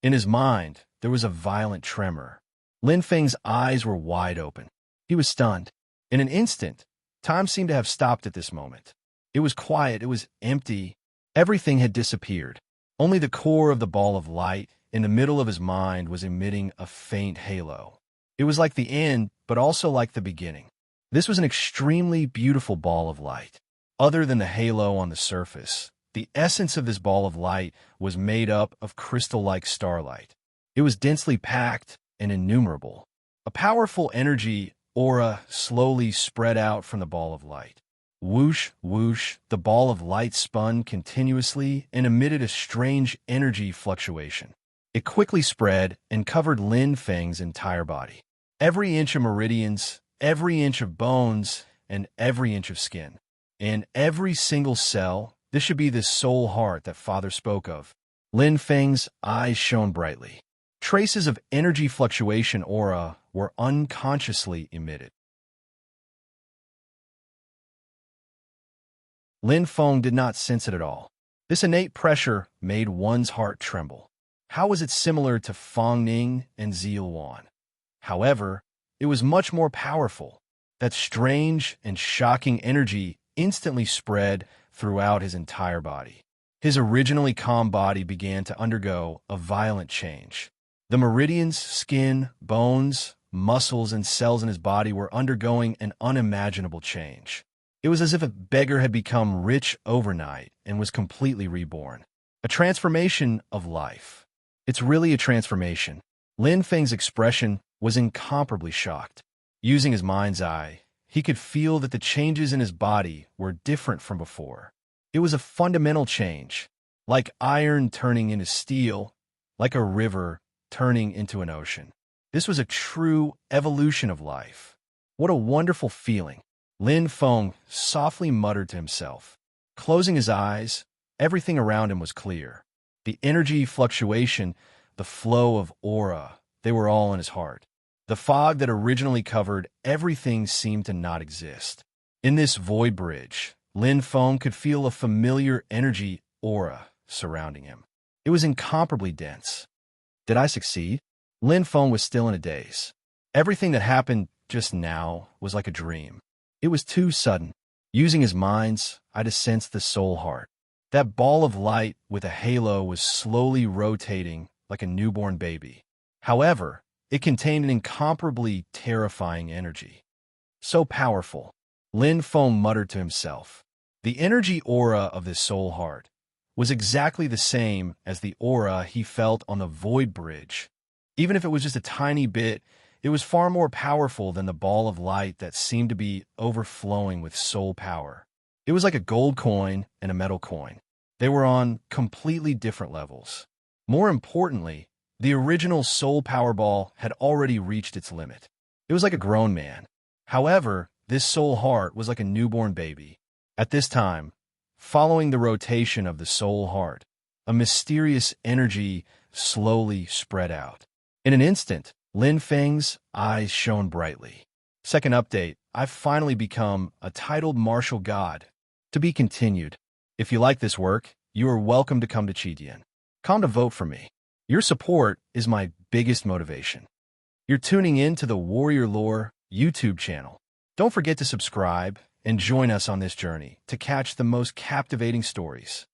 In his mind, there was a violent tremor. Lin Feng's eyes were wide open. He was stunned. In an instant, time seemed to have stopped at this moment. It was quiet, it was empty. Everything had disappeared. Only the core of the ball of light in the middle of his mind was emitting a faint halo. It was like the end, but also like the beginning. This was an extremely beautiful ball of light. Other than the halo on the surface, the essence of this ball of light was made up of crystal-like starlight. It was densely packed and innumerable. A powerful energy aura slowly spread out from the ball of light. Whoosh, whoosh, the ball of light spun continuously and emitted a strange energy fluctuation. It quickly spread and covered Lin Feng's entire body. Every inch of meridians, every inch of bones, and every inch of skin. In every single cell, this should be the soul heart that Father spoke of. Lin Feng's eyes shone brightly. Traces of energy fluctuation aura were unconsciously emitted. Lin Feng did not sense it at all. This innate pressure made one's heart tremble. How was it similar to Feng Ning and Ziyuan? Wan? However, it was much more powerful. That strange and shocking energy instantly spread throughout his entire body. His originally calm body began to undergo a violent change. The meridians, skin, bones, muscles, and cells in his body were undergoing an unimaginable change. It was as if a beggar had become rich overnight and was completely reborn. A transformation of life. It's really a transformation. Lin Feng's expression was incomparably shocked. Using his mind's eye, he could feel that the changes in his body were different from before. It was a fundamental change, like iron turning into steel, like a river turning into an ocean. This was a true evolution of life. What a wonderful feeling. Lin Feng softly muttered to himself. Closing his eyes, everything around him was clear. The energy fluctuation, the flow of aura, they were all in his heart. The fog that originally covered everything seemed to not exist. In this void bridge, Lin Feng could feel a familiar energy aura surrounding him. It was incomparably dense. Did I succeed? Lin Feng was still in a daze. Everything that happened just now was like a dream. It was too sudden. Using his mind's eye to sense the soul heart. That ball of light with a halo was slowly rotating like a newborn baby. However, it contained an incomparably terrifying energy. So powerful. Lin Feng muttered to himself. The energy aura of this soul heart was exactly the same as the aura he felt on the void bridge. Even if it was just a tiny bit, it was far more powerful than the ball of light that seemed to be overflowing with soul power. It was like a gold coin and a metal coin. They were on completely different levels. More importantly, the original soul power ball had already reached its limit. It was like a grown man. However, this soul heart was like a newborn baby. At this time, following the rotation of the soul heart, a mysterious energy slowly spread out. In an instant, Lin Feng's eyes shone brightly. Second update, I've finally become a titled martial god. To be continued. If you like this work, you are welcome to come to Chidian. Come to vote for me. Your support is my biggest motivation. You're tuning in to the Warrior Lore YouTube channel. Don't forget to subscribe and join us on this journey to catch the most captivating stories.